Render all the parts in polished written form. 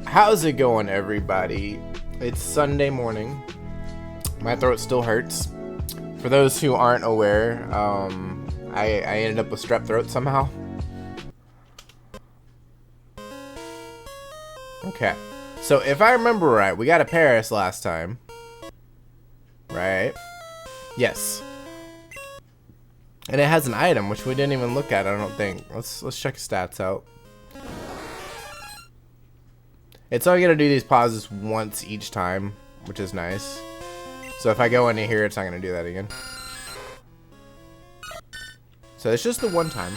How's it going, everybody? It's Sunday morning. My throat still hurts. For those who aren't aware, I ended up with strep throat somehow. Okay. So if I remember right, we got a Paris last time. Right? Yes. And it has an item, which we didn't even look at, I don't think. Let's check stats out. It's only gonna do these pauses once each time, which is nice. So if I go into here, it's not gonna do that again. So it's just the one time.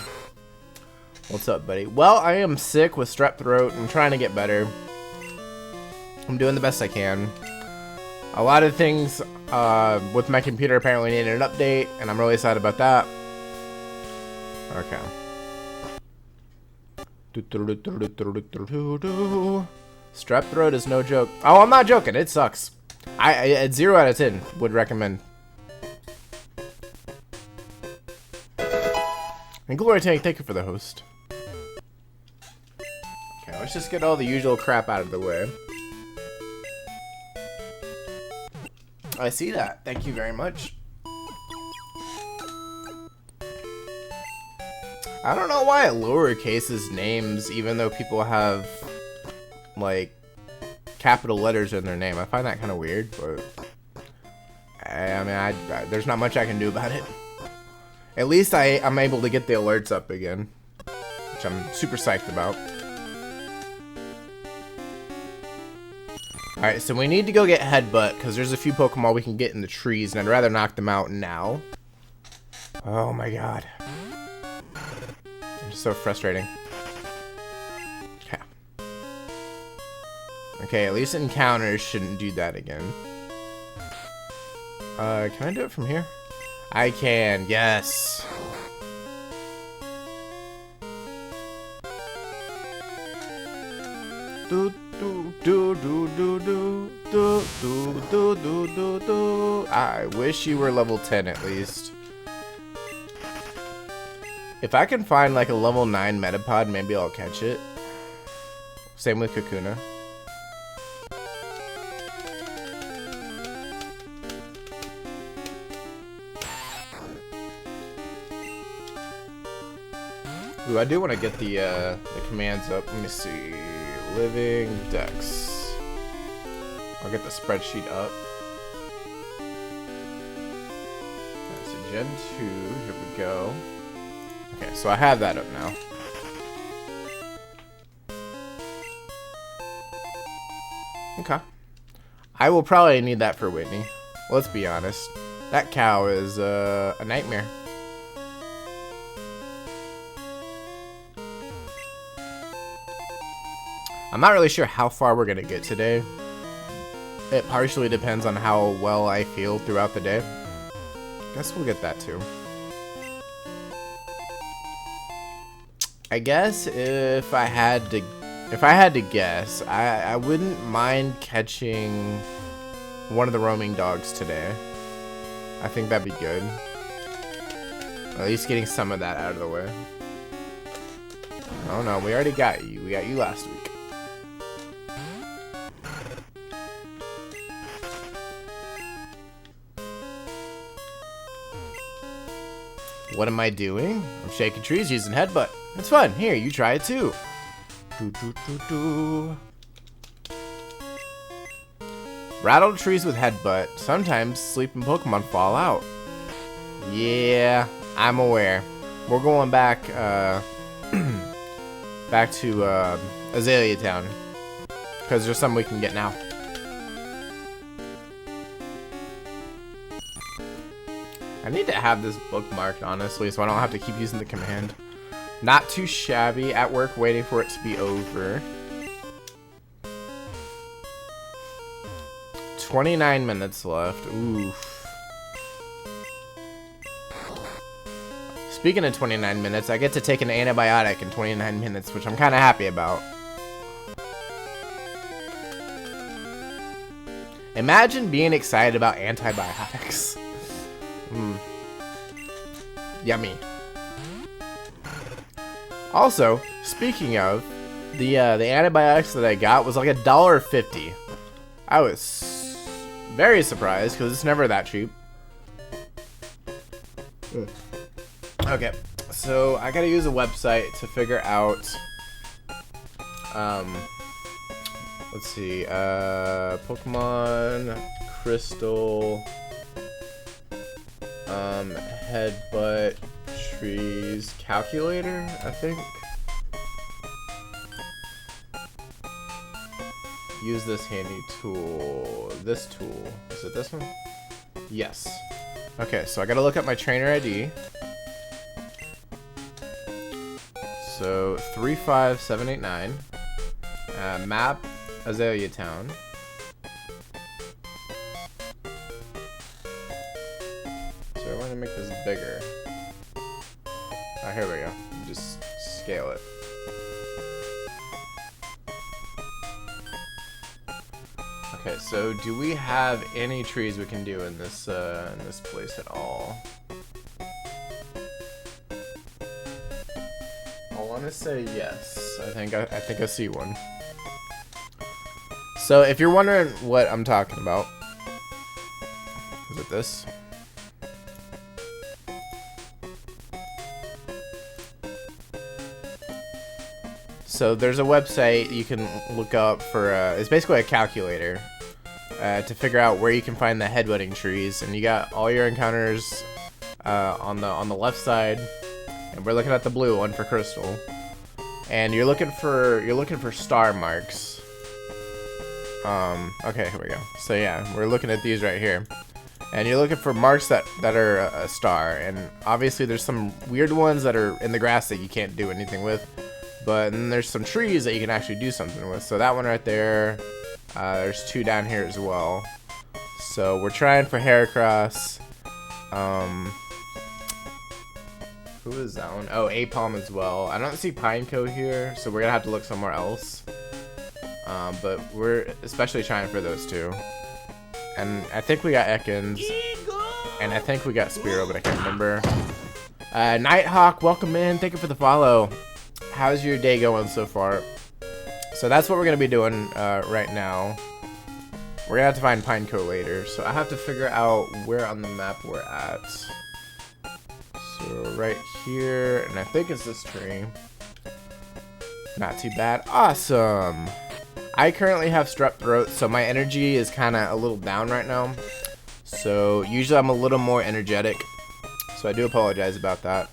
What's up, buddy? Well, I am sick with strep throat. I'm trying to get better. I'm doing the best I can. A lot of things with my computer apparently needed an update, and I'm really sad about that. Okay. Strep throat is no joke. Oh, I'm not joking. It sucks. I at 0 out of 10 would recommend. And Glory Tank, thank you for the host. Okay, let's just get all the usual crap out of the way. I see that. Thank you very much. I don't know why it lowercases names, even though people have like capital letters in their name. I find that kind of weird, but I mean, there's not much I can do about it. At least I'm able to get the alerts up again, which I'm super psyched about. Alright, so we need to go get Headbutt, because there's a few Pokemon we can get in the trees, and I'd rather knock them out now. Oh my god. It's so frustrating. Okay. Okay, at least encounters shouldn't do that again. Can I do it from here? I can, yes. Do do do do do do do do do do do do. I wish you were level 10 at least. If I can find like a level 9 Metapod, maybe I'll catch it. Same with Kakuna. Ooh, I do want to get the commands up. Let me see. Living Dex. I'll get the spreadsheet up. That's a Gen 2. Here we go. Okay, so I have that up now. Okay. I will probably need that for Whitney. Let's be honest. That cow is a nightmare. I'm not really sure how far we're gonna get today. It partially depends on how well I feel throughout the day. Guess we'll get that too. I guess if I had to guess, I wouldn't mind catching one of the roaming dogs today. I think that'd be good. At least getting some of that out of the way. Oh no, we already got you. We got you last week. What am I doing? I'm shaking trees using Headbutt. It's fun. Here, you try it too. Rattle trees with Headbutt. Sometimes sleeping Pokemon fall out. Yeah, I'm aware. We're going back, back to Azalea Town, because there's some we can get now. I need to have this bookmarked, honestly, so I don't have to keep using the command. Not too shabby. At work, waiting for it to be over. 29 minutes left. Oof. Speaking of 29 minutes, I get to take an antibiotic in 29 minutes, which I'm kind of happy about. Imagine being excited about antibiotics. Yummy. Also, speaking of, The antibiotics that I got was like $1.50. I was very surprised because it's never that cheap. Okay, so I gotta use a website to figure out. Let's see. Pokemon Crystal. Headbutt trees calculator, I think. Use this handy tool. This tool. Is it this one? Yes. Okay, so I gotta look up my trainer ID. So 35789. Map Azalea Town. So I want to make this bigger. Oh, here we go. Just scale it. Okay, so do we have any trees we can do in this place at all? I want to say yes. I think I see one. So if you're wondering what I'm talking about, is it this? So there's a website you can look up for, it's basically a calculator to figure out where you can find the headbutting trees, and you got all your encounters on the left side, and we're looking at the blue one for Crystal, and you're looking for star marks. Okay, here we go. So yeah, we're looking at these right here, and you're looking for marks that are a star, and obviously there's some weird ones that are in the grass that you can't do anything with. But then there's some trees that you can actually do something with. So that one right there. There's two down here as well. So we're trying for Heracross. Who is that one? Oh, Apalm as well. I don't see Pineco here, so we're gonna have to look somewhere else. But we're especially trying for those two. And I think we got Ekans. And I think we got Spearow, but I can't remember. Nighthawk, welcome in. Thank you for the follow. How's your day going so far? So that's what we're going to be doing right now. We're going to have to find Pineco later. So I have to figure out where on the map we're at. So right here, and I think it's this tree. Not too bad. Awesome. I currently have strep throat, so my energy is kind of a little down right now. So usually I'm a little more energetic. So I do apologize about that.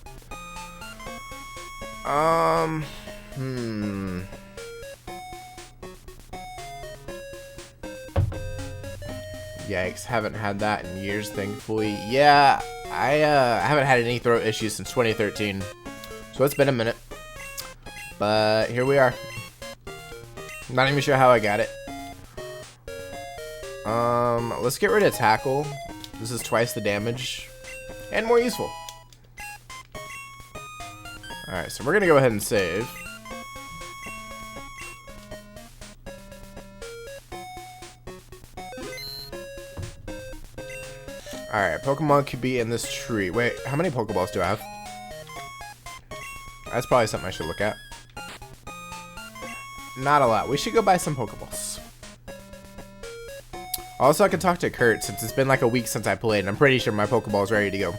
Yikes, haven't had that in years, thankfully. Yeah, I haven't had any throat issues since 2013. So it's been a minute. But here we are. Not even sure how I got it. Let's get rid of tackle. This is twice the damage. And more useful. Alright, so we're gonna go ahead and save. Alright, Pokemon could be in this tree. Wait, how many Pokeballs do I have? That's probably something I should look at. Not a lot. We should go buy some Pokeballs. Also, I can talk to Kurt since it's been like a week since I played, and I'm pretty sure my Pokeball's ready to go.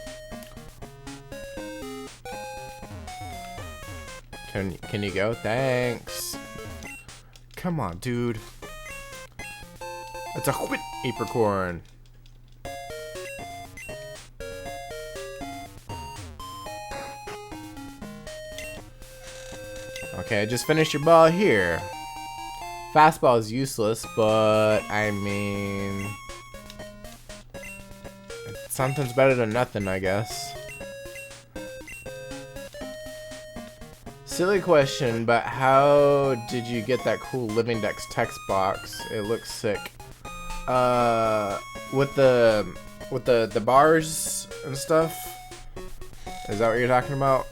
Can you go? Thanks. Come on, dude. It's a whip apricorn. Okay, just finish your ball here. Fastball is useless, but I mean, something's better than nothing, I guess. Silly question, but how did you get that cool Living Dex text box? It looks sick. With the bars and stuff. Is that what you're talking about?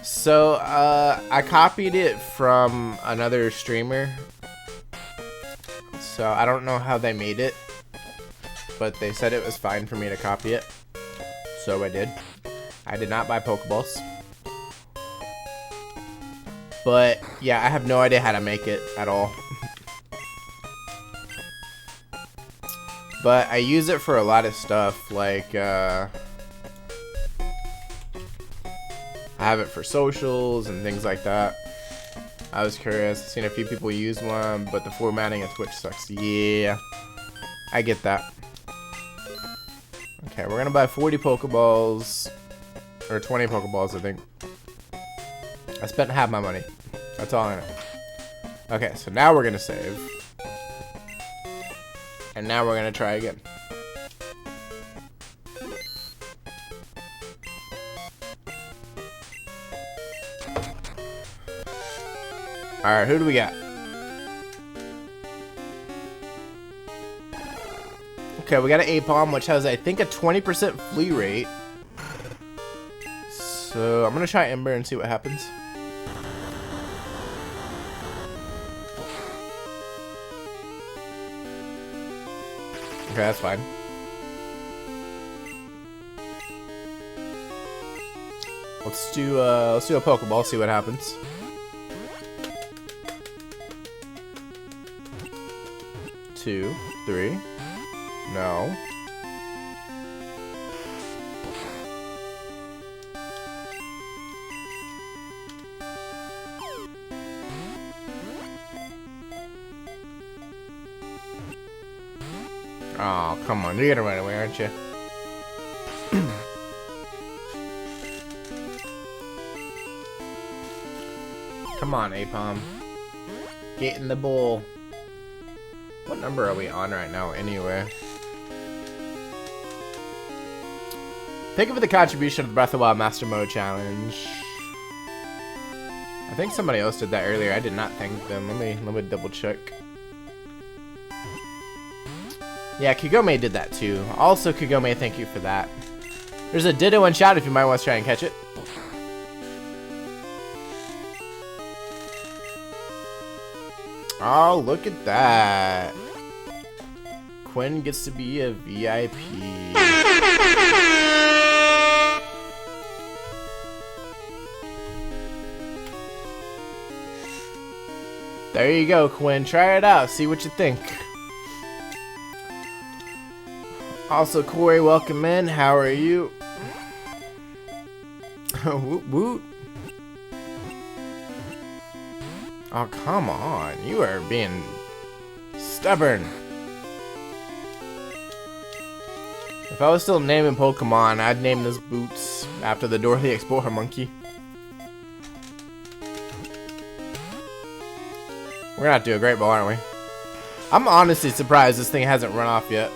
So, I copied it from another streamer. So, I don't know how they made it. But they said it was fine for me to copy it. So, I did. I did not buy Pokeballs. But yeah, I have no idea how to make it at all. But I use it for a lot of stuff, like I have it for socials and things like that. I was curious, I've seen a few people use one, but the formatting of Twitch sucks. Yeah, I get that. Okay, we're gonna buy 40 Pokeballs, or 20 Pokeballs, I think. I spent half my money. That's all I know. Okay, so now we're gonna save. And now we're gonna try again. Alright, who do we got? Okay, we got an Apom, which has, I think, a 20% flea rate. So, I'm gonna try Ember and see what happens. Okay, that's fine. Let's do a Pokeball, see what happens. Two, three. No. Oh, come on. You're gonna run away, aren't you? Come on, Apom. Get in the bowl. What number are we on right now, anyway? Thank you for the contribution of the Breath of the Wild Master Mode Challenge. I think somebody else did that earlier. I did not thank them. Let me double check. Yeah, Kagome did that too. Also, Kagome, thank you for that. There's a Ditto and Shout if you might want to try and catch it. Oh, look at that. Quinn gets to be a VIP. There you go, Quinn. Try it out. See what you think. Also, Corey, welcome in. How are you? Woot woot. Oh, come on. You are being stubborn. If I was still naming Pokemon, I'd name this Boots after the Dora the Explorer monkey. We're gonna have to do a great ball, aren't we? I'm honestly surprised this thing hasn't run off yet.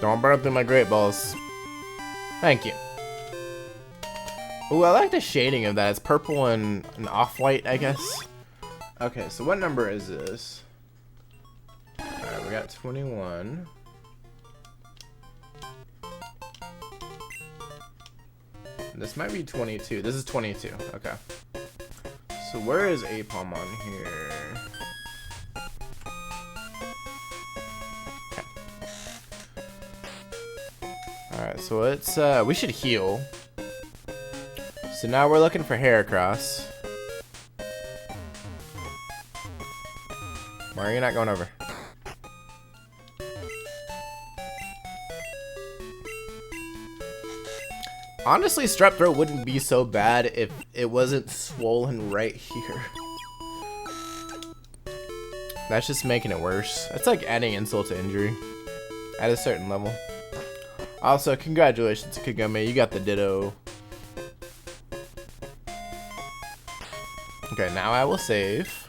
Don't burn through my great balls. Thank you. Ooh, I like the shading of that. It's purple and an off-white, I guess. Okay, so what number is this? Alright, we got 21. This might be 22. This is 22. Okay. So where is Apom on here? Alright, so it's we should heal. So now we're looking for Heracross. Why are you not going over? Honestly, strep throat wouldn't be so bad if it wasn't swollen right here. That's just making it worse. That's like adding insult to injury at a certain level. Also, congratulations to Kagome, you got the Ditto. Okay, now I will save.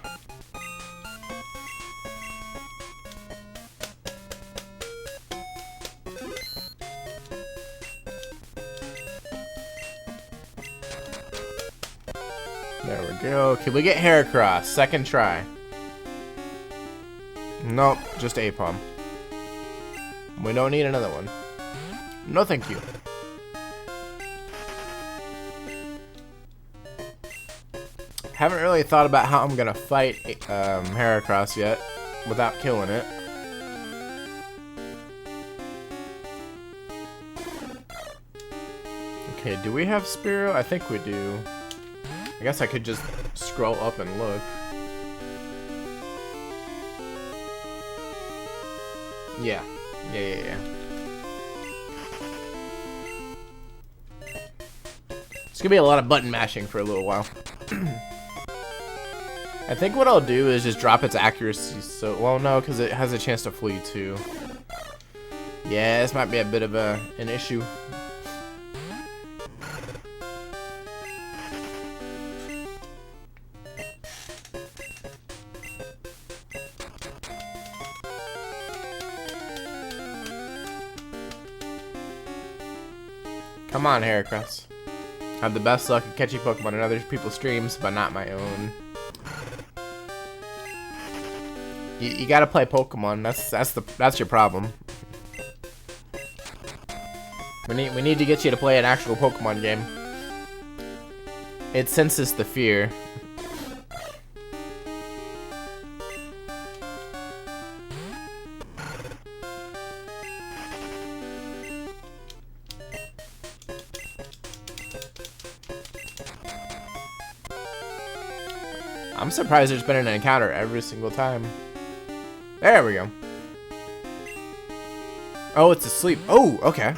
There we go. Can we get Heracross? Second try. Nope, just Apom. We don't need another one. No, thank you. Haven't really thought about how I'm gonna fight Heracross yet without killing it. Okay, do we have Spearow? I think we do. I guess I could just scroll up and look. Yeah. Yeah. It's gonna be a lot of button mashing for a little while. I think what I'll do is just drop its accuracy so... Well, no, because it has a chance to flee, too. Yeah, this might be a bit of an issue. Come on, Heracross. I have the best luck at catching Pokemon in other people's streams, but not my own. You gotta play Pokemon. That's your problem. We need to get you to play an actual Pokemon game. It senses the fear. I'm surprised there's been an encounter every single time. There we go. Oh, it's asleep. Oh, okay.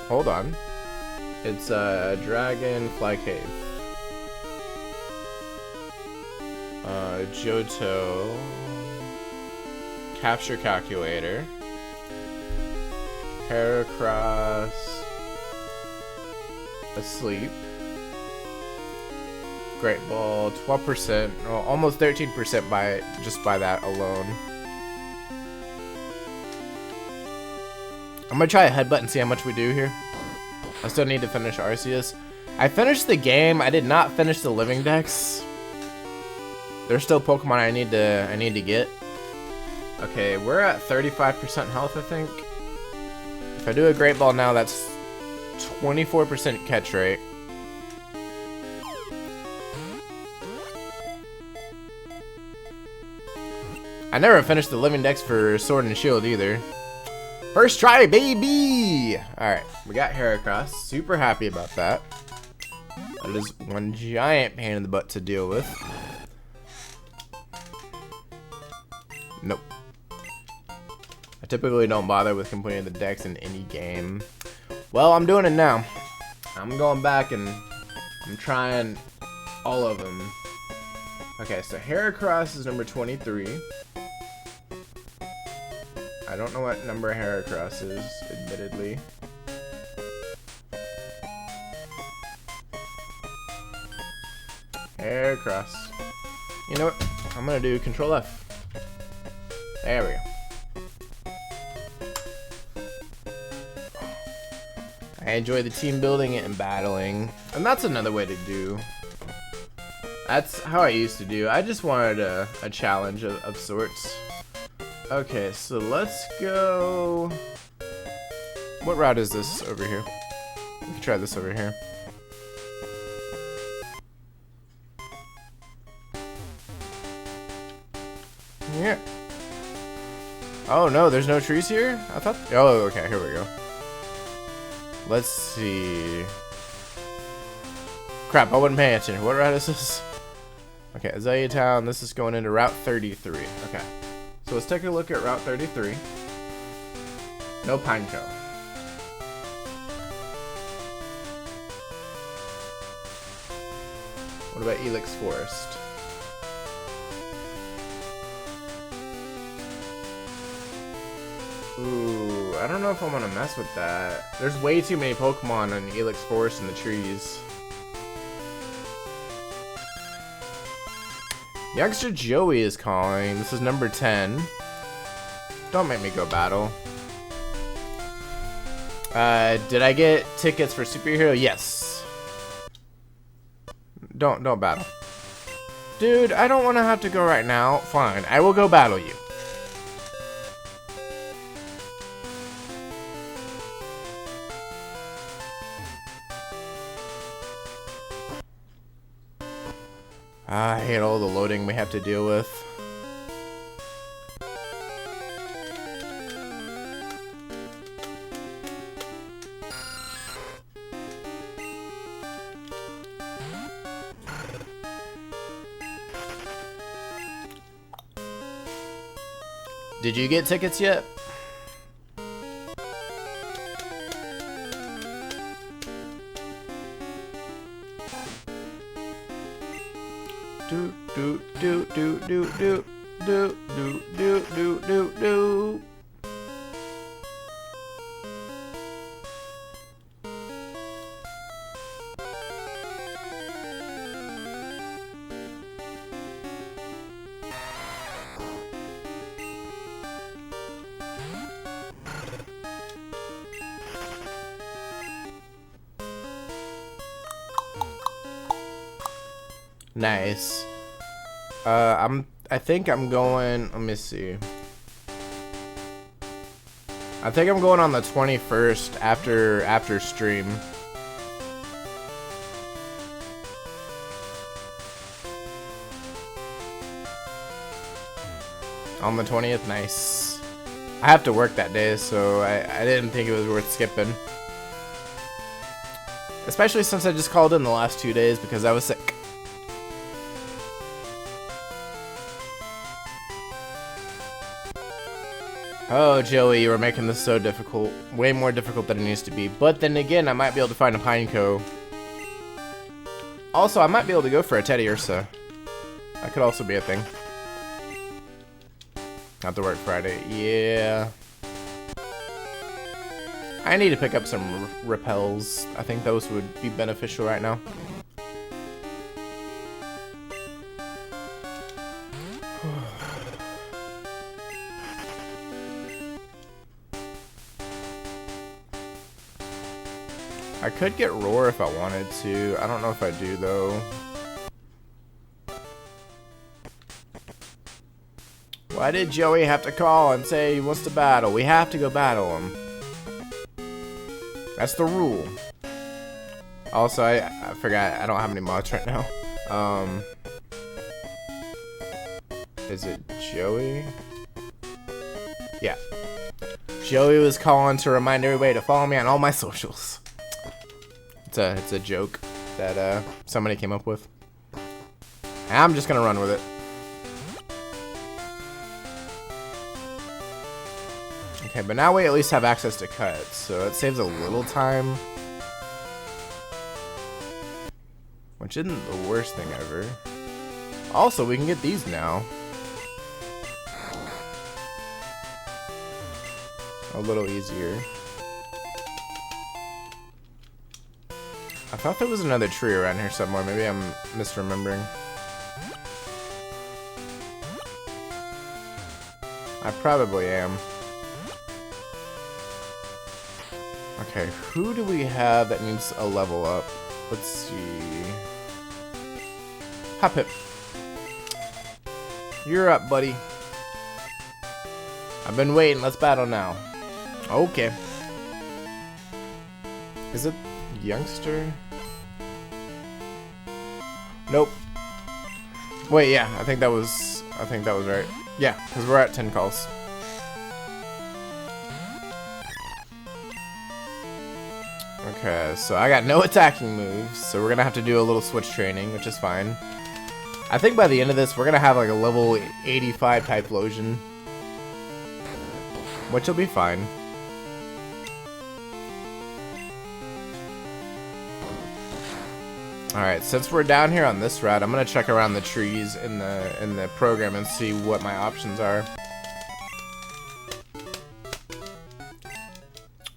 Hold on. It's a Dragonfly Cave. Johto. Capture Calculator. Heracross. Asleep. Great Ball, 12%, well, almost 13% by that alone. I'm gonna try a headbutt and see how much we do here. I still need to finish Arceus. I finished the game. I did not finish the living dex. There's still Pokemon I need to get. Okay, we're at 35% health, I think. If I do a Great Ball now, that's 24% catch rate. I never finished the living dex for Sword and Shield either. First try, baby! Alright, we got Heracross. Super happy about that. That is one giant pain in the butt to deal with. Nope. I typically don't bother with completing the dex in any game. Well, I'm doing it now. I'm going back and I'm trying all of them. Okay, so Heracross is number 23. I don't know what number Heracross is, admittedly. Heracross. You know what? I'm gonna do Control F. There we go. I enjoy the team building and battling, and that's another way to do. That's how I used to do. I just wanted a challenge of sorts. Okay, so let's go... What route is this over here? We can try this over here. Yeah. Oh no, there's no trees here? I thought... Oh, okay, here we go. Let's see... Crap, I wasn't paying attention. What route is this? Okay, Azalea Town, this is going into Route 33. Okay. So let's take a look at Route 33. No Pineco. What about Elix Forest? Ooh, I don't know if I'm gonna mess with that. There's way too many Pokemon in Elix Forest in the trees. Youngster Joey is calling. This is number 10. Don't make me go battle. Did I get tickets for Superhero? Yes. Don't battle. Dude, I don't want to have to go right now. Fine, I will go battle you. I hate all the loading we have to deal with. Did you get tickets yet? Do do do do do do do do do do do do. Nice. I think I'm going, let me see. I think I'm going on the 21st after stream. On the 20th, nice. I have to work that day, so I didn't think it was worth skipping. Especially since I just called in the last 2 days because I was sick. Oh, Joey, you were making this so difficult. Way more difficult than it needs to be. But then again, I might be able to find a Pineco. Also, I might be able to go for a Teddy Ursa. That could also be a thing. Have to work Friday. Yeah. I need to pick up some repels. I think those would be beneficial right now. I could get Roar if I wanted to. I don't know if I do, though. Why did Joey have to call and say he wants to battle? We have to go battle him. That's the rule. Also, I forgot, I don't have any mods right now. Is it Joey? Yeah. Joey was calling to remind everybody to follow me on all my socials. It's a joke that somebody came up with. I'm just gonna run with it. Okay, but now we at least have access to cuts, so it saves a little time. Which isn't the worst thing ever. Also, we can get these now. A little easier. I thought there was another tree around here somewhere. Maybe I'm misremembering. I probably am. Okay, who do we have that needs a level up? Let's see. Hoppip. You're up, buddy. I've been waiting. Let's battle now. Okay. Is it youngster? Nope. Wait, yeah, I think that was right. Yeah, because we're at 10 calls. Okay, so I got no attacking moves, so we're gonna have to do a little switch training, which is fine. I think by the end of this, we're gonna have like a level 85 Typhlosion, which will be fine. Alright, since we're down here on this route, I'm gonna check around the trees in the program and see what my options are.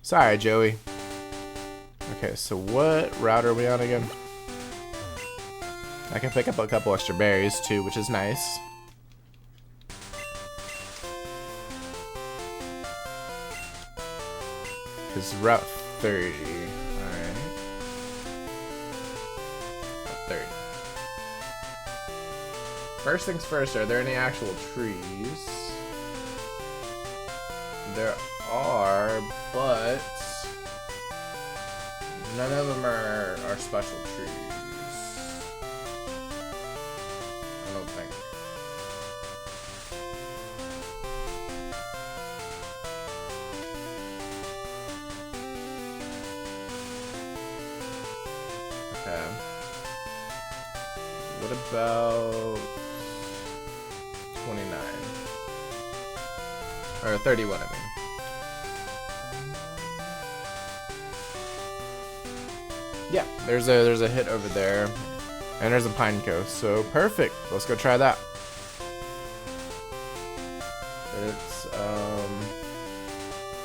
Sorry, Joey. Okay, so what route are we on again? I can pick up a couple extra berries too, which is nice. It's route 30. Alright. 30. First things first, are there any actual trees? There are, but none of them are special trees. I don't think. Okay. What about 29? Or 31, I mean. Yeah, there's a hit over there. And there's a pine coast, so perfect. Let's go try that. It's,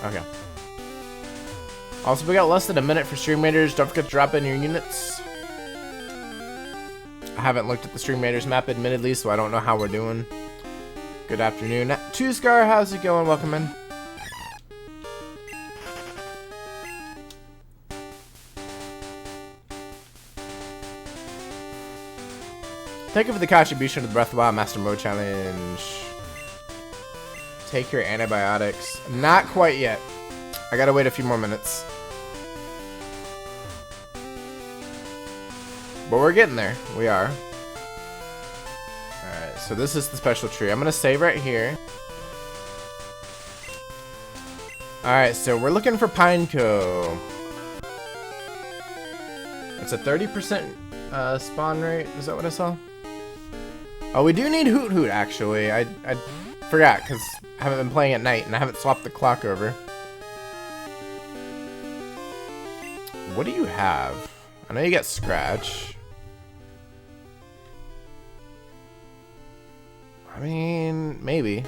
okay. Also, we got less than a minute for stream raiders. Don't forget to drop in your units. I haven't looked at the stream raiders map, admittedly, so I don't know how we're doing. Good afternoon. Two Scar, how's it going? Welcome in. Thank you for the contribution to the Breath of the Wild Master Mode Challenge. Take your antibiotics. Not quite yet. I gotta wait a few more minutes. But we're getting there. We are. Alright, so this is the special tree. I'm gonna save right here. Alright, so we're looking for Pineco. It's a 30% spawn rate. Is that what I saw? Oh, we do need Hoot Hoot, actually. I forgot, because I haven't been playing at night, and I haven't swapped the clock over. What do you have? I know you got Scratch. I mean, maybe.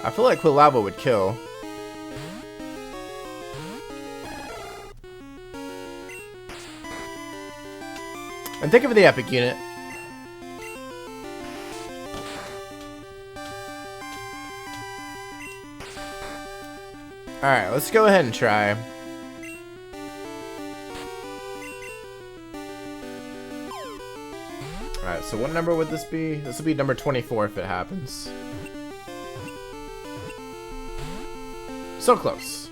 I feel like Quilava would kill. And think of the epic unit. Alright, let's go ahead and try. Alright, so what number would this be? This will be number 24 if it happens. So close.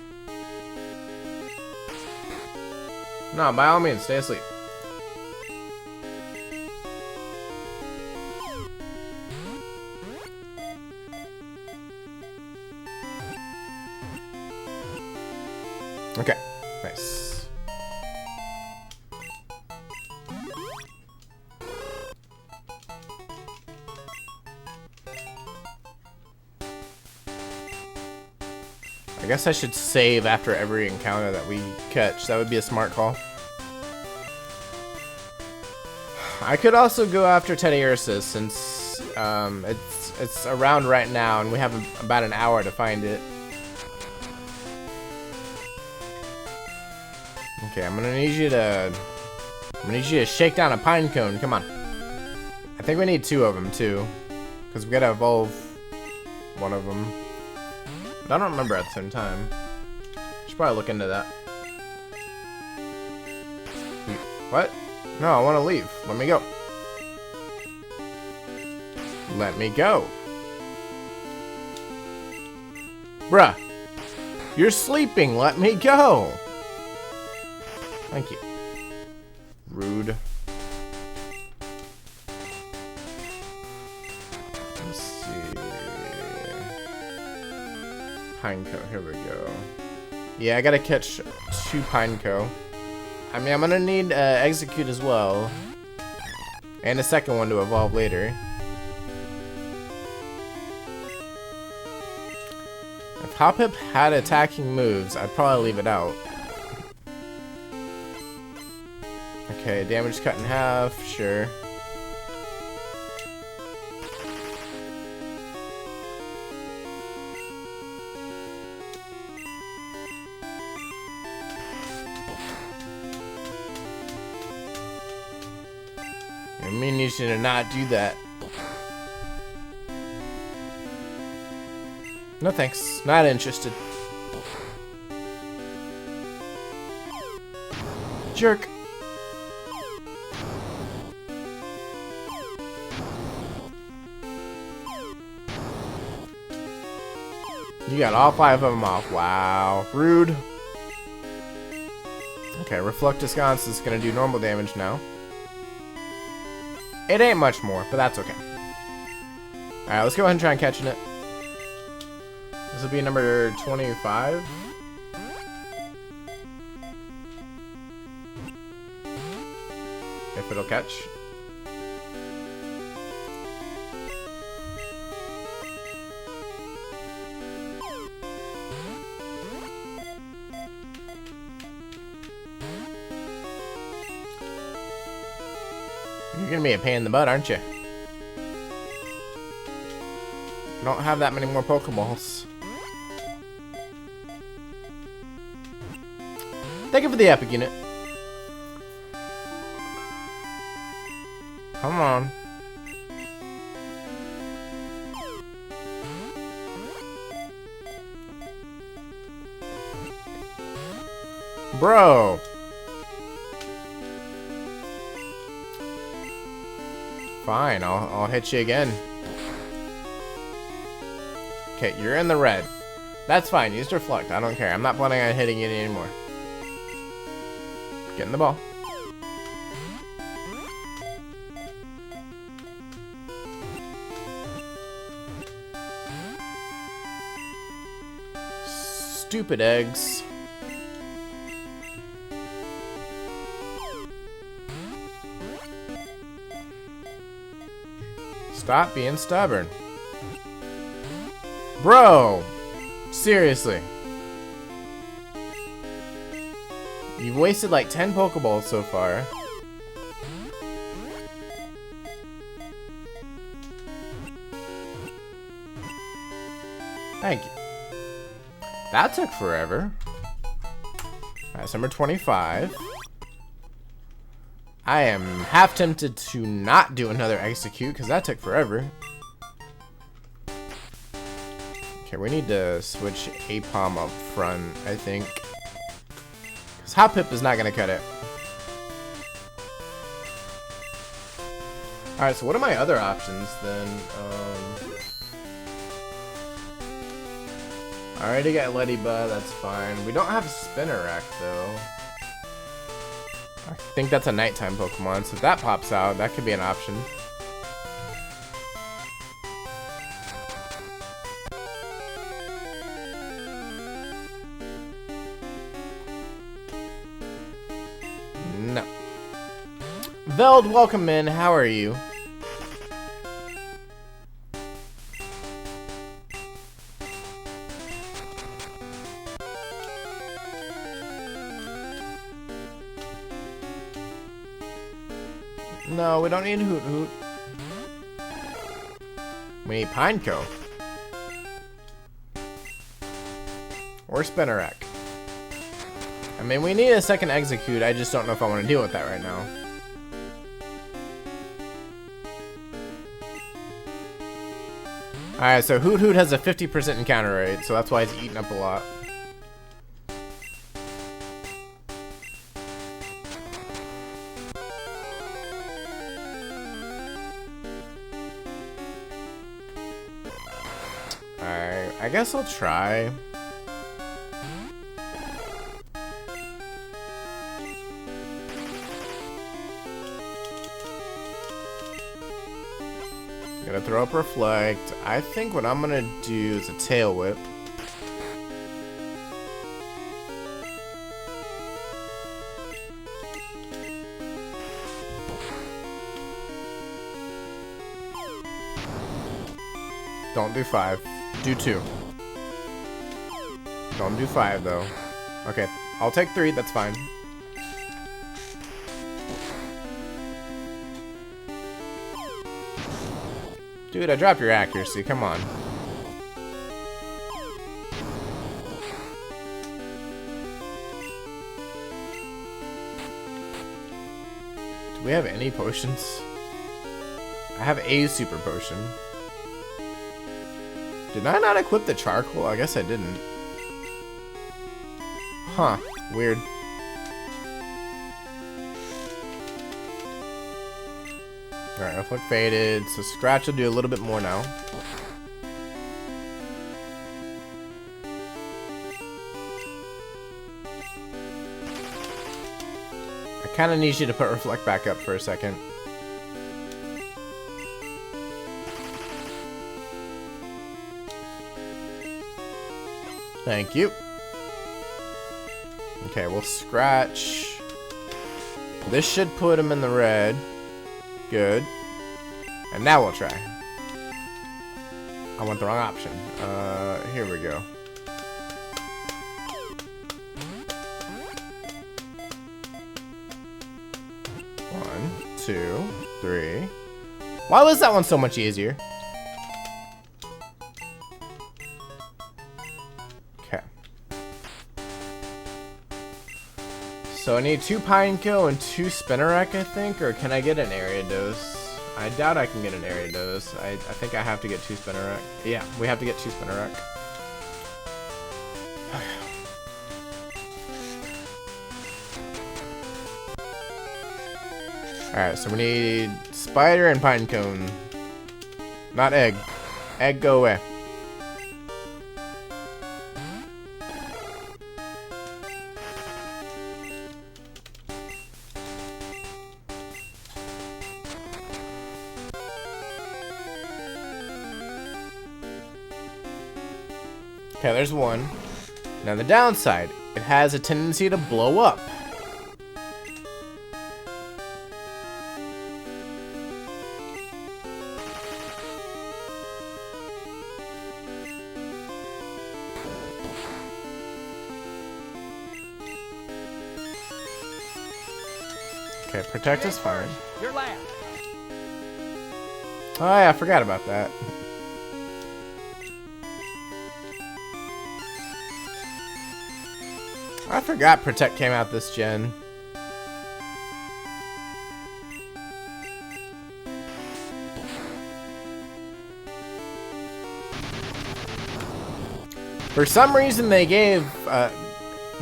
No, by all means, stay asleep. Okay, nice. I guess I should save after every encounter that we catch. That would be a smart call. I could also go after Teddy Ursus since it's around right now and we have about an hour to find it. Okay, I'm gonna need you to shake down a pine cone. Come on. I think we need two of them too, because we gotta evolve one of them. But I don't remember at the same time. Should probably look into that. What? No, I want to leave. Let me go. Let me go. Bruh. You're sleeping. Let me go. Thank you. Rude. Let's see. Pineco. Here we go. Yeah, I gotta catch 2 Pineco. I mean, I'm gonna need Execute as well. And a second one to evolve later. If Hoppip had attacking moves, I'd probably leave it out. Okay, damage cut in half, sure. I mean, you should not do that. No thanks, not interested. Jerk. You got all 5 of them off. Wow. Rude. Okay, Reflectiscance is going to do normal damage now. It ain't much more, but that's okay. Alright, let's go ahead and try and catch it. This will be number 25. If it'll catch. You're gonna be a pain in the butt, aren't you? I don't have that many more Pokeballs. Thank you for the epic unit. Come on. Bro. Fine, I'll hit you again. Okay, you're in the red. That's fine, use Reflect. I don't care. I'm not planning on hitting you anymore. Get in the ball. Stupid eggs. Stop being stubborn. Bro! Seriously. You've wasted like 10 Pokeballs so far. Thank you. That took forever. Alright, number 25. I am half tempted to not do another execute because that took forever. Okay, we need to switch Apom up front, I think. Because Hop Pip is not going to cut it. Alright, so what are my other options then? I already got Ladybug, that's fine. We don't have a Spinnerack though. I think that's a nighttime Pokemon, so if that pops out, that could be an option. No. Veld, welcome in. How are you? No, we don't need Hoot Hoot. We need Pineco. Or Spinnerack. I mean, we need a second Execute. I just don't know if I want to deal with that right now. Alright, so Hoot Hoot has a 50% encounter rate, so that's why he's eating up a lot. I guess I'll try. Gonna throw up Reflect. I think what I'm gonna do is a Tail Whip. Don't do 5. Do 2. Don't do 5 though. Okay, I'll take 3, that's fine. Dude, I dropped your accuracy, come on. Do we have any potions? I have a super potion. Did I not equip the charcoal? I guess I didn't. Huh. Weird. Alright, Reflect faded. So Scratch will do a little bit more now. I kind of need you to put Reflect back up for a second. Thank you. Okay, we'll Scratch. This should put him in the red. Good. And now we'll try. I want the wrong option. Here we go. One, 2, 3. Why was that one so much easier? Okay. So I need 2 Pineco and 2 Spinnerack, I think, or can I get an Ariados? I doubt I can get an Ariados. I think I have to get 2 Spinnerack. Yeah, we have to get 2 Spinnerack. Alright, so we need Spider and Pinecone. Not Egg. Egg, go away. Okay, there's one. Now the downside, it has a tendency to blow up. Okay, protect is fine. Your last. Oh yeah, I forgot about that. I forgot Protect came out this gen. For some reason they gave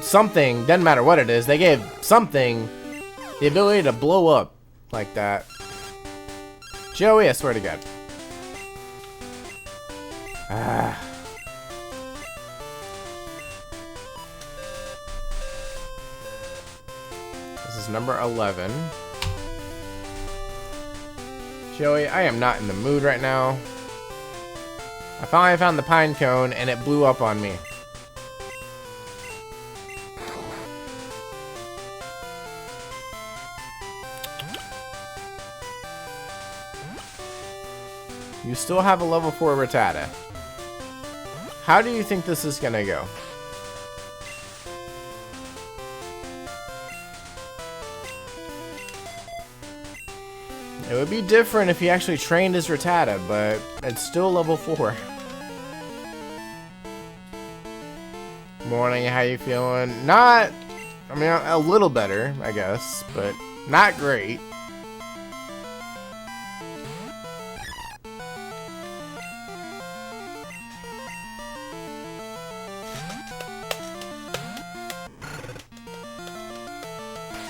something, doesn't matter what it is, they gave something the ability to blow up like that. Joey, I swear to God. Ah. This is number 11. Joey, I am not in the mood right now. I finally found the pine cone and it blew up on me. You still have a level 4 Rattata. How do you think this is gonna go? It would be different if he actually trained his Rattata, but it's still level 4. Morning, how you feeling? Not, I mean, a little better, I guess, but not great.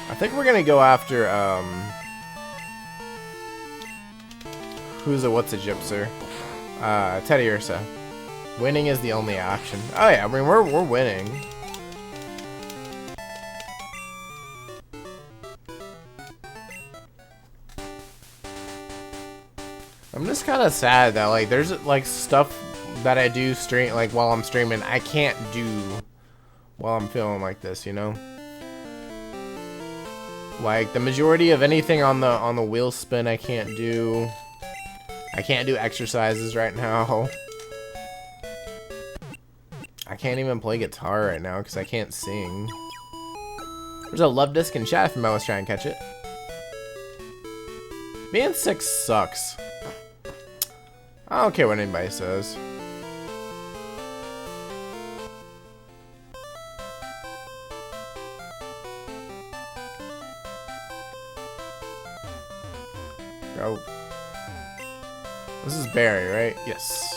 I think we're gonna go after, what's a gypser? Teddy Ursa. Winning is the only option. Oh yeah, I mean, we're winning. I'm just kind of sad that, like, there's, like, stuff that I do stream, like, while I'm streaming, I can't do while I'm feeling like this, you know? Like, the majority of anything on the wheel spin I can't do. I can't do exercises right now. I can't even play guitar right now because I can't sing. There's a love disc in chat if I was trying to catch it. Being sick sucks. I don't care what anybody says. Go. This is Barry, right? Yes.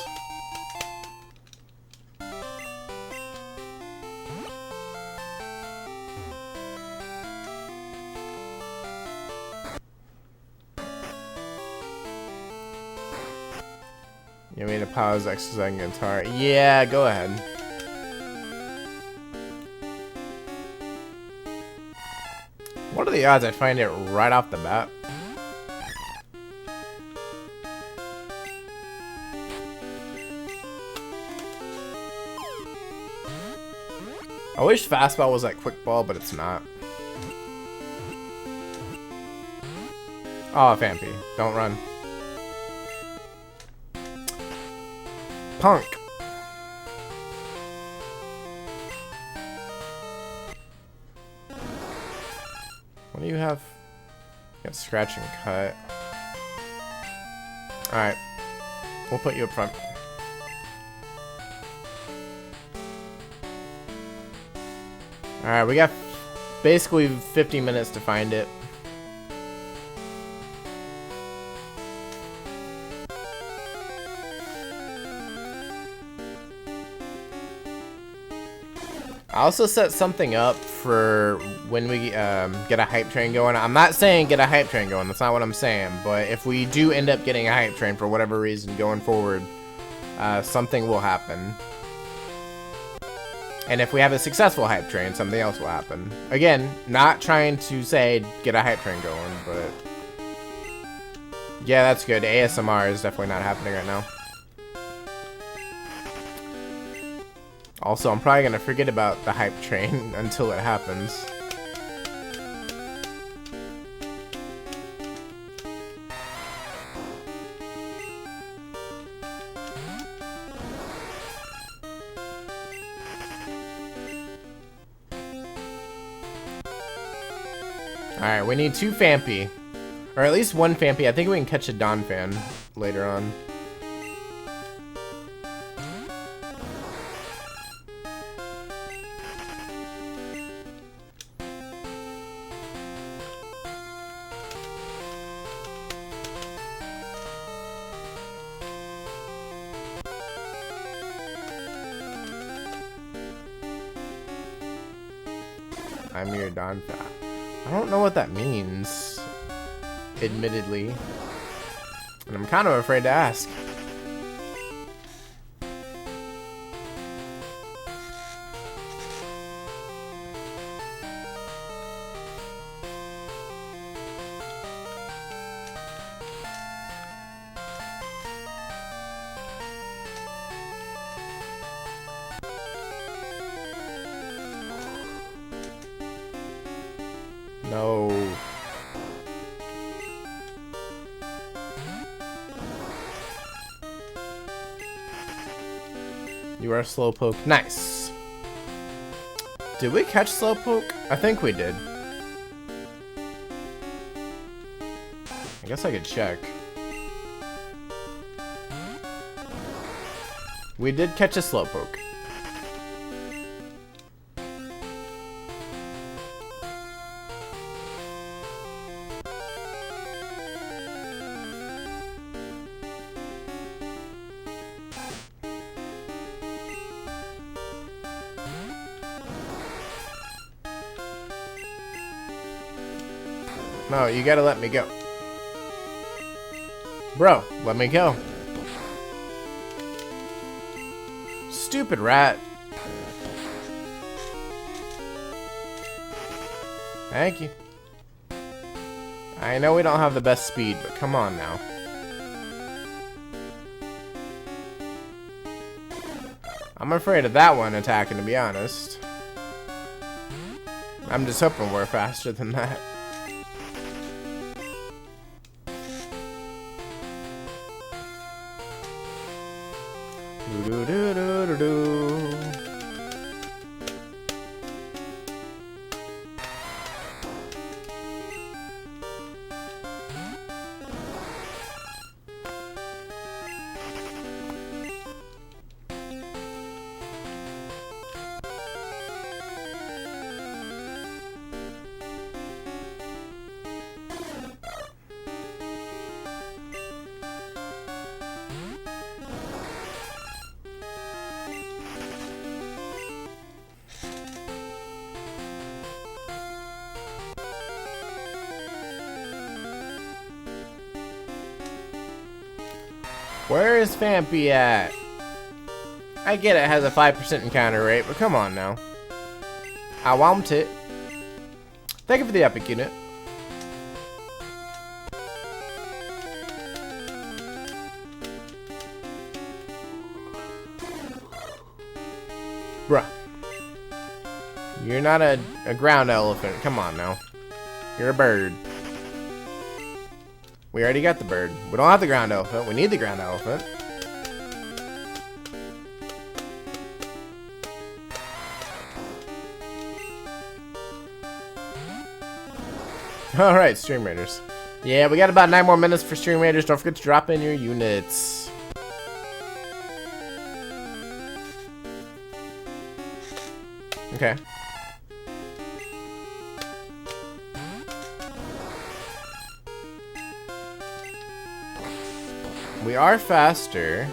You want me to pause exercising guitar? Yeah, go ahead. What are the odds I find it right off the bat? I wish fastball was like quick ball, but it's not. Oh, Fampy, don't run. Punk. What do you have? You got scratch and cut. Alright. We'll put you up front. Alright, we got basically 50 minutes to find it. I also set something up for when we get a hype train going. I'm not saying get a hype train going. That's not what I'm saying. But if we do end up getting a hype train for whatever reason going forward, something will happen. And if we have a successful hype train, something else will happen. Again, not trying to say get a hype train going, but yeah, that's good. ASMR is definitely not happening right now. Also, I'm probably gonna forget about the hype train until it happens. Alright, we need 2 Fampy. Or at least 1 Fampy. I think we can catch a Don Fan later on. I'm your Don Fan. I don't know what that means, admittedly. And I'm kind of afraid to ask. No. You are Slowpoke. Nice. Did we catch Slowpoke? I think we did. I guess I could check. We did catch a Slowpoke. No, you gotta let me go. Bro, let me go. Stupid rat. Thank you. I know we don't have the best speed, but come on now. I'm afraid of that one attacking, to be honest. I'm just hoping we're faster than that. Where is Fampy at? I get it has a 5% encounter rate, but come on now. I want it. Thank you for the epic unit. Bruh. You're not a ground elephant. Come on now. You're a bird. We already got the bird. We don't have the ground elephant. We need the ground elephant. Alright, Stream Raiders. Yeah, we got about 9 more minutes for Stream Raiders. Don't forget to drop in your units. Okay. We are faster.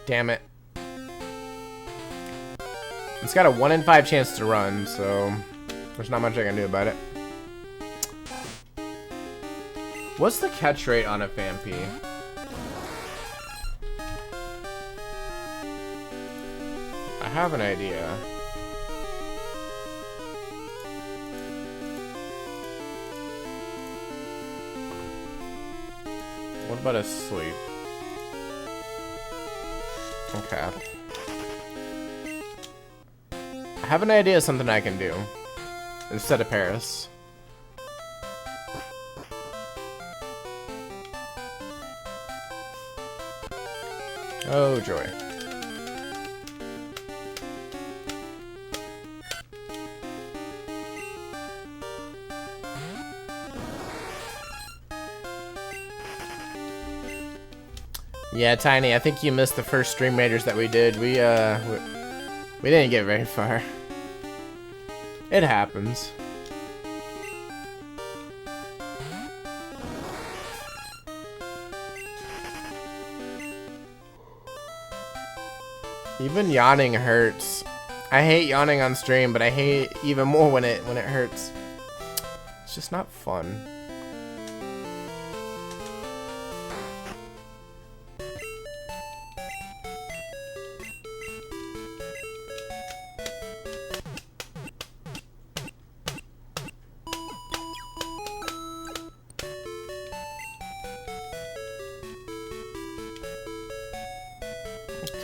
Damn it. It's got a 1 in 5 chance to run, so there's not much I can do about it. What's the catch rate on a Phanpy? I have an idea. What about a sleep? Okay. I have an idea of something I can do instead of Paris. Oh, joy. Yeah, Tiny, I think you missed the first Stream Raiders that we did. We didn't get very far. It happens. Even yawning hurts. I hate yawning on stream, but I hate even more when it hurts. It's just not fun.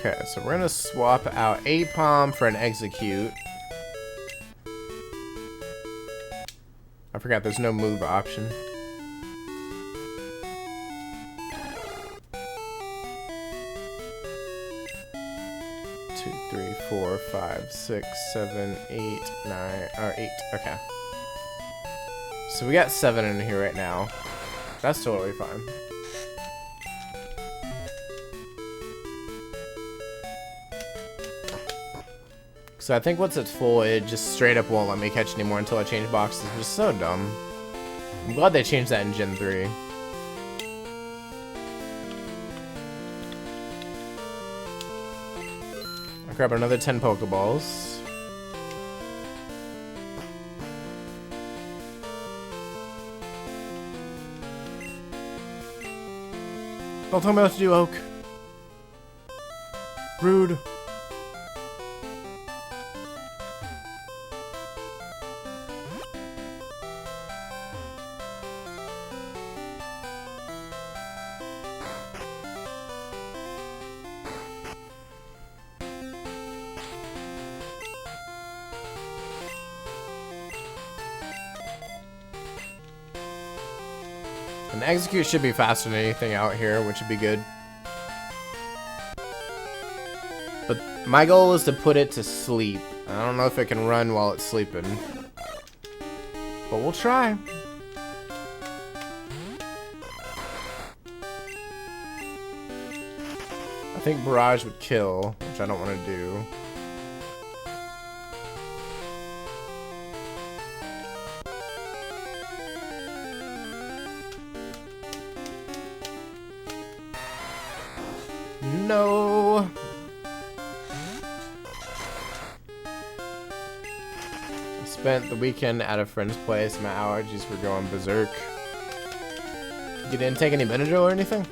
Okay, so we're gonna swap out A-Palm for an Execute. I forgot there's no move option. Two, 3, 4, 5, 6, 7, 8, 9, or 8. Okay. So we got 7 in here right now. That's totally fine. So I think once it's full, it just straight up won't let me catch anymore until I change boxes, which is so dumb. I'm glad they changed that in Gen 3. I'll grab another 10 Pokeballs. Don't tell me what to do, Oak. Rude. An Execute should be faster than anything out here, which would be good. But my goal is to put it to sleep. I don't know if it can run while it's sleeping. But we'll try. I think Barrage would kill, which I don't want to do. No. I spent the weekend at a friend's place. My allergies were going berserk. You didn't take any Benadryl or anything?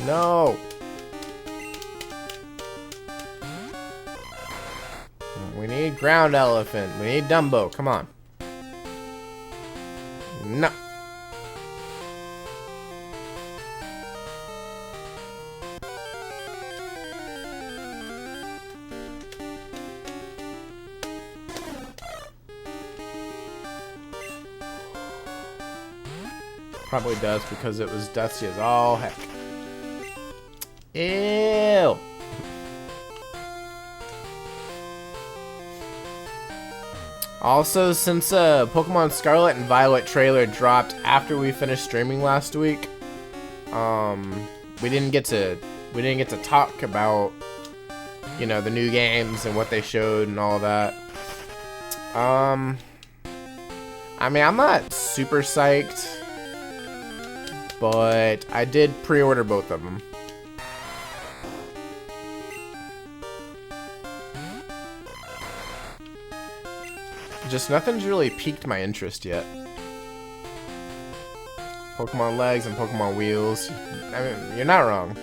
No. We need ground elephant. We need Dumbo. Come on. No. Probably does because it was dusty as all heck. Ew. Also, since Pokemon Scarlet and Violet trailer dropped after we finished streaming last week, we didn't get to talk about, you know, the new games and what they showed and all of that. I mean, I'm not super psyched, but I did pre-order both of them. Just nothing's really piqued my interest yet. Pokemon Legs and Pokemon Wheels. I mean, you're not wrong.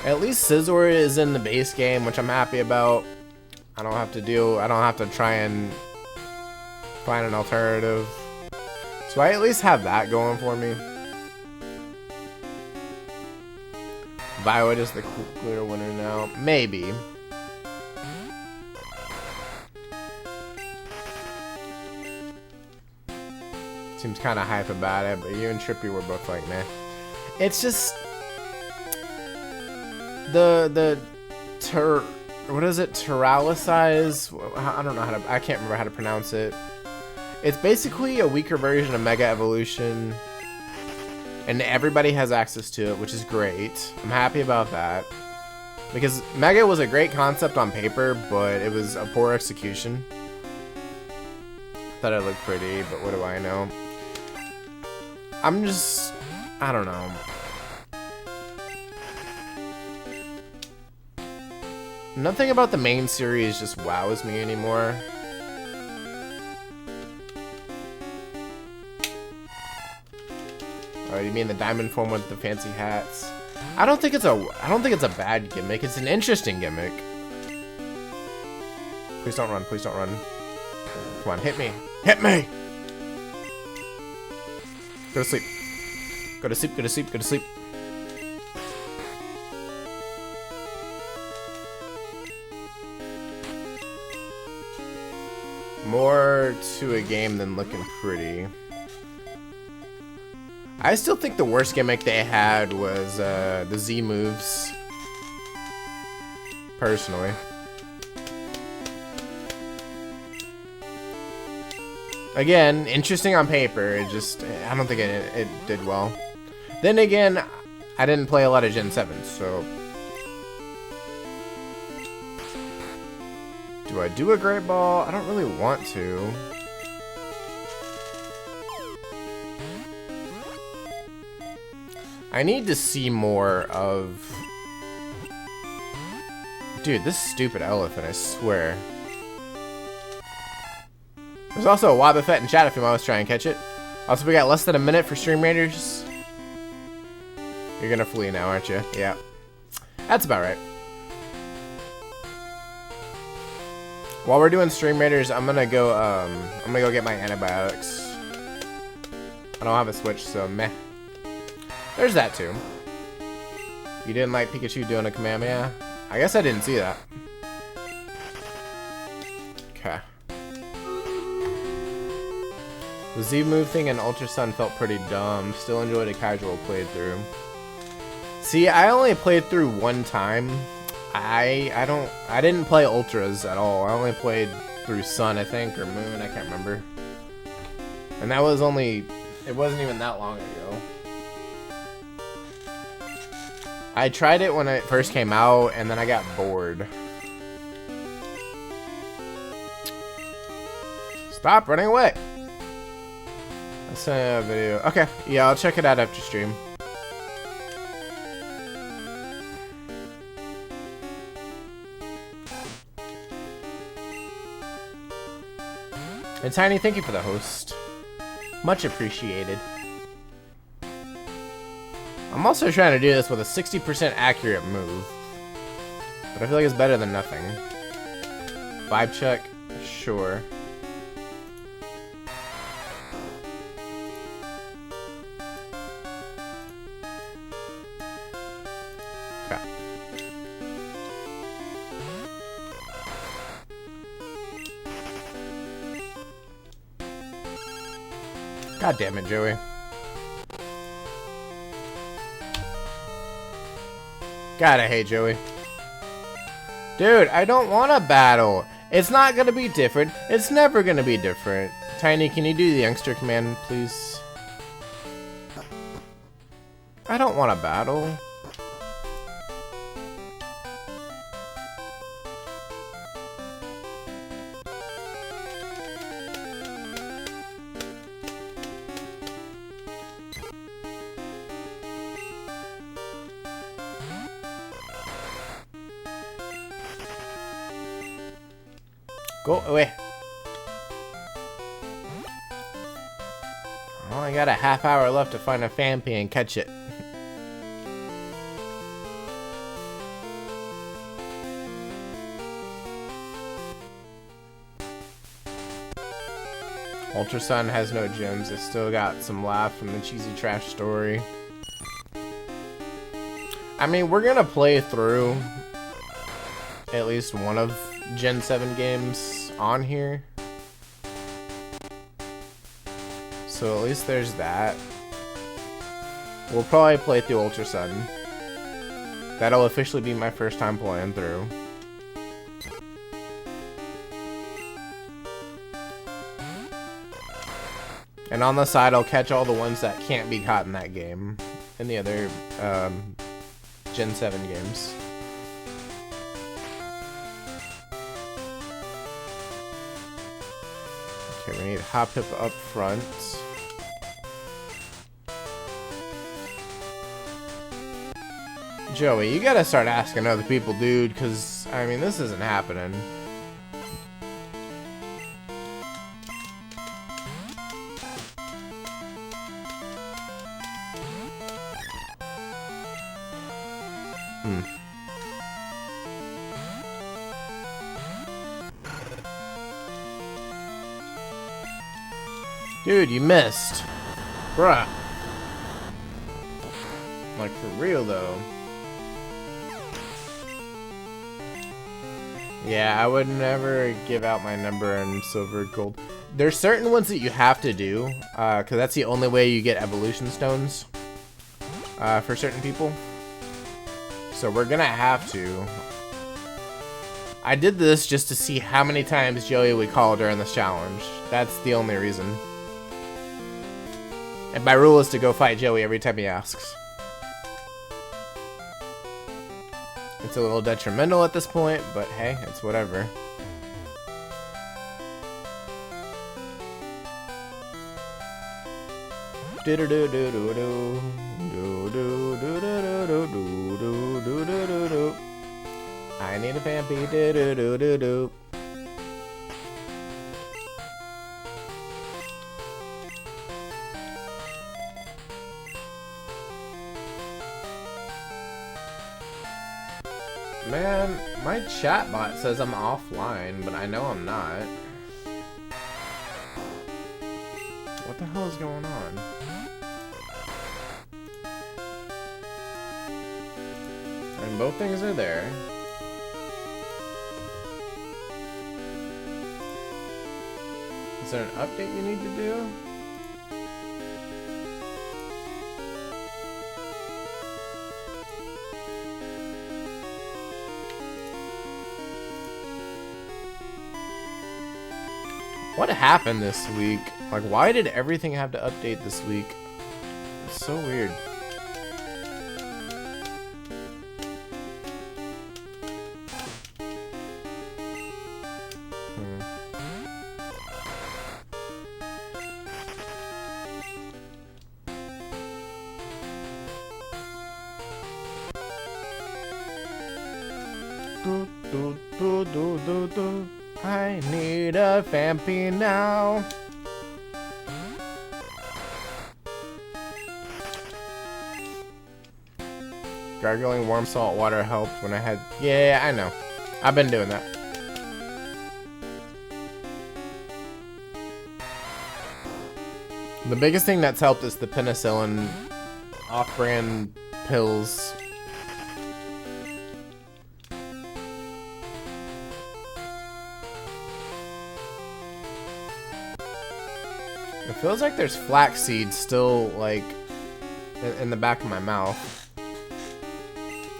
At least Scizor is in the base game, which I'm happy about. I don't have to try and find an alternative. So I at least have that going for me. Violet is the clear winner now. Maybe. Seems kind of hype about it, but you and Trippy were both like, meh. It's just what is it? Terralicize? I don't know how to. I can't remember how to pronounce it. It's basically a weaker version of Mega Evolution. And everybody has access to it, which is great. I'm happy about that. Because Mega was a great concept on paper, but it was a poor execution. Thought it looked pretty, but what do I know? I don't know. Nothing about the main series just wows me anymore. Oh, you mean the diamond form with the fancy hats? I don't think it's a bad gimmick. It's an interesting gimmick. Please don't run. Please don't run. Come on, hit me. Hit me! Go to sleep. Go to sleep, go to sleep, go to sleep. More to a game than looking pretty. I still think the worst gimmick they had was the Z moves. Personally. Again, interesting on paper. It just, I don't think it did well. Then again, I didn't play a lot of Gen 7, so. Do I do a Great Ball? I don't really want to. I need to see more of... Dude, this stupid elephant, I swear. There's also a Wobbuffet in chat if you want to try and catch it. Also, we got less than a minute for Stream Raiders. You're gonna flee now, aren't you? Yeah. That's about right. While we're doing Stream Raiders, I'm gonna go get my antibiotics. I don't have a Switch, so meh. There's that too. You didn't like Pikachu doing a Kamehameha? I guess I didn't see that. Okay. The Z move thing in Ultra Sun felt pretty dumb. Still enjoyed a casual playthrough. See, I only played through one time. I didn't play Ultras at all. I only played through Sun, I think, or Moon, I can't remember. And that was only, it wasn't even that long ago. I tried it when it first came out, and then I got bored. Stop running away! I sent a video. Okay, yeah, I'll check it out after stream. And Tiny, thank you for the host. Much appreciated. I'm also trying to do this with a 60% accurate move. But I feel like it's better than nothing. Vibe check? Sure. Okay. God damn it, Joey. God, I hate Joey. Dude, I don't want to battle. It's not gonna be different. It's never gonna be different. Tiny, can you do the youngster command, please? I don't want to battle. Go away. I only got a half hour left to find a Fampi and catch it. Ultra Sun has no gems. I still got some left from the cheesy trash story. I mean, we're gonna play through at least one of Gen 7 games on here. So at least there's that. We'll probably play through Ultra Sun. That'll officially be my first time playing through. And on the side, I'll catch all the ones that can't be caught in that game. In the other Gen 7 games. Okay, we need Hop-Hip up front. Joey, you gotta start asking other people, dude, because, I mean, this isn't happening. Dude, you missed. Bruh. Like, for real, though. Yeah, I would never give out my number in silver gold. There's certain ones that you have to do, because that's the only way you get evolution stones for certain people. So we're gonna have to. I did this just to see how many times Joey would call during this challenge. That's the only reason. And my rule is to go fight Joey every time he asks. It's a little detrimental at this point, but hey, it's whatever. Do do do do do do do do do do do do do do do. I need a Fampi. Do do do do do. Man, my chatbot says I'm offline, but I know I'm not. What the hell is going on? And both things are there. Is there an update you need to do? What happened this week? Like, why did everything have to update this week? It's so weird. Do, do, do, do, do, do. I need a Fampi now. Gargling warm salt water helped when I had... Yeah, I know. I've been doing that. The biggest thing that's helped is the penicillin off-brand pills. It feels like there's flaxseed still, like, in the back of my mouth.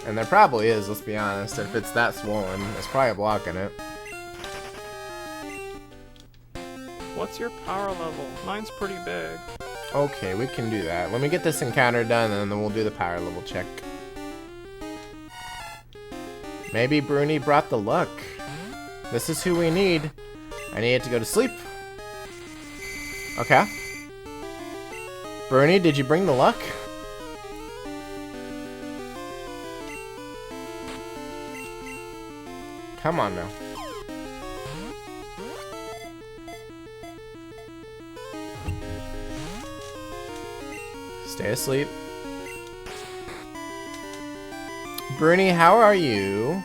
And there probably is, let's be honest. If it's that swollen, it's probably blocking it. What's your power level? Mine's pretty big. Okay, we can do that. Let me get this encounter done, and then we'll do the power level check. Maybe Bruni brought the luck. This is who we need. I need it to go to sleep. Okay. Bruni, did you bring the luck? Come on now. Stay asleep. Bruni, how are you?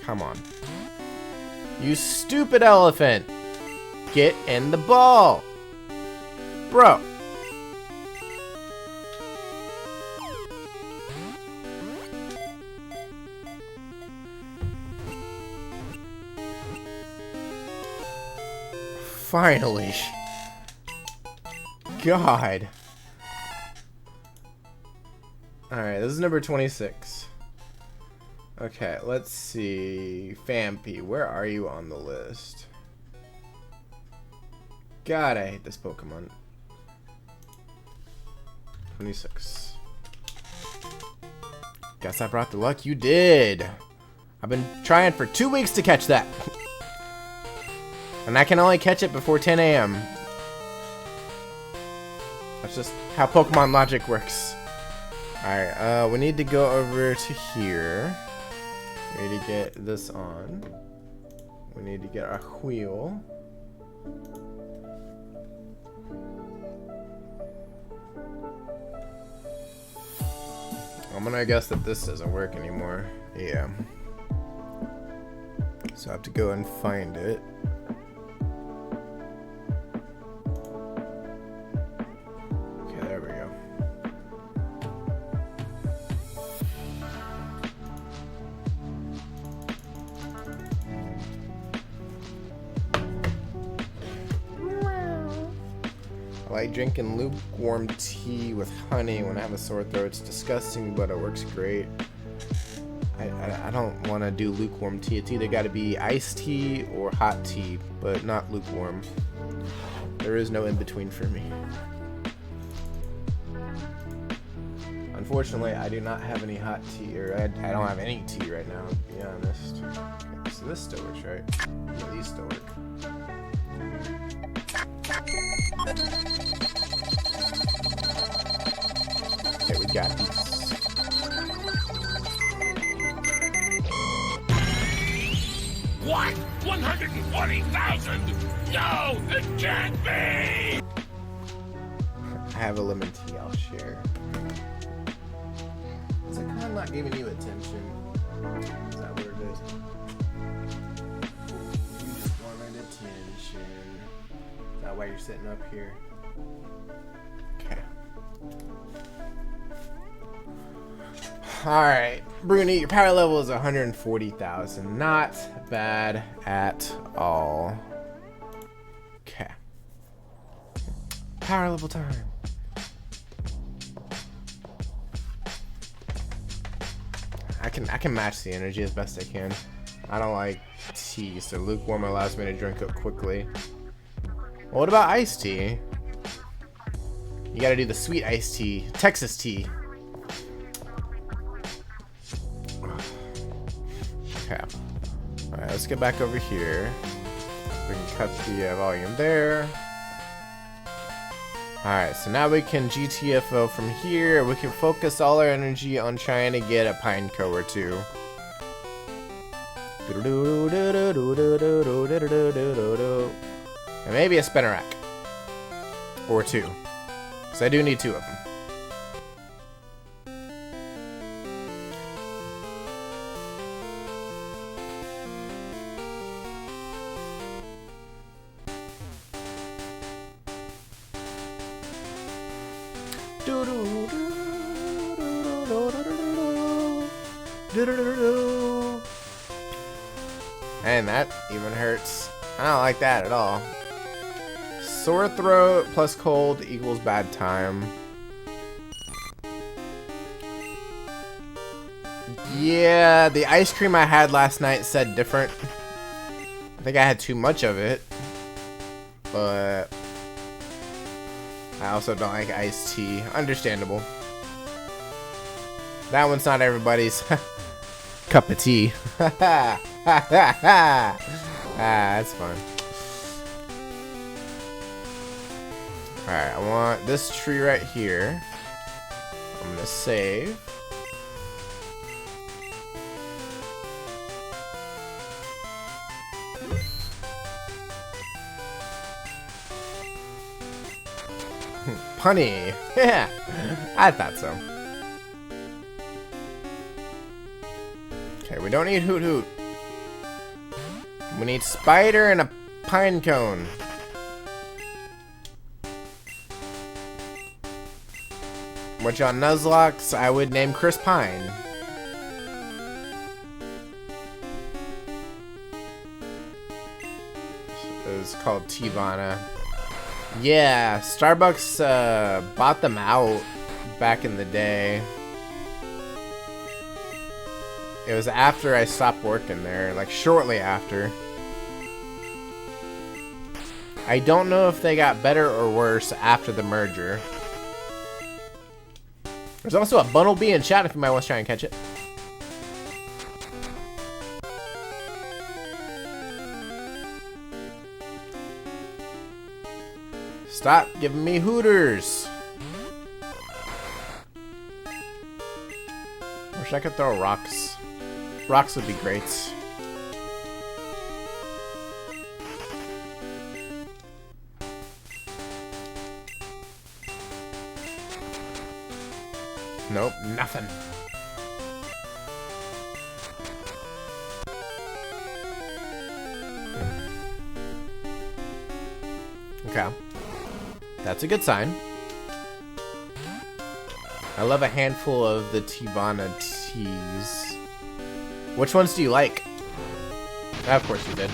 Come on. You stupid elephant! Get in the ball! Bro! Finally. God. Alright, this is number 26. Okay, let's see. Fampi, where are you on the list? God, I hate this Pokemon. 26. Guess I brought the luck. You did. I've been trying for 2 weeks to catch that. And I can only catch it before 10 a.m. That's just how Pokemon logic works. Alright, we need to go over to here. We need to get this on. We need to get our wheel. I'm gonna guess that this doesn't work anymore. Yeah. So I have to go and find it. Okay, there we go. I like drinking lukewarm tea with honey when I have a sore throat. It's disgusting, but it works great. I don't want to do lukewarm tea. It's either got to be iced tea or hot tea, but not lukewarm. There is no in between for me. Unfortunately, I do not have any hot tea, or I don't have any tea right now, to be honest. Okay, so this still works, right? Yeah, these still work. Okay, we got these. What? 140,000? No, it can't be! I have a lemon tea I'll share. Is it kind of not giving you attention? Is that what it is? You just wanted attention. Is that why you're sitting up here? Okay. Alright, Bruni, your power level is 140,000. Not bad at all. Okay. Power level time. I can match the energy as best I can. I don't like tea, so lukewarm allows me to drink it quickly. Well, what about iced tea? You gotta do the sweet iced tea, Texas tea. Okay. Alright, let's get back over here. We can cut the volume there. Alright, so now we can GTFO from here. We can focus all our energy on trying to get a Pineco or two. And maybe a Spinnerack. Or 2. Because I do need 2 of them. And that even hurts. I don't like that at all. Sore throat plus cold equals bad time. Yeah, the ice cream I had last night said different. I think I had too much of it. But I also don't like iced tea. Understandable. That one's not everybody's cup of tea. That's fun. Alright, I want this tree right here. I'm gonna save. Punny. Yeah, I thought so. Okay, we don't need Hoot Hoot. We need Spider and a pine cone. Which on Nuzlocke, I would name Chris Pine. It's called Tivana. Yeah, Starbucks bought them out back in the day. It was after I stopped working there, like shortly after. I don't know if they got better or worse after the merger. There's also a Bunnelby in chat if you might want to try and catch it. Stop giving me Hooters. Wish I could throw rocks. Rocks would be great. Nope, nothing. Okay. That's a good sign. I love a handful of the Tivana teas. Which ones do you like? Of course you did.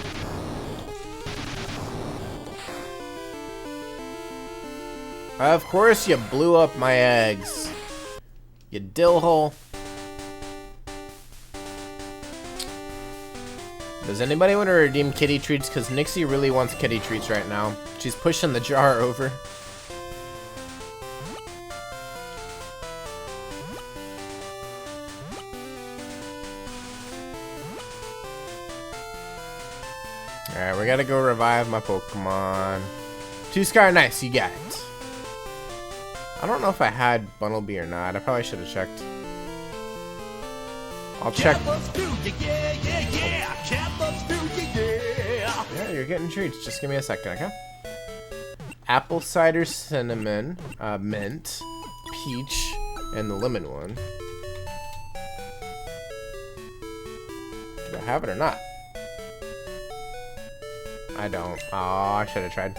Of course you blew up my eggs. You dill hole. Does anybody want to redeem kitty treats? Because Nixie really wants kitty treats right now. She's pushing the jar over. Alright, we gotta go revive my Pokemon. 2-Scar, nice, you got it. I don't know if I had Bunnelby or not. I probably should have checked. I'll check. Yeah, you're getting treats. Just give me a second, okay? Apple cider cinnamon, mint, peach, and the lemon one. Do I have it or not? I don't. Oh, I should have tried.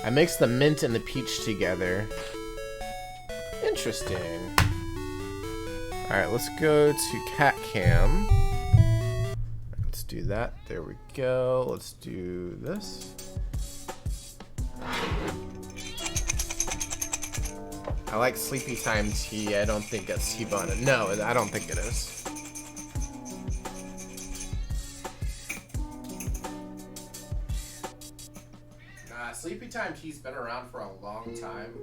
I mixed the mint and the peach together. Interesting. Alright, let's go to Cat Cam. Let's do that. There we go. Let's do this. I like Sleepy Time tea. I don't think it's Tivana. No, I don't think it is. Sleepy Time tea's been around for a long time.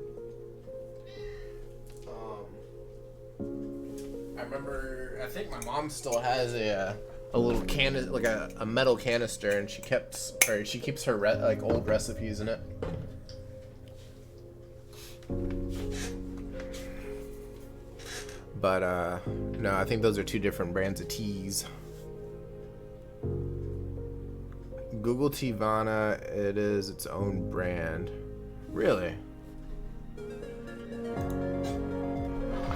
I remember, I think my mom still has a little can, like a metal canister, and she keeps her like old recipes in it. But no, I think those are 2 different brands of teas. Google Tivana, it is its own brand. Really?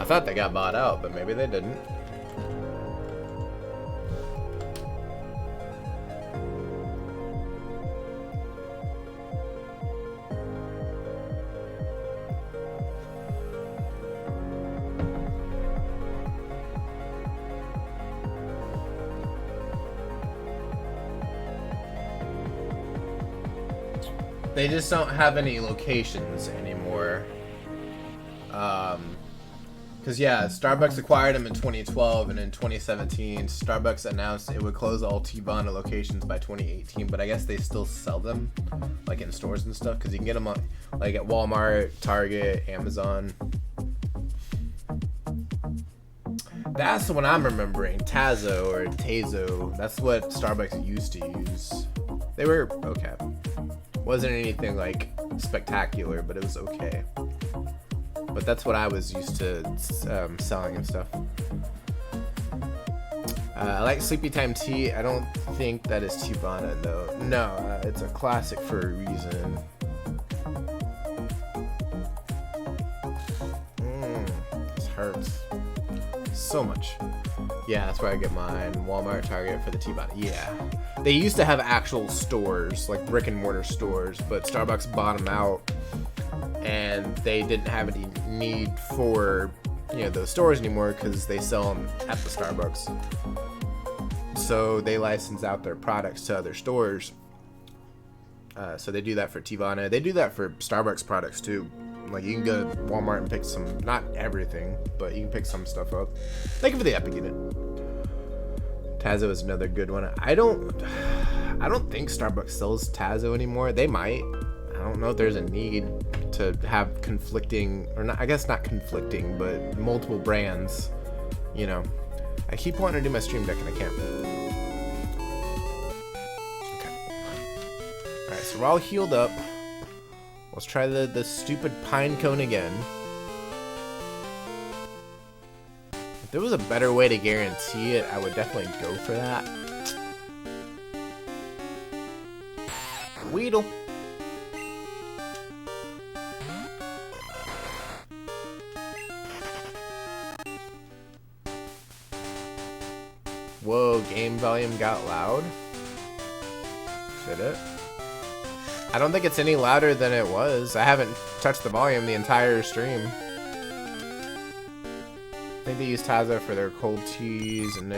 thought they got bought out, but maybe they didn't. They just don't have any locations anymore. Because yeah, Starbucks acquired them in 2012, and in 2017, Starbucks announced it would close all Teavana locations by 2018. But I guess they still sell them, like in stores and stuff, because you can get them on, like at Walmart, Target, Amazon. That's the one I'm remembering. Tazo or Tazo. That's what Starbucks used to use. They were okay. Wasn't anything like spectacular, but it was okay. But that's what I was used to selling and stuff. I like Sleepy Time Tea. I don't think that is Teavana though. No, it's a classic for a reason. This hurts so much. Yeah, that's where I get mine. Walmart, Target for the Teavana. Yeah. They used to have actual stores, like brick and mortar stores, but Starbucks bought them out, and they didn't have any need for, you know, those stores anymore because they sell them at the Starbucks. So they license out their products to other stores. So they do that for Teavana. They do that for Starbucks products too. Like you can go to Walmart and pick some, not everything, but you can pick some stuff up. Thank you for the epic unit. Tazo is another good one. I don't think Starbucks sells Tazo anymore. They might. I don't know if there's a need to have conflicting, or not, I guess not conflicting, but multiple brands. You know, I keep wanting to do my stream deck and I can't. Okay. Alright, so we're all healed up. Let's try the stupid pine cone again. If there was a better way to guarantee it, I would definitely go for that. Weedle. Whoa, game volume got loud? Did it? I don't think it's any louder than it was. I haven't touched the volume the entire stream. I think they use Tazo for their cold teas and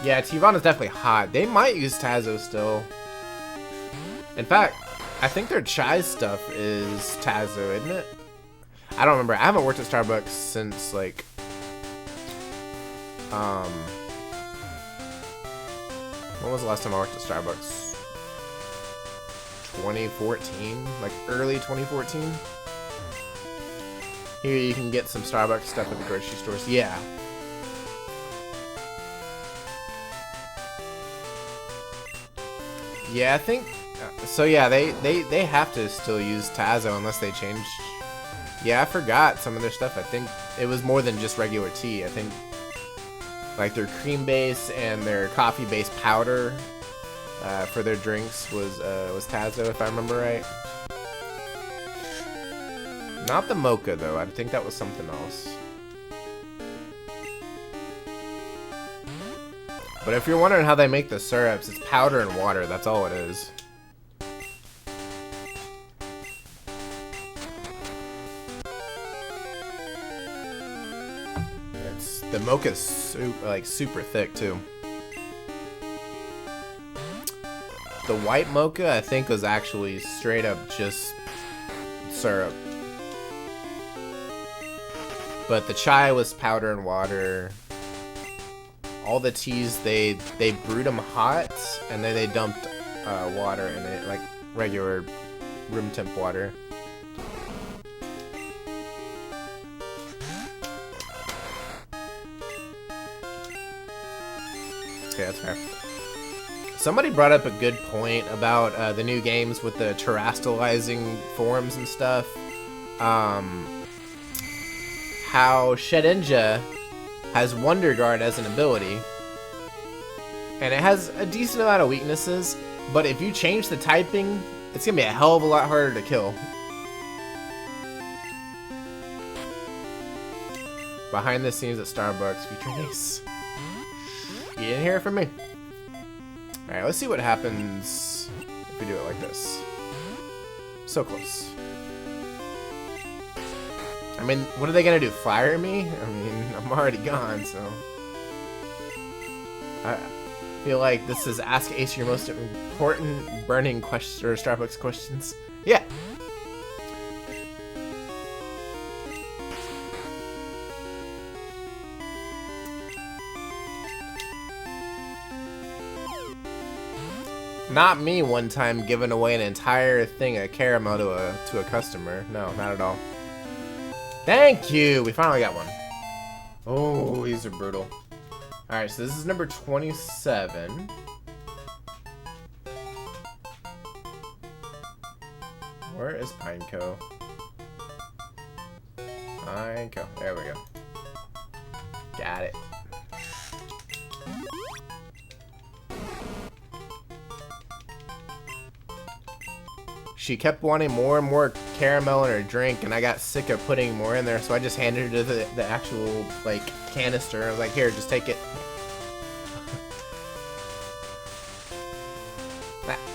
yeah, Teavana's definitely hot. They might use Tazo still. In fact, I think their chai stuff is Tazo, isn't it? I don't remember. I haven't worked at Starbucks since like when was the last time I worked at Starbucks? 2014? Like early 2014? Here you can get some Starbucks stuff at the grocery stores. Yeah. Yeah, I think so. Yeah, they have to still use Tazo unless they change. Yeah, I forgot some of their stuff. I think it was more than just regular tea. I think like their cream base and their coffee base powder for their drinks was Tazo, if I remember right. Not the mocha though. I think that was something else. But if you're wondering how they make the syrups, it's powder and water. That's all it is. The mocha's super thick too. The white mocha, I think, was actually straight up just syrup. But the chai was powder and water. All the teas, they brewed them hot, and then they dumped water in it, like regular room temp water. Okay, that's fair. Somebody brought up a good point about the new games with the terrestrializing forms and stuff. How Shedinja has Wonder Guard as an ability, and it has a decent amount of weaknesses, but if you change the typing, it's gonna be a hell of a lot harder to kill. behind the scenes at Starbucks featuring Ace. You didn't hear it from me. Alright, let's see what happens if we do it like this. So close. I mean, what are they gonna do? Fire me? I mean, I'm already gone, so. I feel like this is Ask Ace your most important burning question or Starbucks questions. Yeah. Not me one time giving away an entire thing of caramel to a customer. No, not at all. Thank you! We finally got one. Oh, these are brutal. Alright, so this is number 27. Where is Pineco? Pineco. There we go. Got it. She kept wanting more and more caramel in her drink, and I got sick of putting more in there, so I just handed her the actual, like, canister. I was like, here, just take it.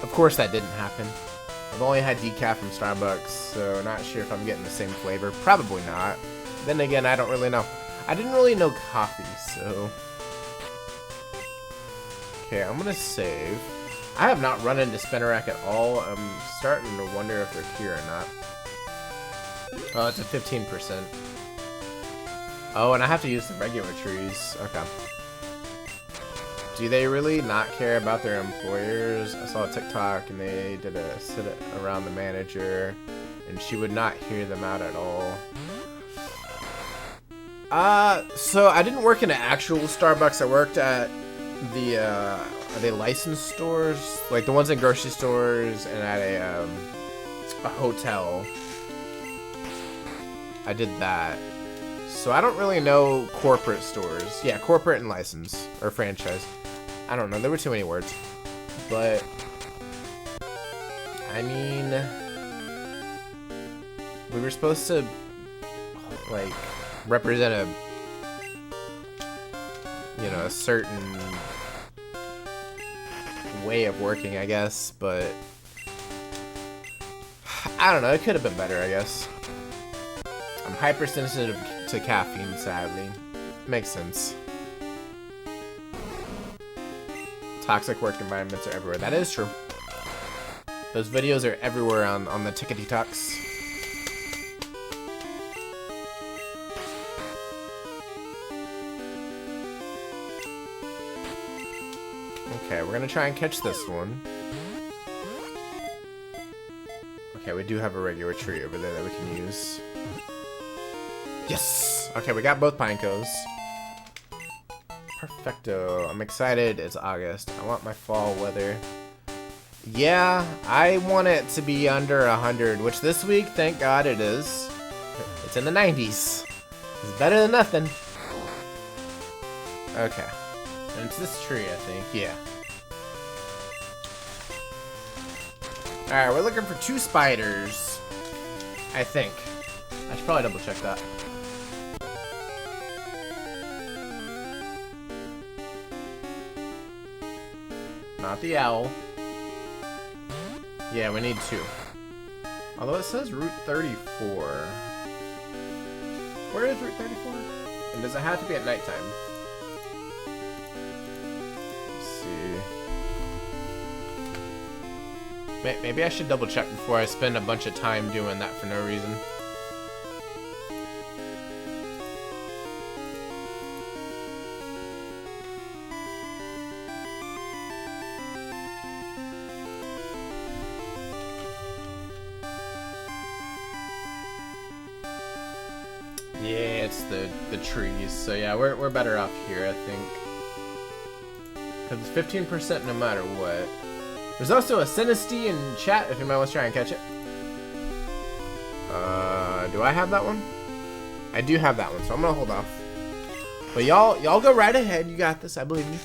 Of course that didn't happen. I've only had decaf from Starbucks, so not sure if I'm getting the same flavor. Probably not. Then again, I don't really know. I didn't really know coffee, so... Okay, I'm gonna save. I have not run into Spinnerack at all. I'm starting to wonder if they're here or not. Oh, it's a 15%. Oh, and I have to use the regular trees. Okay. Do they really not care about their employers? I saw a TikTok and they did a sit around the manager and she would not hear them out at all. So I didn't work in an actual Starbucks. I worked at the, are they licensed stores? Like the ones in grocery stores and at a hotel. I did that. So I don't really know corporate stores. Yeah, corporate and license. Or franchise. I don't know. There were too many words. But, I mean, we were supposed to, like, represent a, you know, a certain way of working, I guess, but I don't know, it could have been better, I guess. I'm hypersensitive to caffeine, sadly. Makes sense. Toxic work environments are everywhere. That is true. Those videos are everywhere on the Tickety Talks. Okay, we're gonna try and catch this one. Okay, we do have a regular tree over there that we can use. Yes! Okay, we got both Pinecos. Perfecto. I'm excited. It's August. I want my fall weather. Yeah, I want it to be under 100, which this week, thank God it is. It's in the 90s. It's better than nothing. Okay. And it's this tree, I think. Yeah. Alright, we're looking for 2 spiders. I think. I should probably double check that. Not the owl. Yeah, we need 2. Although it says Route 34. Where is Route 34? And does it have to be at nighttime? Let's see. Maybe I should double check before I spend a bunch of time doing that for no reason. Yeah, it's the trees. So yeah, we're better off here, I think. Because it's 15% no matter what. There's also a Sinisty in chat if anybody wants to try and catch it. Do I have that one? I do have that one, so I'm gonna hold off. But y'all go right ahead. You got this. I believe in you.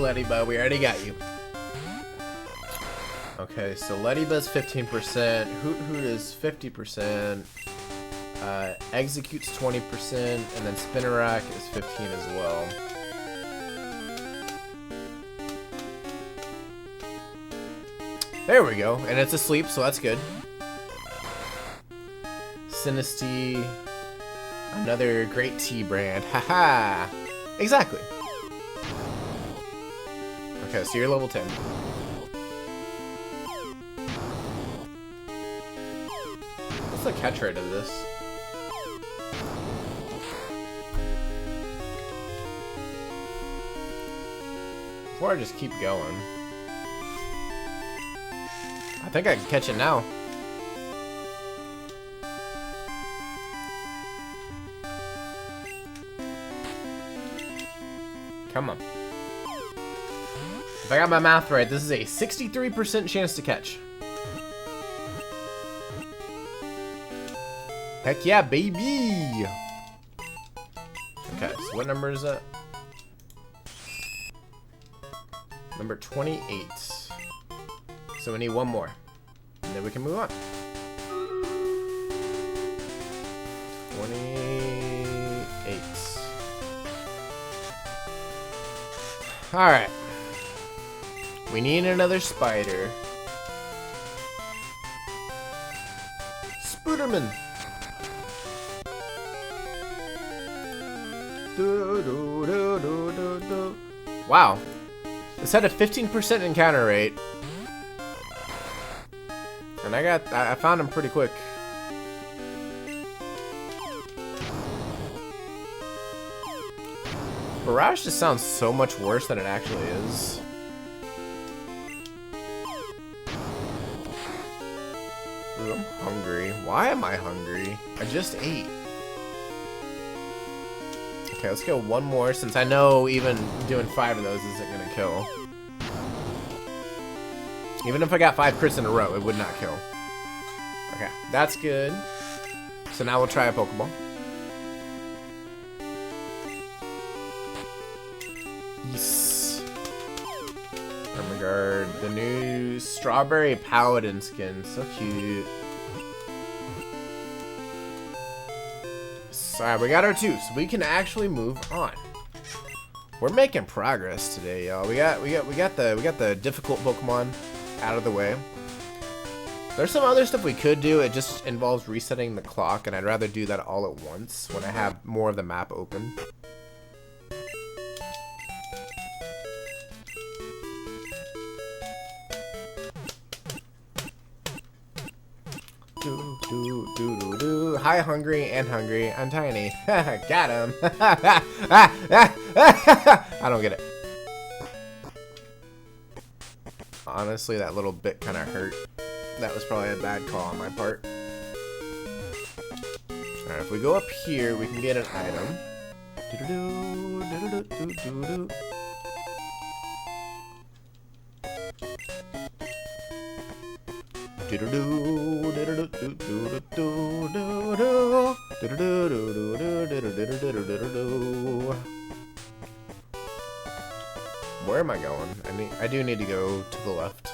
Ladybug. We already got you. Okay, so Ladybug's 15%. Hoot Hoot is 50%. Executes 20%, and then Spinnerack is 15 as well. There we go, and it's asleep, so that's good. Sinisty, another great tea brand. Haha! Exactly. Okay, so you're level 10. What's the catch rate of this? Before I just keep going. I think I can catch it now. Come on. If I got my math right, this is a 63% chance to catch. Heck yeah, baby! Okay, so what number is that? Number 28. So we need one more. And then we can move on. 28. Alright. We need another spider. Spooderman! Wow. This had a 15% encounter rate. And I found him pretty quick. Barrage just sounds so much worse than it actually is. Ooh, I'm hungry. Why am I hungry? I just ate. Okay, let's go one more, since I know even doing 5 of those isn't gonna kill. Even if I got 5 crits in a row, it would not kill. Okay, that's good. So now we'll try a Pokeball. Yes. Ermengarde, the new Strawberry Paladin skin, so cute. Alright, we got our 2, so we can actually move on. We're making progress today, y'all. We got the difficult Pokemon out of the way. There's some other stuff we could do. It just involves resetting the clock, and I'd rather do that all at once when I have more of the map open. Hi, hungry and hungry. I'm tiny. Got him. I don't get it. Honestly, that little bit kind of hurt. That was probably a bad call on my part. Alright, if we go up here, we can get an item. Where am I going? I do need to go to the left.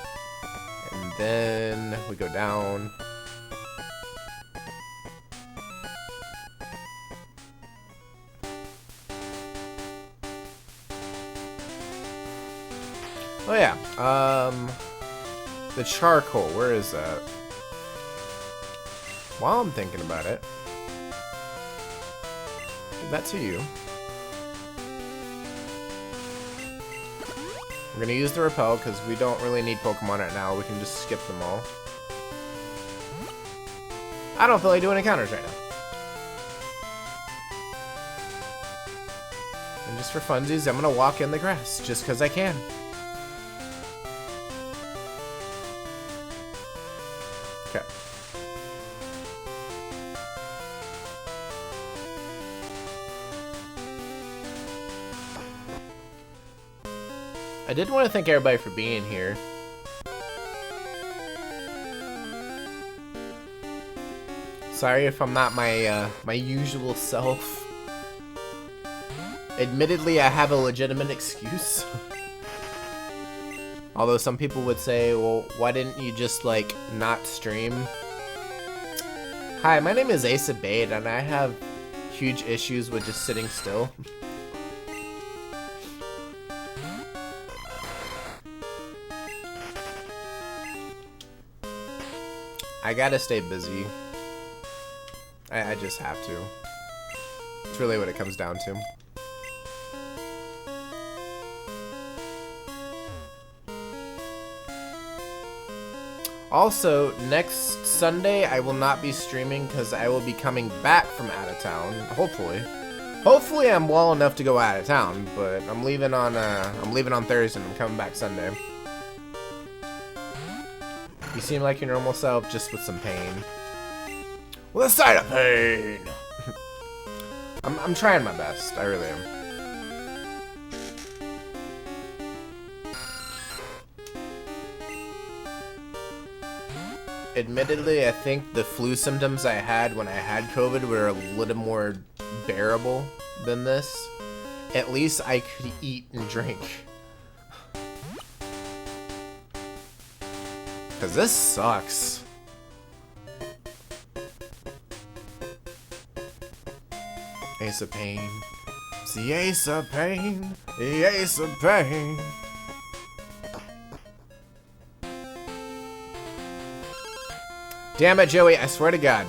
And then we go down. Oh yeah, the charcoal, where is that? While I'm thinking about it, give that to you. We're gonna use the repel because we don't really need Pokemon right now. We can just skip them all. I don't feel like doing encounters right now. And just for funsies, I'm gonna walk in the grass just because I can. Okay. I did want to thank everybody for being here. Sorry if I'm not my my usual self. Admittedly, I have a legitimate excuse. Although some people would say, well, why didn't you just, like, not stream? Hi, my name is AceofBade, and I have huge issues with just sitting still. I gotta stay busy. I just have to. It's really what it comes down to. Also, next Sunday I will not be streaming because I will be coming back from out of town. Hopefully. Hopefully I'm well enough to go out of town, but I'm leaving on Thursday and I'm coming back Sunday. You seem like your normal self, just with some pain. With a side of pain! I'm trying my best, I really am. Admittedly, I think the flu symptoms I had when I had COVID were a little more bearable than this. At least I could eat and drink. Cause this sucks. Ace of Pain. It's the Ace of Pain. The Ace of Pain. Damn it, Joey, I swear to God.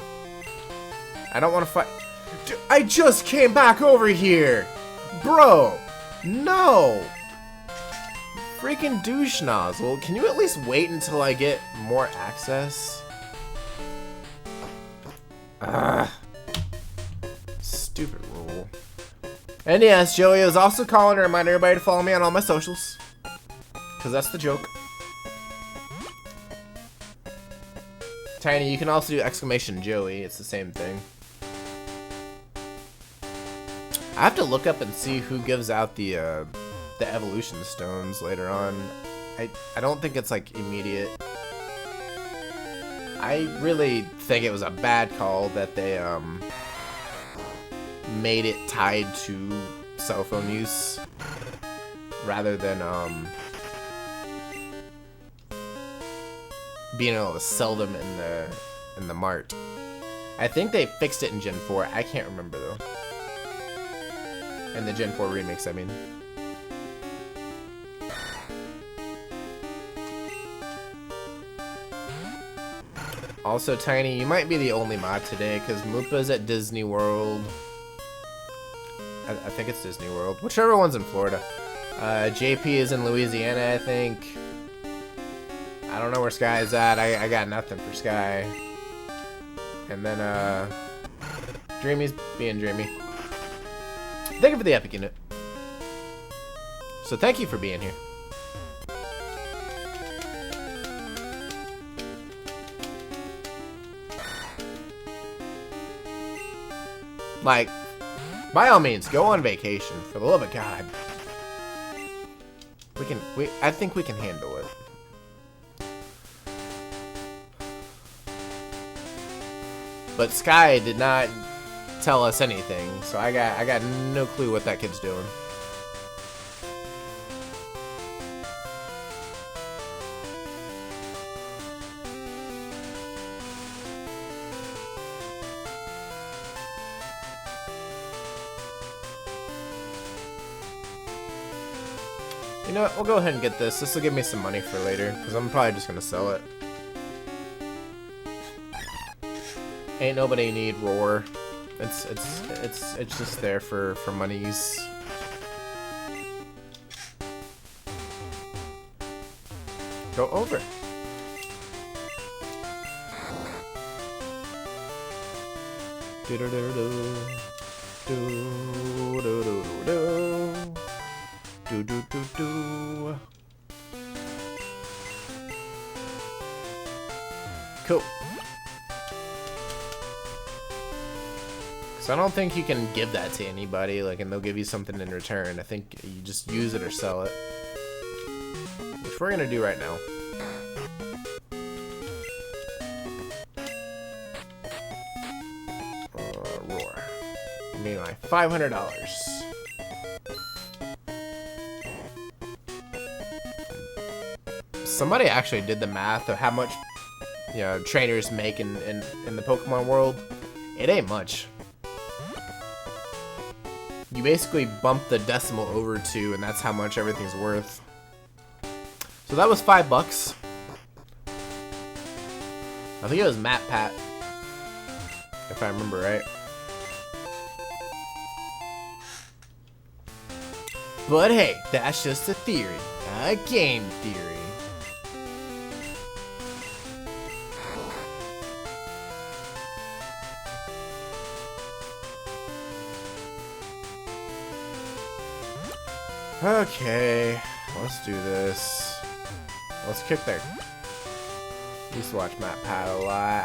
I don't want to fight. Dude, I just came back over here! Bro! No! Freaking douche nozzle. Can you at least wait until I get more access? Stupid rule. And yes, Joey is also calling to remind everybody to follow me on all my socials. Because that's the joke. Tiny, you can also do exclamation Joey. It's the same thing. I have to look up and see who gives out the evolution stones later on. I don't think it's like immediate. I really think it was a bad call that they made it tied to cell phone use rather than being able to sell them in the mart. I think they fixed it in Gen 4. I can't remember though. In the Gen 4 remix, I mean. Also, Tiny, you might be the only mod today because Moopa's at Disney World. I think it's Disney World. Whichever one's in Florida. JP is in Louisiana, I think. I don't know where Sky is at. I got nothing for Sky. And then, Dreamy's being Dreamy. Thank you for the epic unit. So thank you for being here. Like, by all means, go on vacation, for the love of God. I think we can handle it. But Sky did not tell us anything, so I got no clue what that kid's doing. You know what, we'll go ahead and get this. This will give me some money for later, because I'm probably just gonna sell it. Ain't nobody need roar. It's just there for monies. Go over. Do do do do do do do do do do do do. Cool. So I don't think you can give that to anybody, like, and they'll give you something in return. I think you just use it or sell it. Which we're gonna do right now. Roar. Give me my $500. somebody actually did the math of how much, you know, trainers make in the Pokemon world. It ain't much. You basically bump the decimal over 2, and that's how much everything's worth. So that was $5. I think it was Matt Pat, if I remember right. But hey, that's just a theory, a game theory. Okay, let's do this. Let's kick their... I used to watch Matt Pat a lot.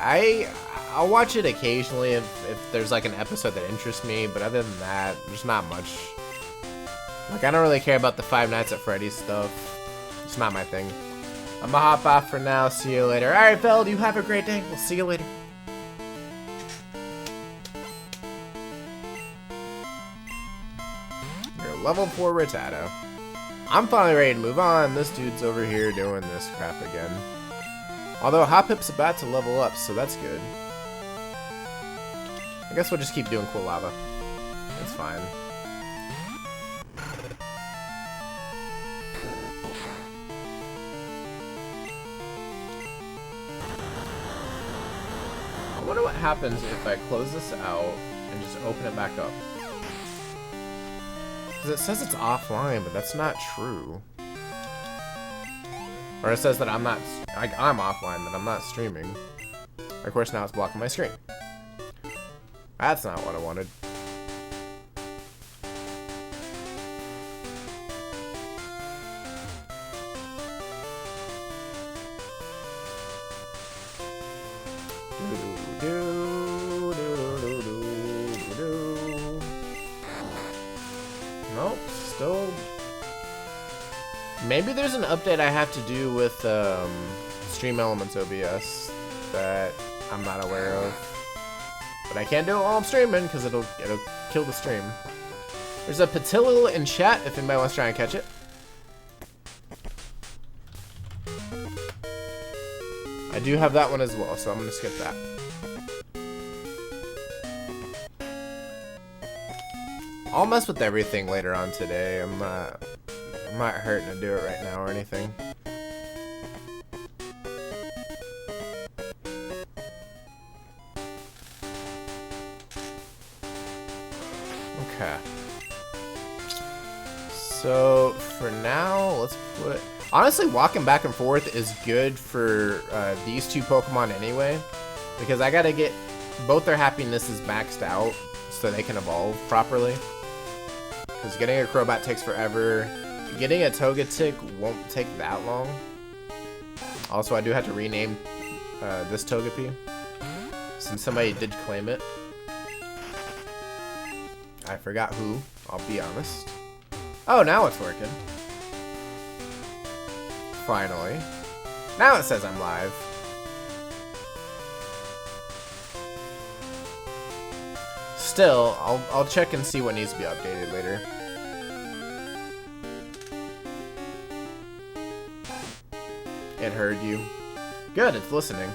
I'll watch it occasionally if there's like an episode that interests me, but other than that, there's not much. Like, I don't really care about the Five Nights at Freddy's stuff. It's not my thing. I'm gonna hop off for now. See you later. Alright, Feld, you have a great day. We'll see you later. You're level 4 Rattata. I'm finally ready to move on. This dude's over here doing this crap again. Although Hoppip's about to level up, so that's good. I guess we'll just keep doing Cool Lava. It's fine. I wonder what happens if I close this out and just open it back up. Because it says it's offline, but that's not true. Or it says that I'm offline, that I'm not streaming. Of course, now it's blocking my screen. That's not what I wanted. Nope, still... Maybe there's an update I have to do with Stream Elements OBS that I'm not aware of. But I can't do it while I'm streaming because it'll kill the stream. There's a Patillo in chat if anybody wants to try and catch it. I do have that one as well, so I'm going to skip that. I'll mess with everything later on today. I'm not hurting to do it right now or anything. Okay. So for now, let's put... Honestly, walking back and forth is good for these two Pokemon anyway, because I gotta get both their happinesses maxed out so they can evolve properly. Because getting a Crobat takes forever. Getting a Togetic won't take that long. Also, I do have to rename this Togepi, since somebody did claim it. I forgot who, I'll be honest. Oh, now it's working. Finally. Now it says I'm live. Still, I'll check and see what needs to be updated later. It heard you. Good, it's listening.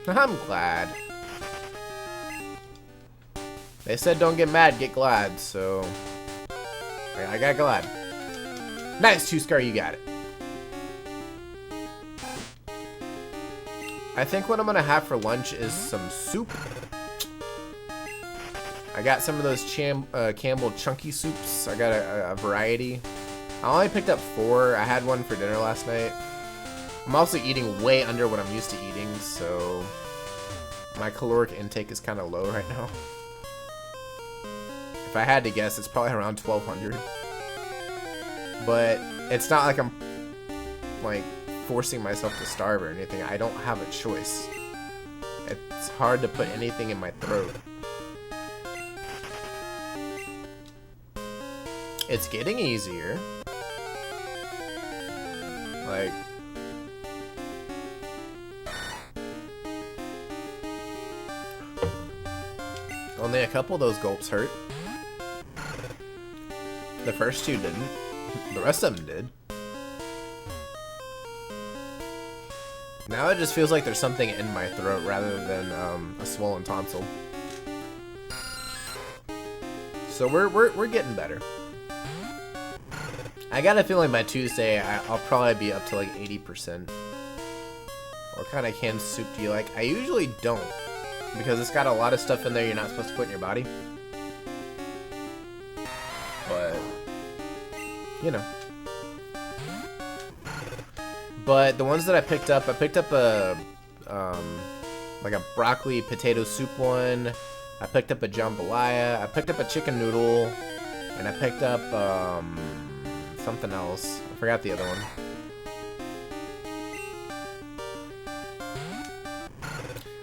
I'm glad. They said don't get mad, get glad, so... I got glad. Nice, Two-Scar, you got it. I think what I'm gonna have for lunch is some soup. I got some of those Campbell chunky soups. I got a variety. I only picked up 4. I had one for dinner last night. I'm also eating way under what I'm used to eating, so my caloric intake is kind of low right now. If I had to guess, it's probably around 1,200. But it's not like I'm like forcing myself to starve or anything. I don't have a choice. It's hard to put anything in my throat. It's getting easier. Like... Only a couple of those gulps hurt. The first 2 didn't. The rest of them did. Now it just feels like there's something in my throat rather than a swollen tonsil. So we're getting better. I got a feeling by Tuesday I'll probably be up to like 80%. What kind of canned soup do you like? I usually don't, because it's got a lot of stuff in there you're not supposed to put in your body. But, you know. But the ones that I picked up a like a broccoli potato soup one. I picked up a jambalaya. I picked up a chicken noodle, and I picked up something else. I forgot the other one.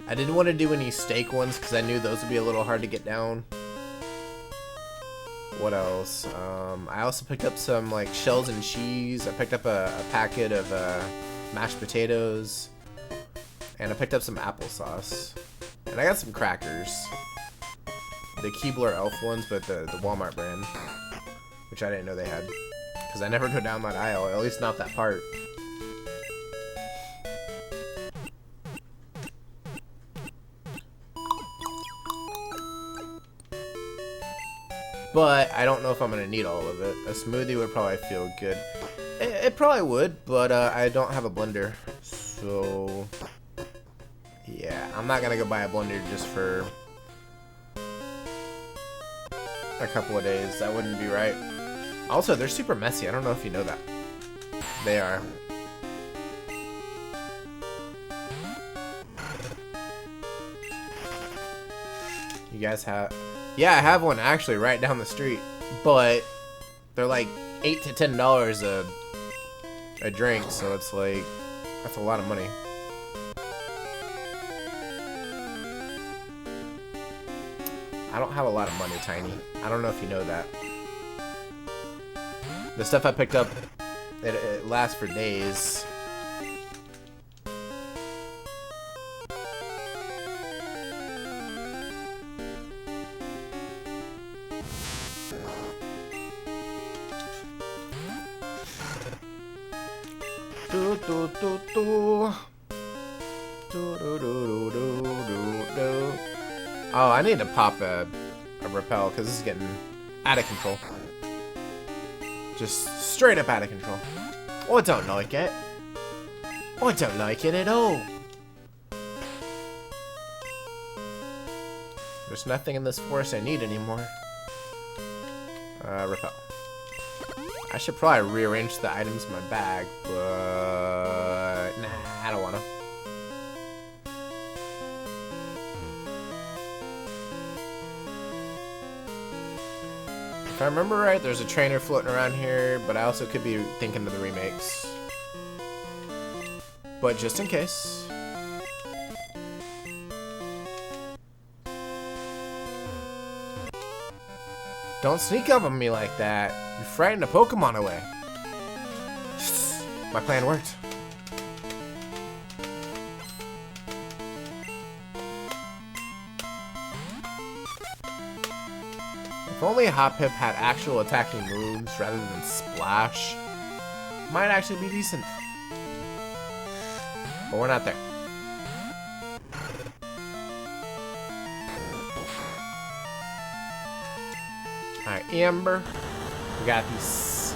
I didn't want to do any steak ones because I knew those would be a little hard to get down. What else? I also picked up some like shells and cheese. I picked up a packet of mashed potatoes, and I picked up some applesauce, and I got some crackers. The Keebler Elf ones, but the Walmart brand, which I didn't know they had, because I never go down that aisle, at least not that part. But I don't know if I'm gonna need all of it. A smoothie would probably feel good. It probably would, but I don't have a blender, so yeah, I'm not gonna go buy a blender just for a couple of days. That wouldn't be right. Also, they're super messy. I don't know if you know that. They are. You guys have... Yeah, I have one actually right down the street, but they're like $8 to $10 a drink, so it's like, that's a lot of money. I don't have a lot of money, Tiny. I don't know if you know that. The stuff I picked up, it lasts for days. Do, do, do, do. Do, do, do, do, do, do. Oh, I need to pop a rappel because this is getting out of control. Just straight up out of control. I don't like it. I don't like it at all. There's nothing in this forest I need anymore. Rappel. I should probably rearrange the items in my bag, but nah, I don't wanna. If I remember right, there's a trainer floating around here, but I also could be thinking of the remakes. But just in case. Don't sneak up on me like that. You frightened a Pokemon away. My plan worked. If only Hoppip had actual attacking moves rather than Splash, might actually be decent. But we're not there. Alright, Amber. We got these.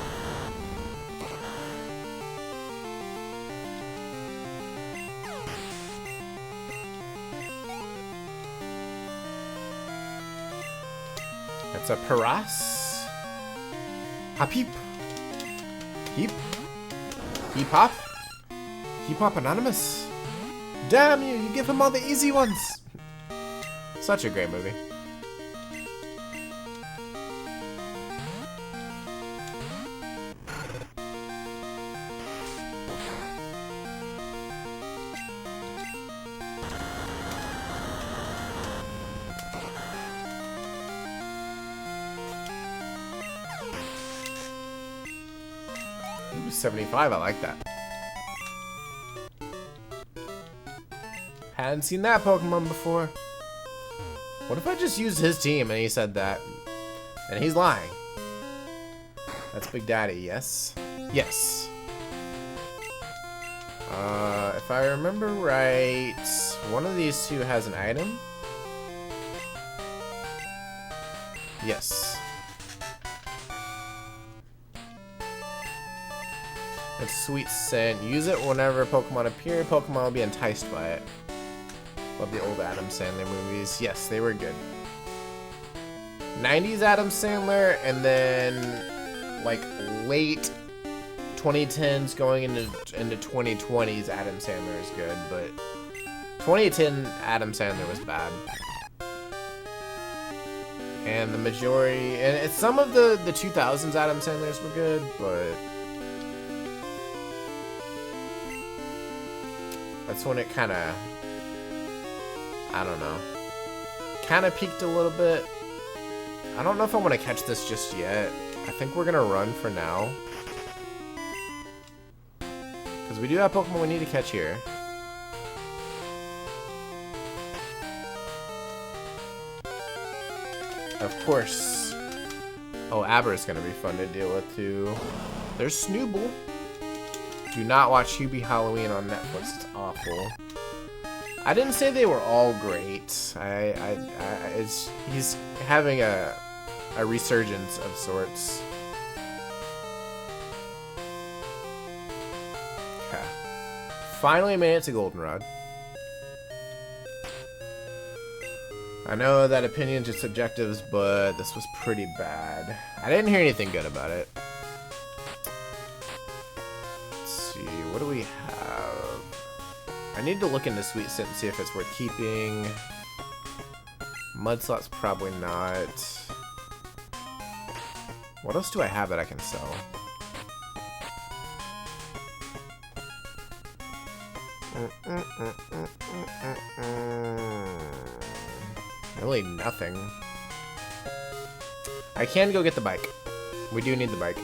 That's a Paras. Hop-Heap. Heap. Heap-Hop. Heap-Hop Anonymous. Damn you, you give him all the easy ones. Such a great movie. Ooh, 75, I like that. Hadn't seen that Pokemon before. What if I just used his team and he said that? And he's lying. That's Big Daddy, yes? Yes. If I remember right, one of these two has an item. Yes. It's Sweet Scent. Use it whenever Pokemon appear. Pokemon will be enticed by it. Love the old Adam Sandler movies. Yes, they were good. 90s Adam Sandler, and then like late 2010s going into 2020s Adam Sandler is good, but 2010 Adam Sandler was bad. And the majority, and some of the 2000s Adam Sandlers were good, but that's when it kind of, I don't know, kind of peaked a little bit. I don't know if I want to catch this just yet. I think we're going to run for now. Because we do have Pokemon we need to catch here. Of course. Oh, Aber is going to be fun to deal with too. There's Snooble. Do not watch Hubie Halloween on Netflix. It's awful. I didn't say they were all great. He's having a resurgence of sorts. Okay. Finally made it to Goldenrod. I know that opinions are subjectives, but this was pretty bad. I didn't hear anything good about it. Let's see, what do we have? I need to look into Sweet Scent and see if it's worth keeping. Mudslot's probably not. What else do I have that I can sell? Really nothing. I can go get the bike. We do need the bike.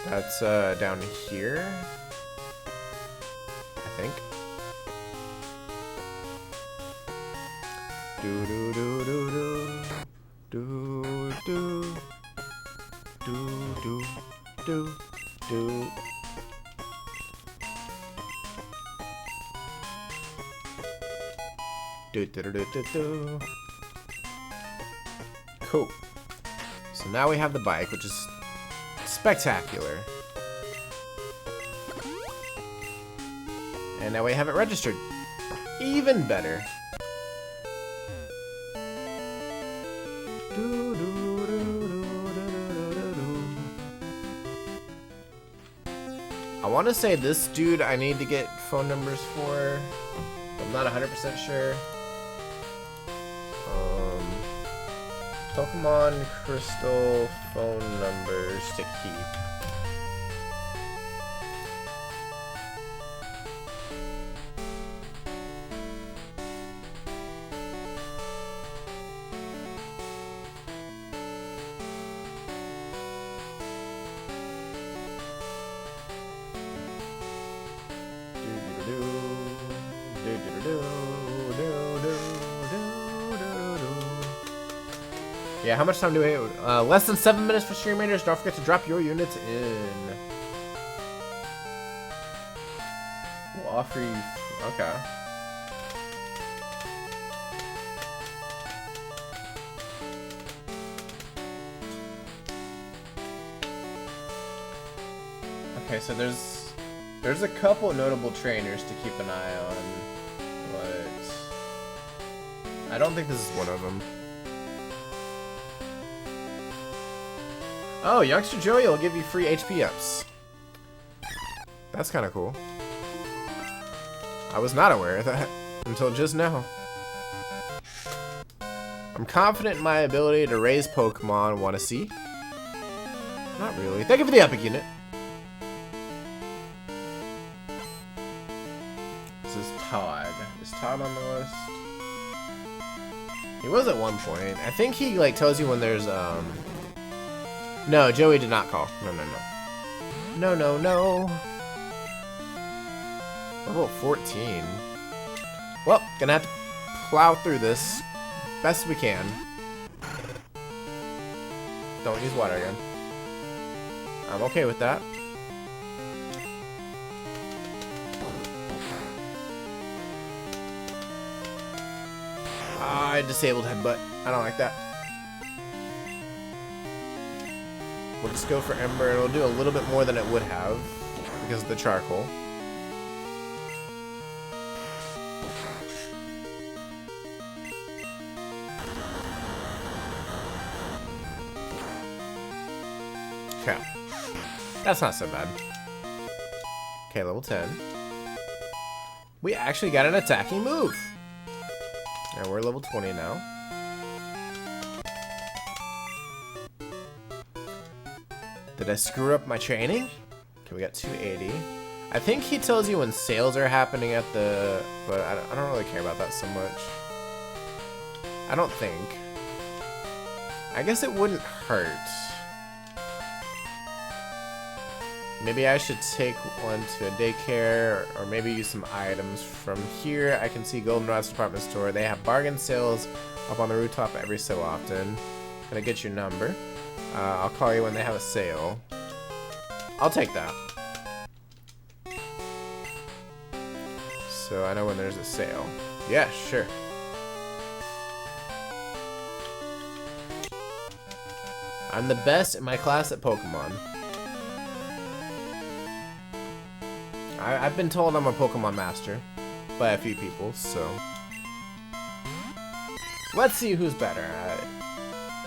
That's down here, I think. Do do do do do do do do do do. Do, do, do, do, do, do. Cool. So now we have the bike, which is spectacular. And now we have it registered. Even better. I want to say this dude I need to get phone numbers for. I'm not 100% sure. Pokemon Crystal phone numbers to keep. Yeah, how much time do we have? Less than 7 minutes for stream raiders. Don't forget to drop your units in. We'll offer you... Okay. Okay, so there's a couple notable trainers to keep an eye on, but I don't think this is one of them. Oh, Youngster Joey will give you free HP ups. That's kind of cool. I was not aware of that until just now. I'm confident in my ability to raise Pokemon. Want to see? Not really. Thank you for the epic unit. This is Todd. Is Todd on the list? He was at one point. I think he like tells you when there's No, Joey did not call. No, no, no. No, no, no. Level 14. Well, gonna have to plow through this best we can. Don't use water again. I'm okay with that. I disabled headbutt. I don't like that. We'll just go for Ember. It'll do a little bit more than it would have because of the charcoal. Okay. That's not so bad. Okay, level 10. We actually got an attacking move. And we're level 20 now. Did I screw up my training? Okay, we got 280. I think he tells you when sales are happening at the... But I don't really care about that so much. I don't think. I guess it wouldn't hurt. Maybe I should take one to a daycare, or maybe use some items. From here, I can see Goldenrod's department store. They have bargain sales up on the rooftop every so often. Gonna get your number. I'll call you when they have a sale. I'll take that. So I know when there's a sale. Yeah, sure. I'm the best in my class at Pokemon. I've been told I'm a Pokemon master by a few people, so let's see who's better.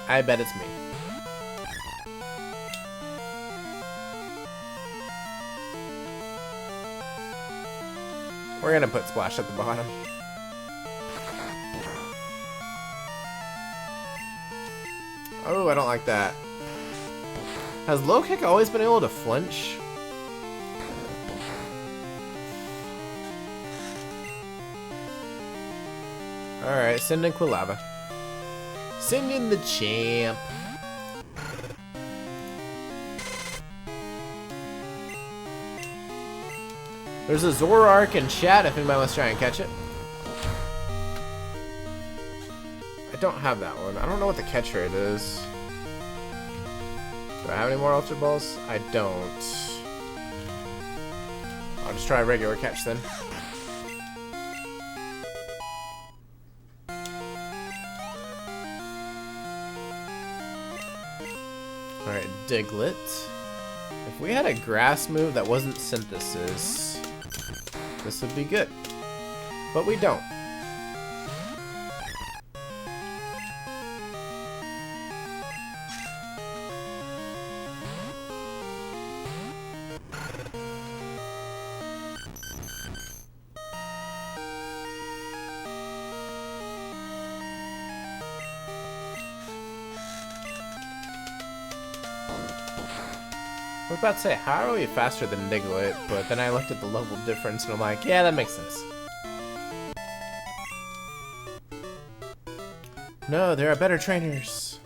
I bet it's me. We're gonna put Splash at the bottom. Oh, I don't like that. Has Low Kick always been able to flinch? Alright, send in Quilava. Send in the champ. There's a Zoroark in chat if anybody wants to try and catch it. I don't have that one. I don't know what the catch rate is. Do I have any more Ultra Balls? I don't. I'll just try a regular catch then. Alright, Diglett. If we had a grass move that wasn't Synthesis, this would be good. But we don't. I was about to say, how are we faster than Diglett? But then I looked at the level difference and I'm like, yeah, that makes sense. No, there are better trainers.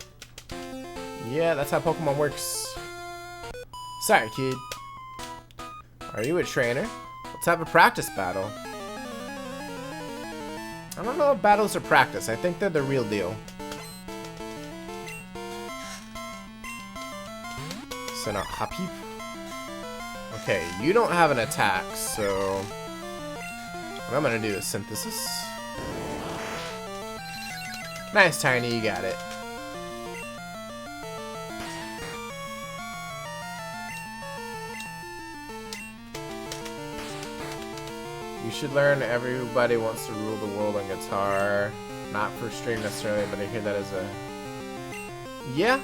Yeah, that's how Pokemon works. Sorry, kid. Are you a trainer? Let's have a practice battle. I don't know if battles are practice. I think they're the real deal. Send out Hopeep. Okay, you don't have an attack, so what I'm gonna do is Synthesis. Nice, Tiny, you got it. You should learn Everybody Wants to Rule the World on guitar. Not for stream necessarily, but I hear that as a... Yeah.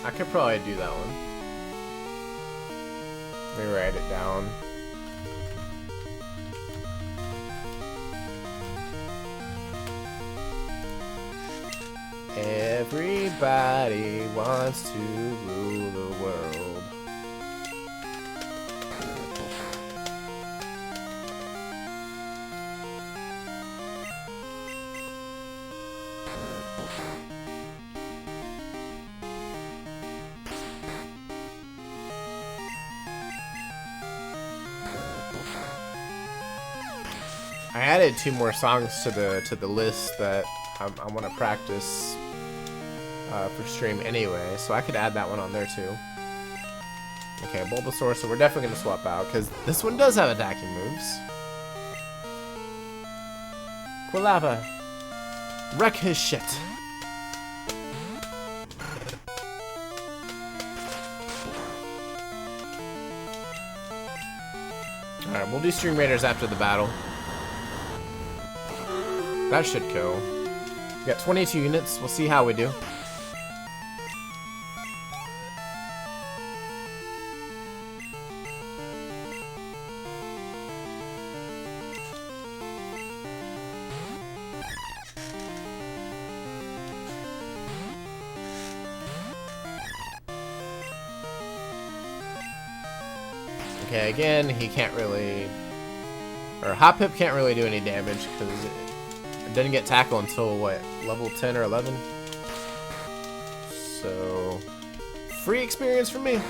I could probably do that one. Let me write it down. Everybody wants to rule the world. I added 2 more songs to the list that I want to practice. for stream anyway, so I could add that one on there too. Okay, Bulbasaur, so we're definitely going to swap out, because this one does have attacking moves. Quilava, wreck his shit. Alright, we'll do Stream Raiders after the battle. That should kill. We got 22 units, we'll see how we do. Okay, again, he can't really... Or Hoppip can't really do any damage because it didn't get tackle until, what, level 10 or 11? So... Free experience for me!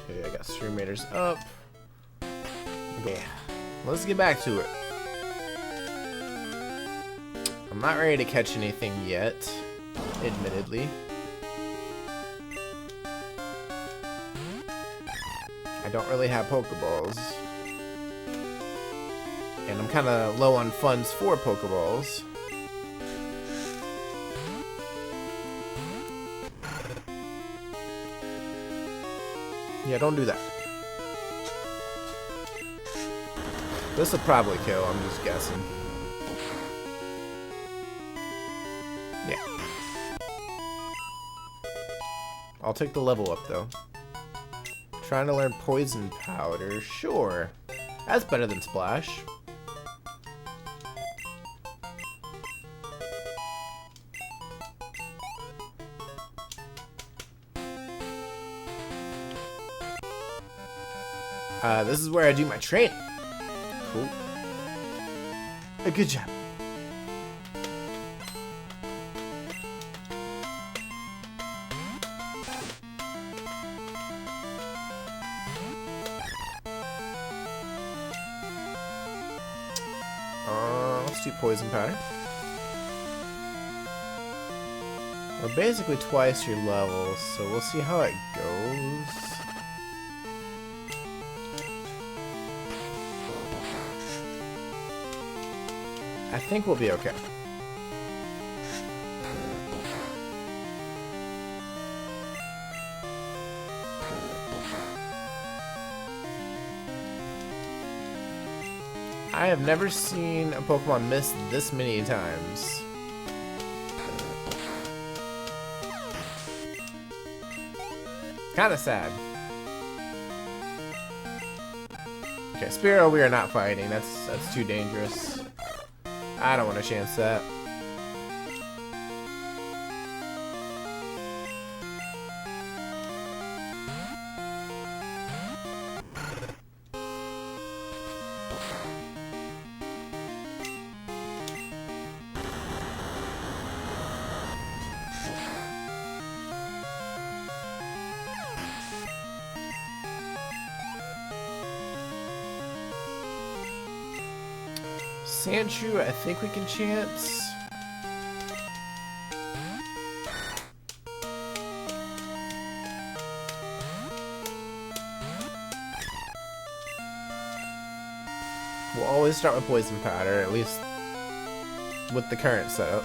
Okay, I got Stream Raiders up. Okay, let's get back to it. I'm not ready to catch anything yet, admittedly. I don't really have Pokeballs. And I'm kind of low on funds for Pokeballs. Yeah, don't do that. This will probably kill, I'm just guessing. Yeah. I'll take the level up, though. Trying to learn Poison Powder, sure. That's better than Splash. This is where I do my training. Cool. Good job. Let's do Poison Powder. We're basically twice your level, so we'll see how it goes. I think we'll be okay. I have never seen a Pokemon miss this many times. Kinda sad. Okay, Spearow we are not fighting. That's too dangerous. I don't want to chance that. Sandshrew, I think we can chance. We'll always start with Poison Powder, at least with the current setup.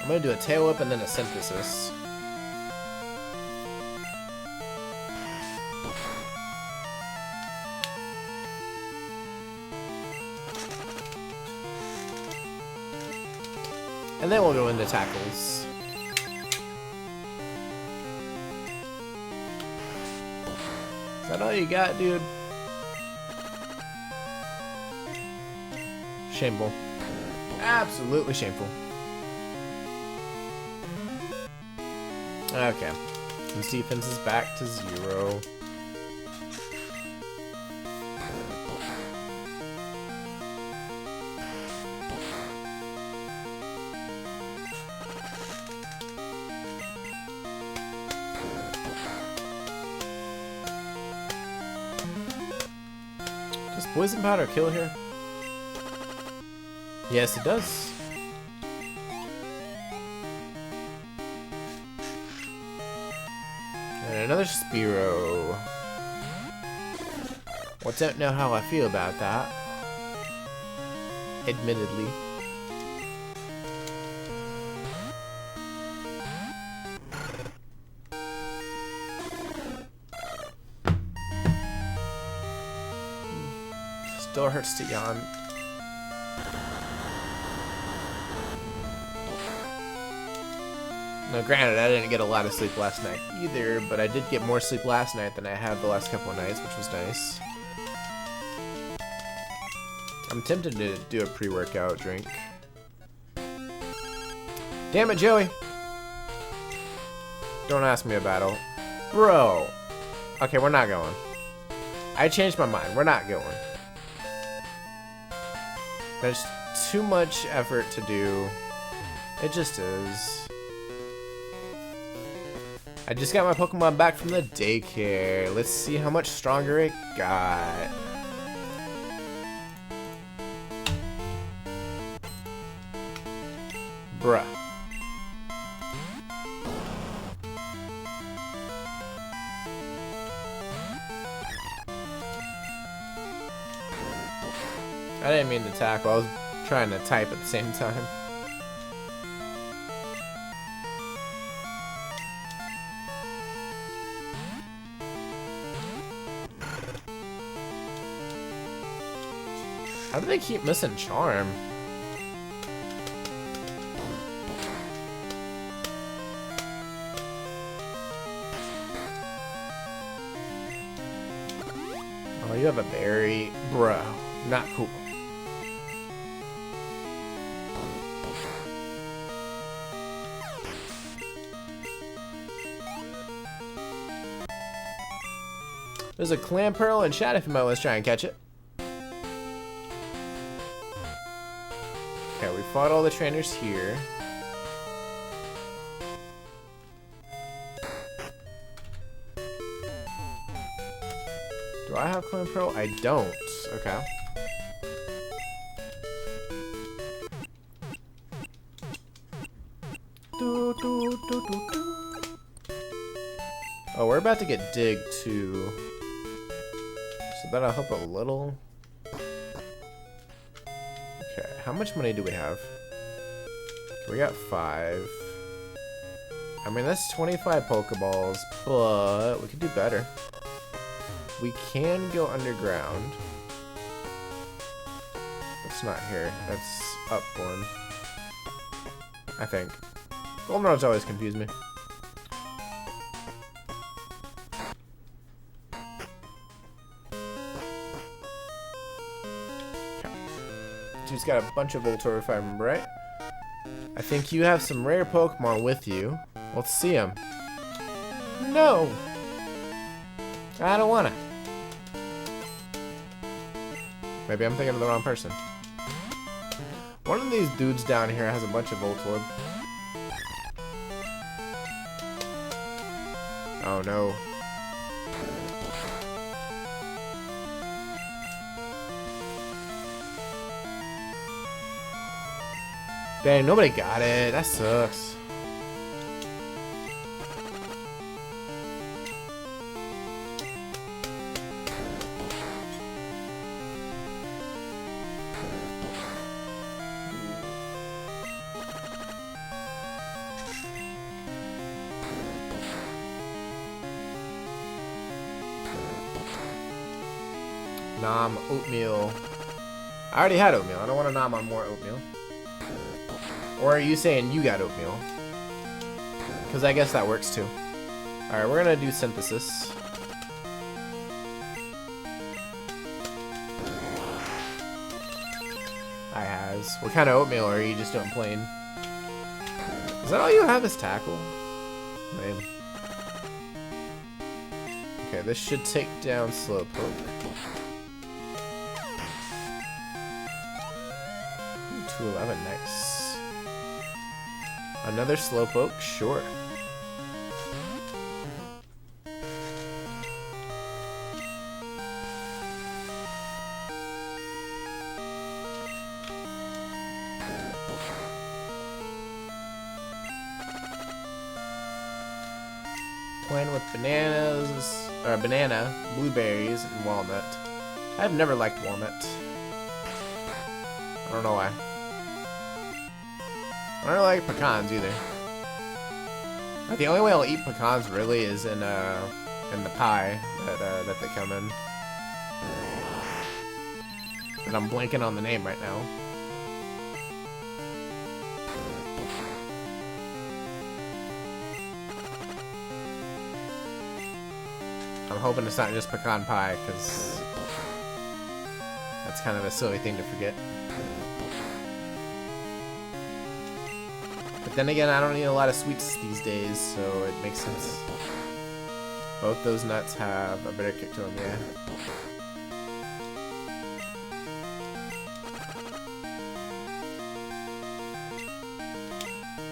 I'm gonna do a Tail Whip and then a Synthesis. And then we'll go into tackles. Is that all you got, dude? Shameful. Absolutely shameful. Okay. His defense is back to 0. Does poison powder kill here? Yes, it does. And another Spearow. Well, don't know how I feel about that. Admittedly. Still hurts to yawn. Now, granted, I didn't get a lot of sleep last night either, but I did get more sleep last night than I have the last couple of nights, which was nice. I'm tempted to do a pre-workout drink. Damn it, Joey! Don't ask me about it. Bro! Okay, we're not going. I changed my mind. We're not going. There's too much effort to do. It just is. I just got my Pokemon back from the daycare. Let's see how much stronger it got. Bruh. I didn't mean to tackle. I was trying to type at the same time. How do they keep missing Charm? Oh, you have a berry. Bro, not cool. There's a clam pearl in chat if you might want to try and catch it. Okay, we fought all the trainers here. Do I have clam pearl? I don't. Okay. Oh, we're about to get dig too. So that'll help a little. Okay, how much money do we have? We got 5. I mean, that's 25 Pokeballs, but we could do better. We can go underground. That's not here. That's up one. I think. Goldenrods always confuse me. He's got a bunch of Voltorb if I remember right. I think you have some rare Pokemon with you. Let's see them. No! I don't wanna. Maybe I'm thinking of the wrong person. One of these dudes down here has a bunch of Voltorb. Oh no. Dang, nobody got it. That sucks. Nom oatmeal. I already had oatmeal. I don't want to nom on more oatmeal. Or are you saying you got oatmeal? Because I guess that works too. Alright, we're going to do synthesis. I pies. What kind of oatmeal are you just doing plain? Is that all you have is tackle? Lame. Okay, this should take down Slowpoke. 211, nice. Another Slowpoke, sure. Playing with bananas, or banana, blueberries, and walnut. I've never liked walnut. I don't know why. I don't like pecans either. Like, the only way I'll eat pecans really is in the pie that they come in. And I'm blanking on the name right now. I'm hoping it's not just pecan pie, because that's kind of a silly thing to forget. But then again, I don't eat a lot of sweets these days, so it makes sense. Both those nuts have a bitter kick to them, yeah.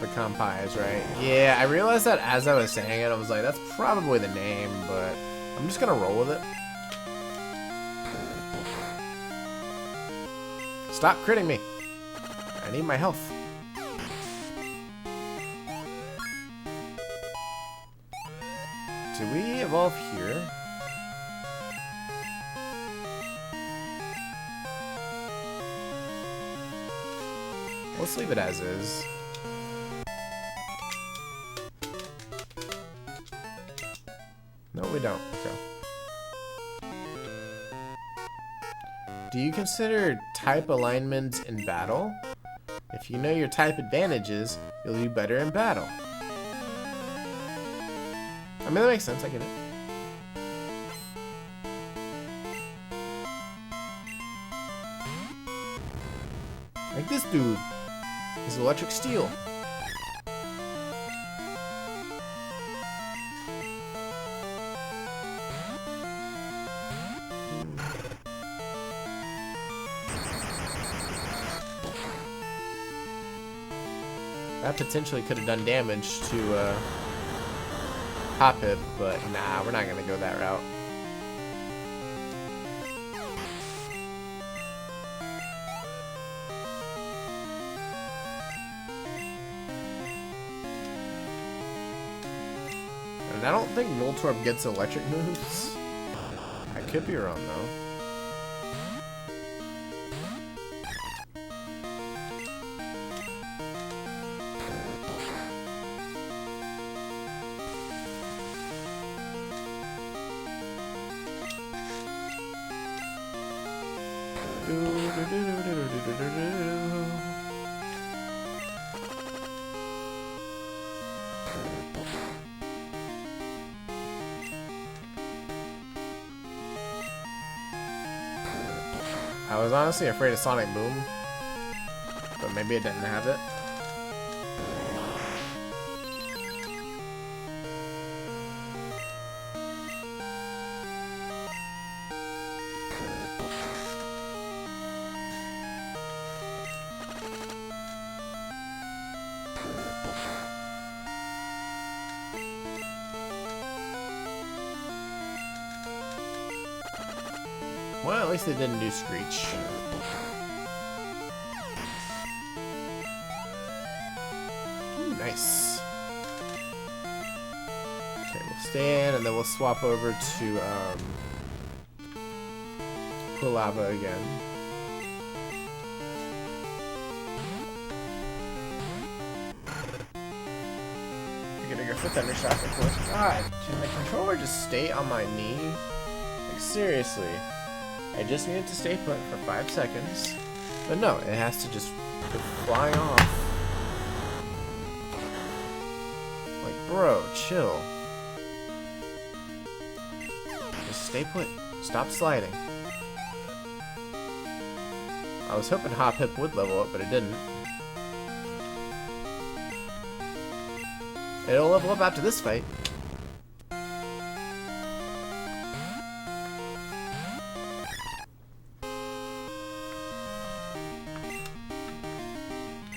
Pecan pies, right? Yeah, I realized that as I was saying it, I was like, that's probably the name, but I'm just gonna roll with it. Stop critting me. I need my health. Do we evolve here? Let's leave it as is. No, we don't. Okay. Do you consider type alignment in battle? If you know your type advantages, you'll do better in battle. I mean, that makes sense. I get it. Like this dude. He's electric steel. That potentially could have done damage to Hoppip, but nah, we're not gonna go that route. And I don't think Voltorb gets electric moves. I could be wrong though. I was honestly afraid of Sonic Boom, but maybe it didn't have it. Well, at least they didn't do Screech. Ooh, nice. Okay, we'll stand and then we'll swap over to Quilava again. You're gonna go for Thunder Shock, of course. God, can the controller just stay on my knee? Like, seriously. I just need it to stay put for 5 seconds. But no, it has to just go flying off. Like, bro, chill. Just stay put. Stop sliding. I was hoping Hop Hip would level up, but it didn't. It'll level up after this fight.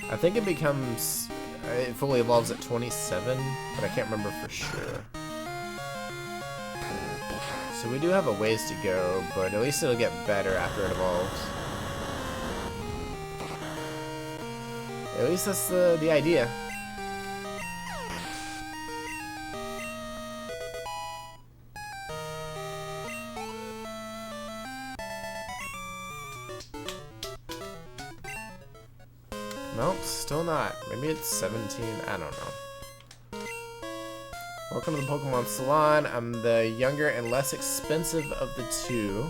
I think it becomes... It fully evolves at 27, but I can't remember for sure. So we do have a ways to go, but at least it'll get better after it evolves. At least that's the idea. Nope, still not. Maybe it's 17. I don't know. Welcome to the Pokemon Salon. I'm the younger and less expensive of the two.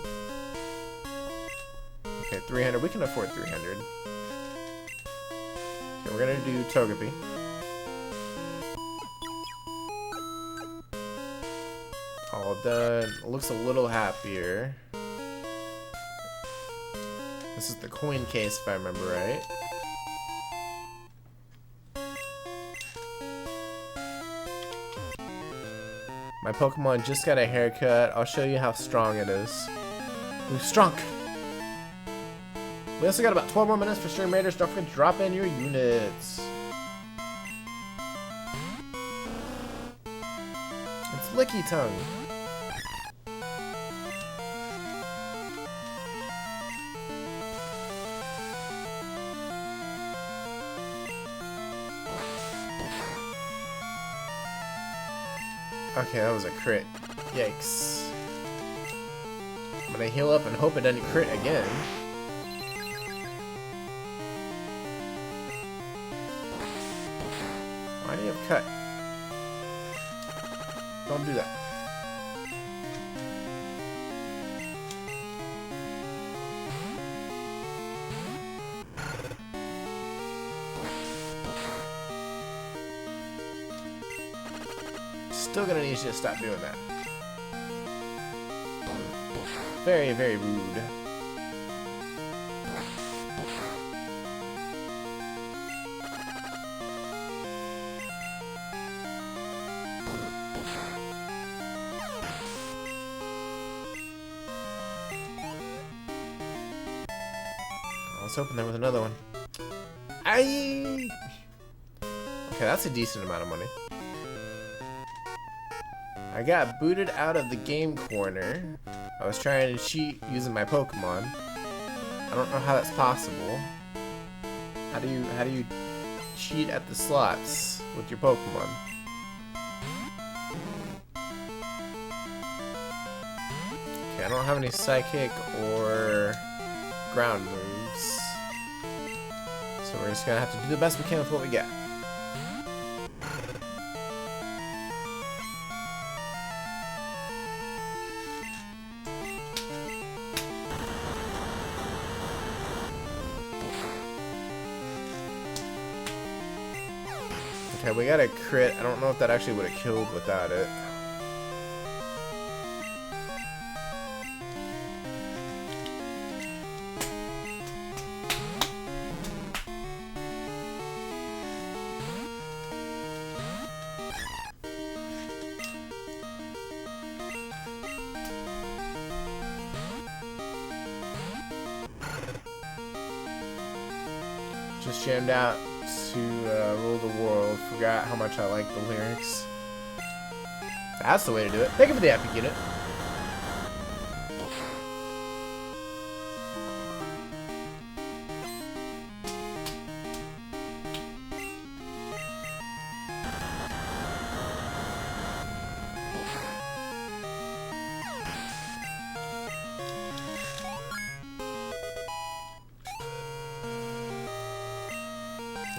Okay, 300. We can afford 300. Okay, we're gonna do Togepi. All done. Looks a little happier. This is the coin case, if I remember right. My Pokemon just got a haircut. I'll show you how strong it is. Ooh, strong! We also got about 12 more minutes for Stream Raiders. Don't forget to drop in your units. It's Licky Tongue. Okay, that was a crit. Yikes. I'm gonna heal up and hope it doesn't crit again. Why do you have cut? Don't do that. Still gonna need you to stop doing that. Very, very rude. I was hoping there was another one. Aye! Okay, that's a decent amount of money. I got booted out of the game corner. I was trying to cheat using my Pokemon. I don't know how that's possible. How do you cheat at the slots with your Pokemon? Okay, I don't have any Psychic or Ground moves. So we're just gonna have to do the best we can with what we got. Okay, we got a crit. I don't know if that actually would have killed without it. Just jammed out to rule the world. Forgot how much I like the lyrics. That's the way to do it. Thank you for the epic unit.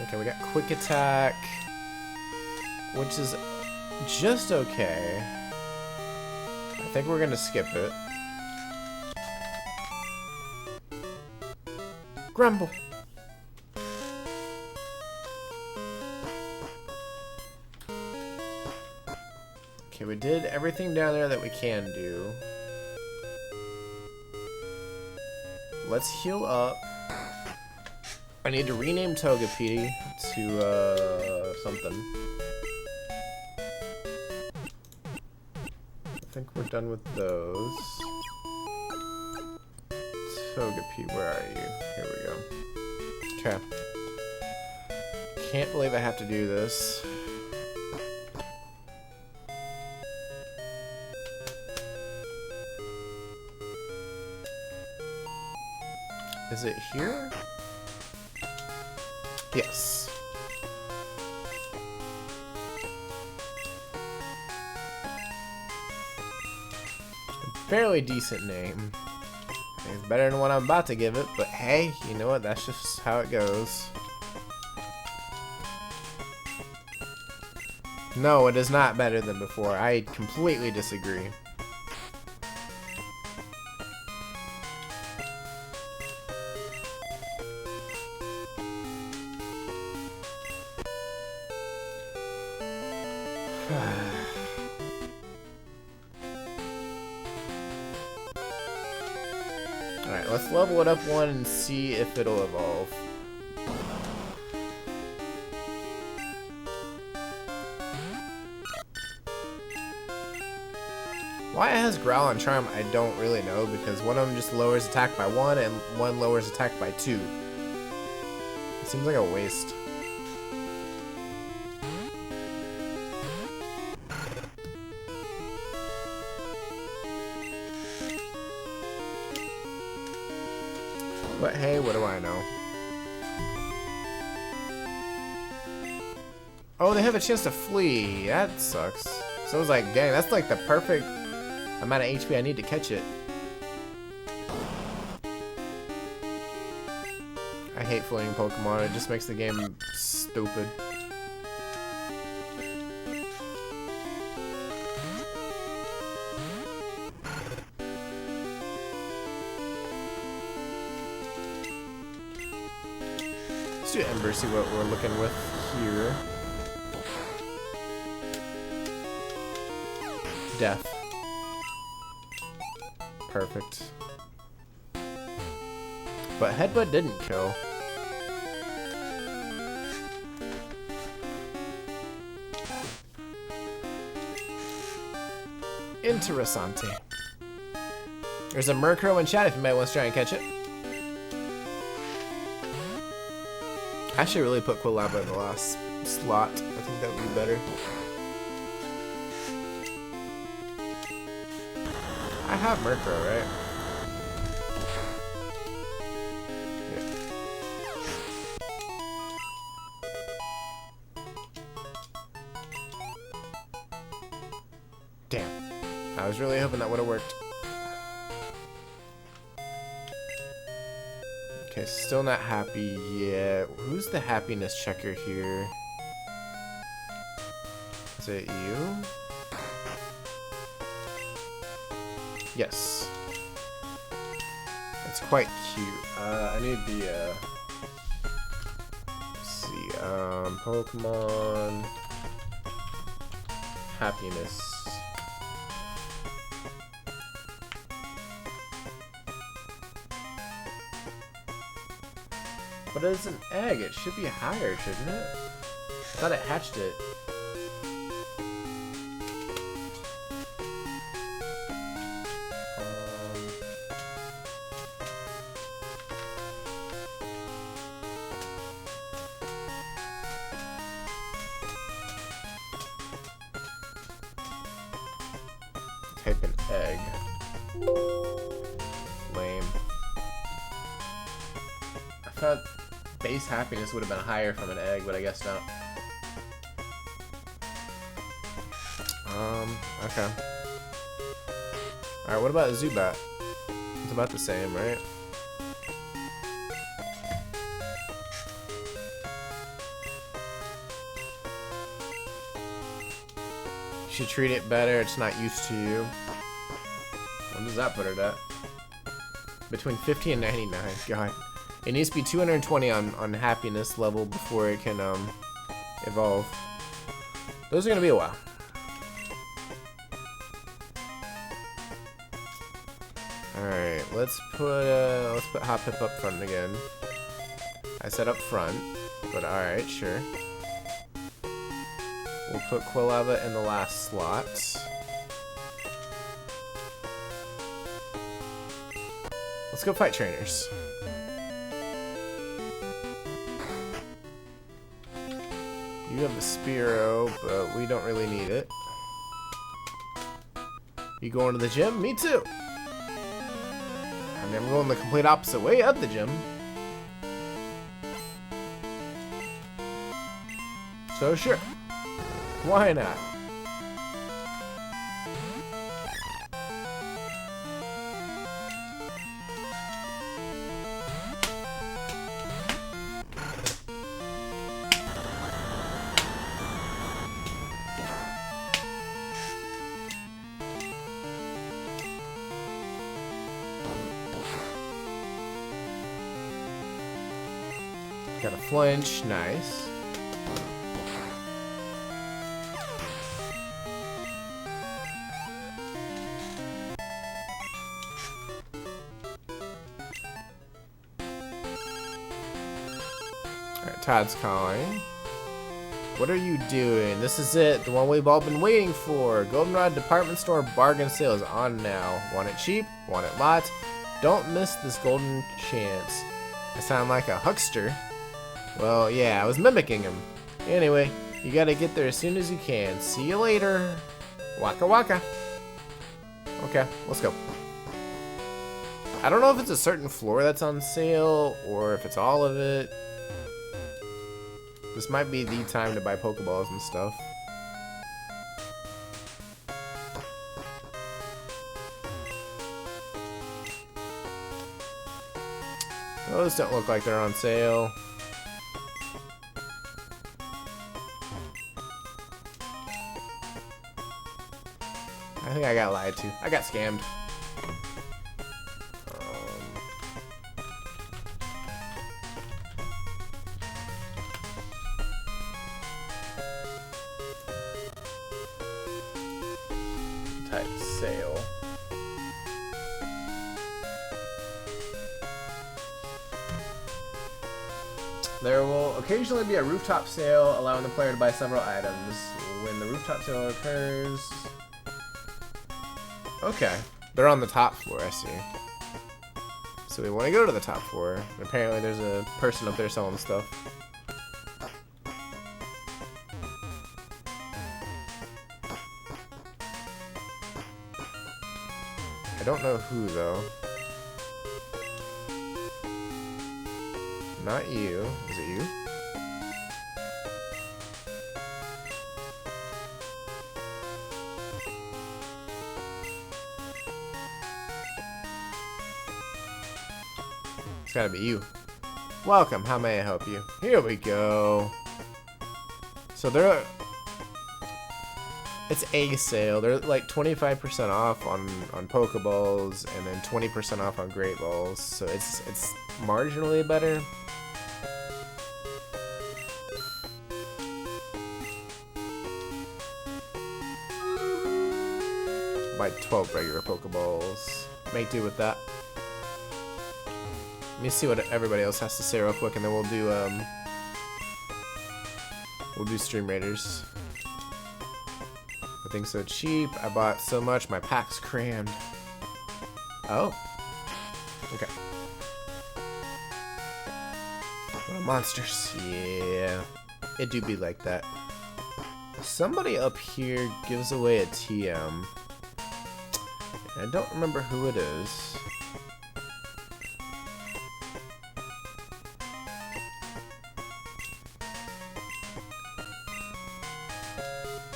Okay, we got quick attack, which is just okay. I think we're gonna skip it. Grumble. Okay, we did everything down there that we can do. Let's heal up. I need to rename Togepi to something. I think we're done with those. Togepi, where are you? Here we go. Okay. Can't believe I have to do this. Is it here? Yes. Fairly decent name. It's better than what I'm about to give it, but hey, you know what? That's just how it goes. No, it is not better than before. I completely disagree. Alright, let's level it up one and see if it'll evolve. Why it has Growl and Charm, I don't really know, because one of them just lowers attack by 1 and one lowers attack by 2. It seems like a waste. But hey, what do I know? Oh, they have a chance to flee. That sucks. So I was like, dang, that's like the perfect amount of HP I need to catch it. I hate fleeing Pokemon. It just makes the game stupid. Let's do Ember, see what we're looking with here. Death. Perfect. But Headbutt didn't kill. Interessante. There's a Murkrow in chat if anybody wants to try and catch it. I should really put Quilava in the last slot. I think that would be better. I have Murkrow, right? Yeah. Damn. I was really hoping that would have worked. Okay, still not happy yet. Who's the happiness checker here? Is it you? Yes. It's quite cute. I need the, let's see, Pokemon happiness. But it's an egg. It should be higher, shouldn't it? I thought it hatched it. Type an egg. Lame. I thought base happiness would have been higher from an egg, but I guess not. Okay. Alright, what about a Zubat? It's about the same, right? You should treat it better, it's not used to you. What does that put it at? Between 50 and 99, god. It needs to be 220 on happiness level before it can evolve. Those are gonna be a while. Alright, let's put Hoppip up front again. I said up front, but alright, sure. We'll put Quilava in the last slot. Let's go fight trainers. You have the Spearow, but we don't really need it. You going to the gym? Me too! I mean, I'm going the complete opposite way at the gym. So sure. Why not? Got a flinch, nice. Alright, Todd's calling. What are you doing? This is it, the one we've all been waiting for. Goldenrod Department Store bargain sale is on now. Want it cheap? Want it lots? Don't miss this golden chance. I sound like a huckster. Well, yeah, I was mimicking him. Anyway, you gotta get there as soon as you can. See you later. Waka waka. Okay, let's go. I don't know if it's a certain floor that's on sale or if it's all of it. This might be the time to buy Pokeballs and stuff. Those don't look like they're on sale. I think I got lied to. I got scammed. Type sale. There will occasionally be a rooftop sale, allowing the player to buy several items. When the rooftop sale occurs... Okay, they're on the top floor, I see. So we want to go to the top floor. And apparently there's a person up there selling stuff. I don't know who, though. Not you. Is it you? It's gotta be you. Welcome, how may I help you? Here we go. So they're... It's a sale. They're like 25% off on Pokeballs and then 20% off on Great Balls. So it's marginally better. Buy 12 regular Pokeballs. Make do with that. Let me see what everybody else has to say real quick, and then we'll do Stream Raiders. I think so cheap. I bought so much, my pack's crammed. Oh. Okay. What monsters. Yeah. It do be like that. Somebody up here gives away a TM. I don't remember who it is.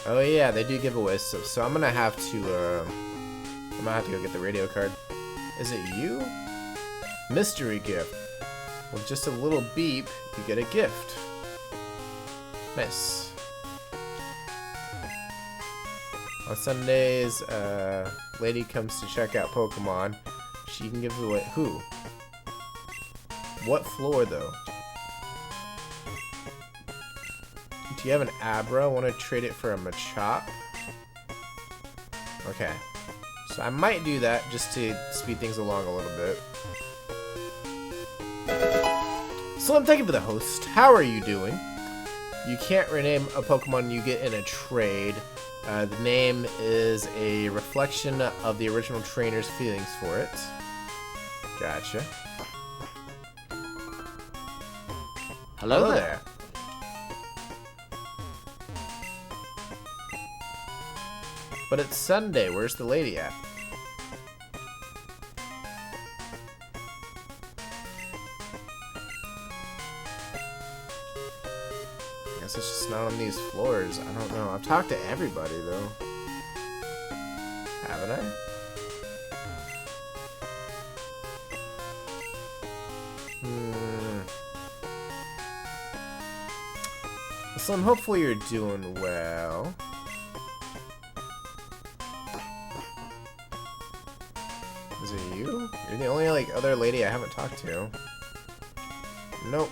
Oh yeah, they do give away stuff. So I'm gonna have to go get the radio card. Is it you? Mystery gift. With just a little beep, you get a gift. Nice. On Sundays, lady comes to check out Pokemon. She can give away who? What floor though? Do you have an Abra? Want to trade it for a Machop? Okay. So I might do that just to speed things along a little bit. Slim, thank you for the host. How are you doing? You can't rename a Pokemon you get in a trade. The name is a reflection of the original trainer's feelings for it. Gotcha. Hello there. But it's Sunday. Where's the lady at? Guess it's just not on these floors. I don't know. I've talked to everybody though. Haven't I? Slim, hopefully you're doing well. Is it you? You're the only like other lady I haven't talked to. Nope.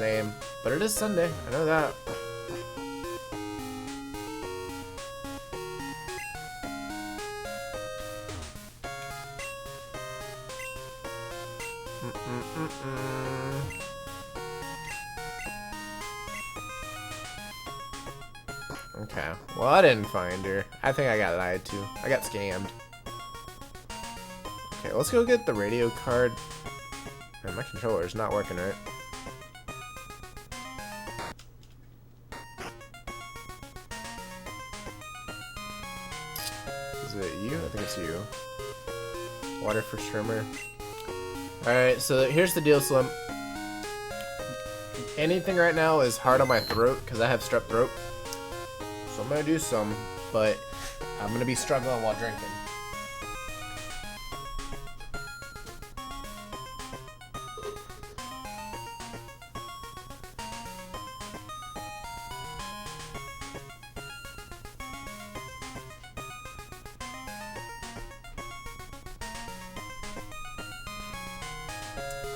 Lame. But it is Sunday. I know that. Okay. Well, I didn't find her. I think I got lied to. I got scammed. Okay, let's go get the radio card. Man, my controller's not working right. Is it you? I think it's you. Water for Shrimmer. Alright, so here's the deal, Slim. Anything right now is hard on my throat because I have strep throat. So I'm gonna do some, but I'm gonna be struggling while drinking.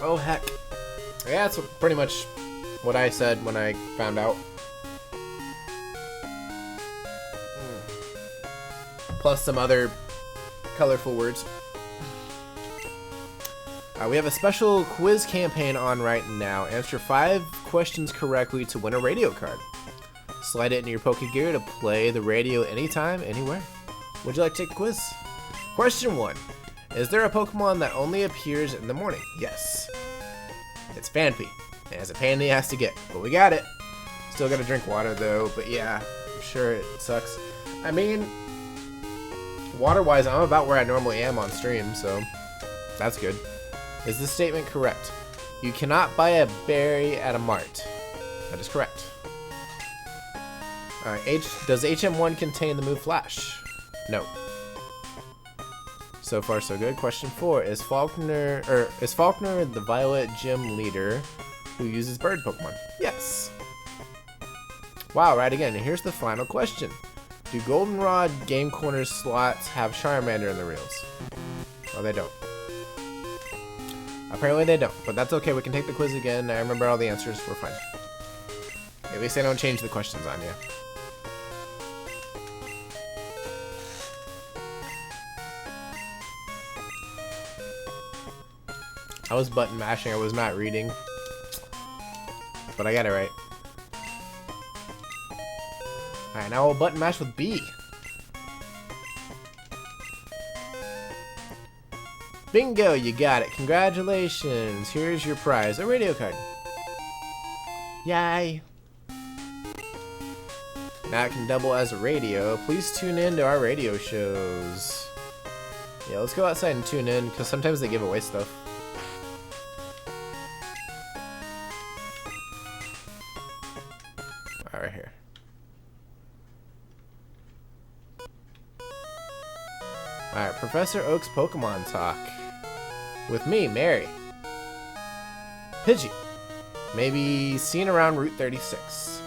Oh heck. Yeah, that's pretty much what I said when I found out. Plus some other colorful words. We have a special quiz campaign on right now. Answer 5 questions correctly to win a radio card. Slide it into your Pokegear to play the radio anytime, anywhere. Would you like to take a quiz? Question 1. Is there a Pokemon that only appears in the morning? Yes. It's Phanpy. It has a pain in the ass to get, but we got it. Still gotta drink water though, but yeah, I'm sure it sucks. I mean, water-wise, I'm about where I normally am on stream, so that's good. Is this statement correct? You cannot buy a berry at a mart. That is correct. Alright, does HM1 contain the move Flash? No. So far, so good. Question 4: Is Faulkner the Violet Gym leader who uses bird Pokemon? Yes. Wow, right again. And here's the final question: do Goldenrod Game Corner slots have Charmander in the reels? Oh, they don't. Apparently they don't, but that's okay. We can take the quiz again. I remember all the answers. We're fine. At least I don't change the questions on you. I was button mashing, I was not reading. But I got it right. Alright, now we'll button mash with B. Bingo, you got it. Congratulations. Here's your prize, a radio card. Yay. Now it can double as a radio. Please tune in to our radio shows. Yeah, let's go outside and tune in, because sometimes they give away stuff. Right here. Alright, Professor Oak's Pokemon Talk. With me, Mary. Pidgey. Maybe seen around Route 36.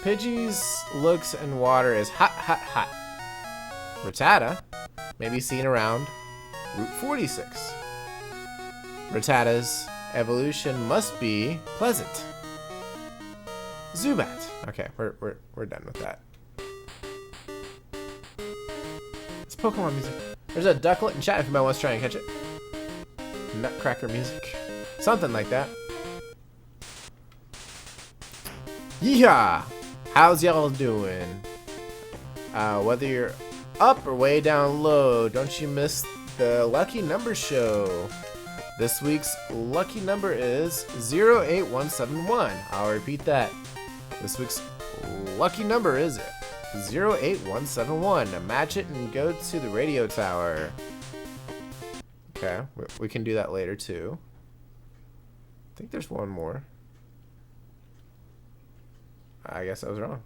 Pidgey's looks and water is hot, hot, hot. Rattata. Maybe seen around Route 46. Rattata's evolution must be pleasant. Zubat. Okay, we're done with that. It's Pokemon music. There's a ducklet in chat if anybody wants to try and catch it. Nutcracker music. Something like that. Yeehaw! How's y'all doing? Whether you're up or way down low, don't you miss the lucky number show. This week's lucky number is 08171. I'll repeat that. This week's lucky number is 08171. Match it and go to the radio tower. Okay, we can do that later too. I think there's one more. I guess I was wrong.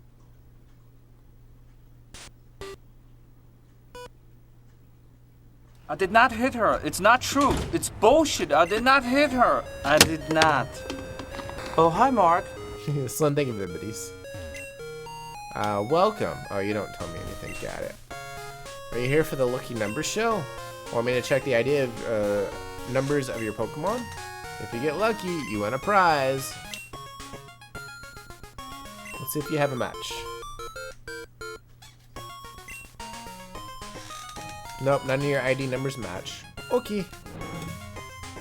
I did not hit her. It's not true. It's bullshit. I did not hit her. I did not. Oh, hi, Mark. Slim, thank you for the biddies. Welcome. Oh, you don't tell me anything. Got it. Are you here for the lucky number show? Want me to check the idea of numbers of your Pokemon? If you get lucky, you win a prize. Let's see if you have a match. Nope, none of your ID numbers match. Okay.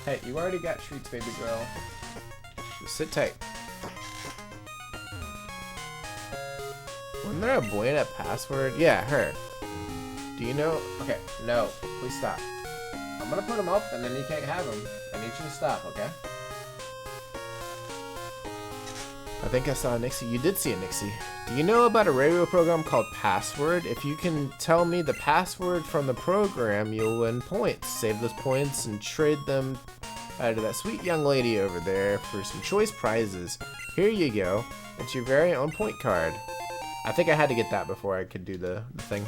Hey, you already got treats, baby girl. Just sit tight. Wasn't there a Buena password? Yeah, her. Do you know? Okay, no. Please stop. I'm gonna put them up and then you can't have them. I need you to stop, okay? I think I saw a Nixie. You did see a Nixie. Do you know about a radio program called Password? If you can tell me the password from the program, you'll win points. Save those points and trade them to that sweet young lady over there for some choice prizes. Here you go. It's your very own point card. I think I had to get that before I could do the thing.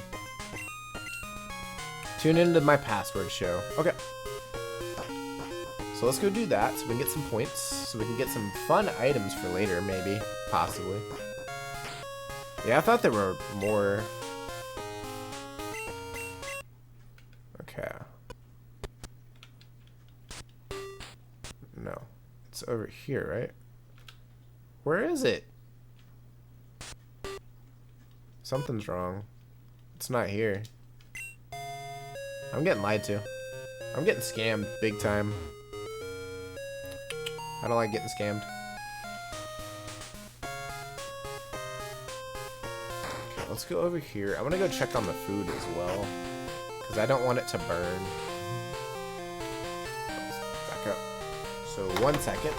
Tune into my password show. Okay. So let's go do that so we can get some points. So we can get some fun items for later, maybe. Possibly. Yeah, I thought there were more. Okay. No. It's over here, right? Where is it? Something's wrong. It's not here. I'm getting lied to. I'm getting scammed big time. I don't like getting scammed. Okay, let's go over here. I'm gonna go check on the food as well, because I don't want it to burn. Let's back up. So 1 second.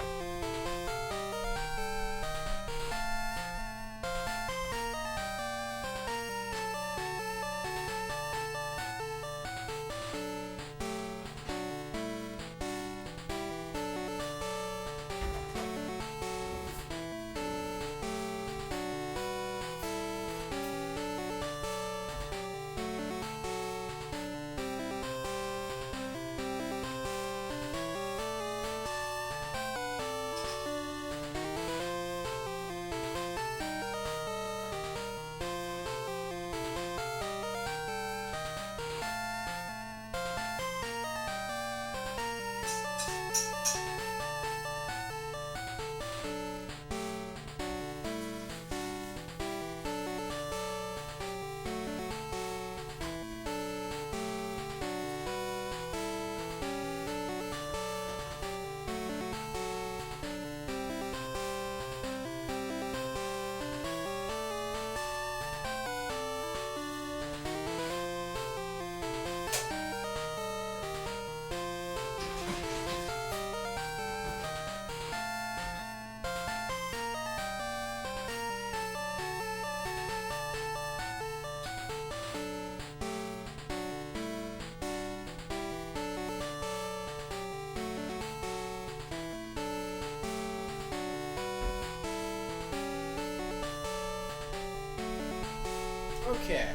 Okay.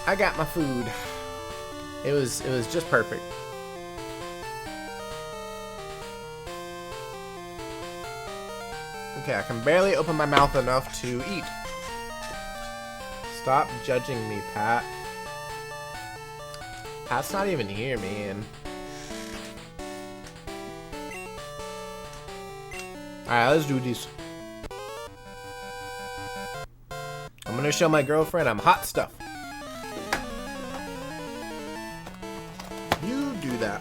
I got my food. It was just perfect. Okay, I can barely open my mouth enough to eat. Stop judging me, Pat. Pat's not even here, man. Alright, let's do this. I'm I'm gonna show my girlfriend I'm hot stuff. You do that.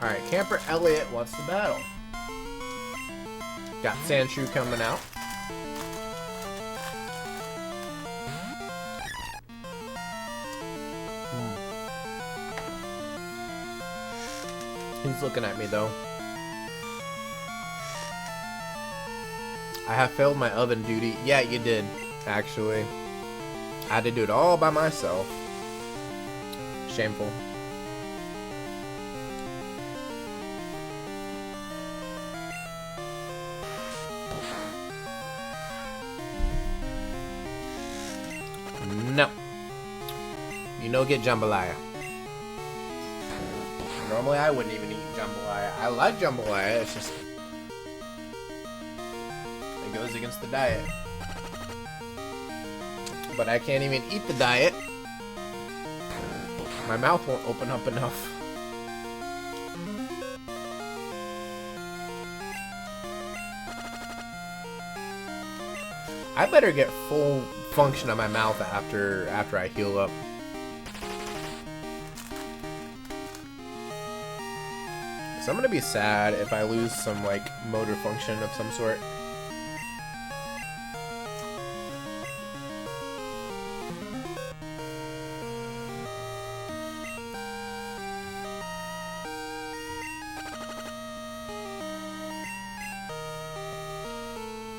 Alright, Camper Elliot wants to battle. Got Sandshrew coming out. He's looking at me though. I have failed my oven duty. Yeah, you did, actually. I had to do it all by myself. Shameful. No. You know, get jambalaya. Normally I wouldn't even eat jambalaya. I like jambalaya, it's just... it goes against the diet. But I can't even eat the diet. My mouth won't open up enough. I better get full function of my mouth after I heal up. So I'm gonna be sad if I lose some like motor function of some sort.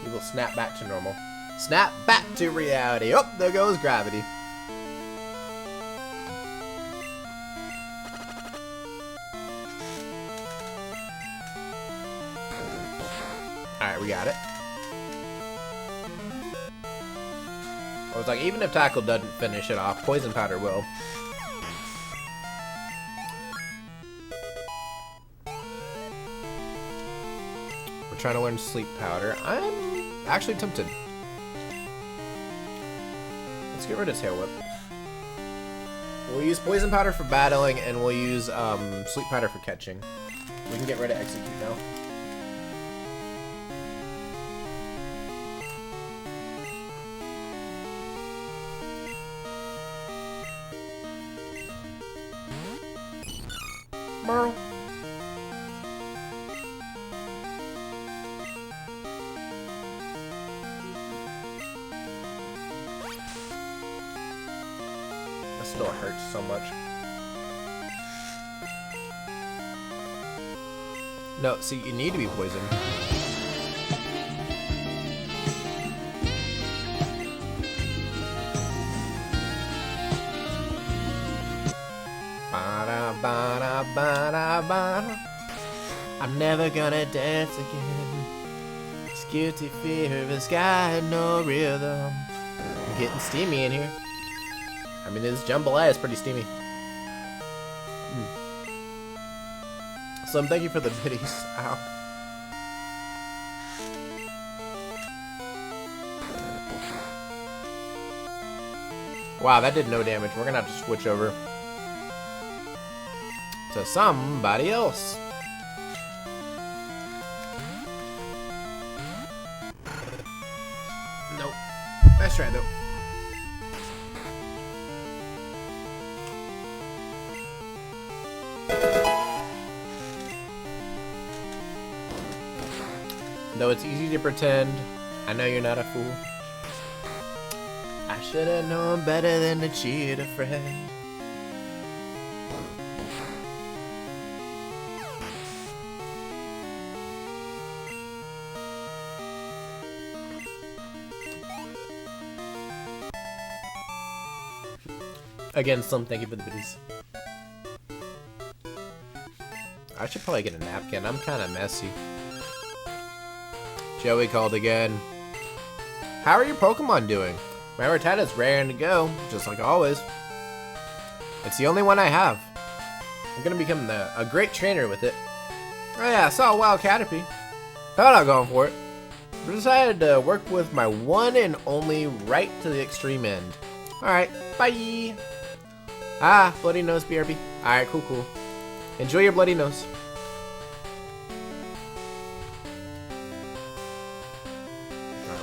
You will snap back to normal. Snap back to reality. Oh, there goes gravity. Alright, we got it. I was like, even if Tackle doesn't finish it off, Poison Powder will. We're trying to learn Sleep Powder. I'm actually tempted. Let's get rid of Tail Whip. We'll use Poison Powder for battling, and we'll use Sleep Powder for catching. We can get rid of Execute now. Merle. That still hurts so much. No, see, you need to be poisoned. I'm never gonna dance again. This guilty fear of the sky and no rhythm. I'm getting steamy in here. I mean, this jambalaya is pretty steamy. Slim, thank you for the biddies. Ow. Wow, that did no damage. We're gonna have to switch over to somebody else. Nope. Nice try though. Though it's easy to pretend, I know you're not a fool. I should have known better than to cheat a friend. Again, Slim, thank you for the biddies. I should probably get a napkin. I'm kind of messy. Joey called again. How are your Pokemon doing? My Rattata's raring to go, just like always. It's the only one I have. I'm gonna become a great trainer with it. Oh yeah, I saw a wild Caterpie. Thought about going for it. But decided to work with my one and only right to the extreme end. Alright, bye! Ah, bloody nose, BRB. Alright, cool. Enjoy your bloody nose.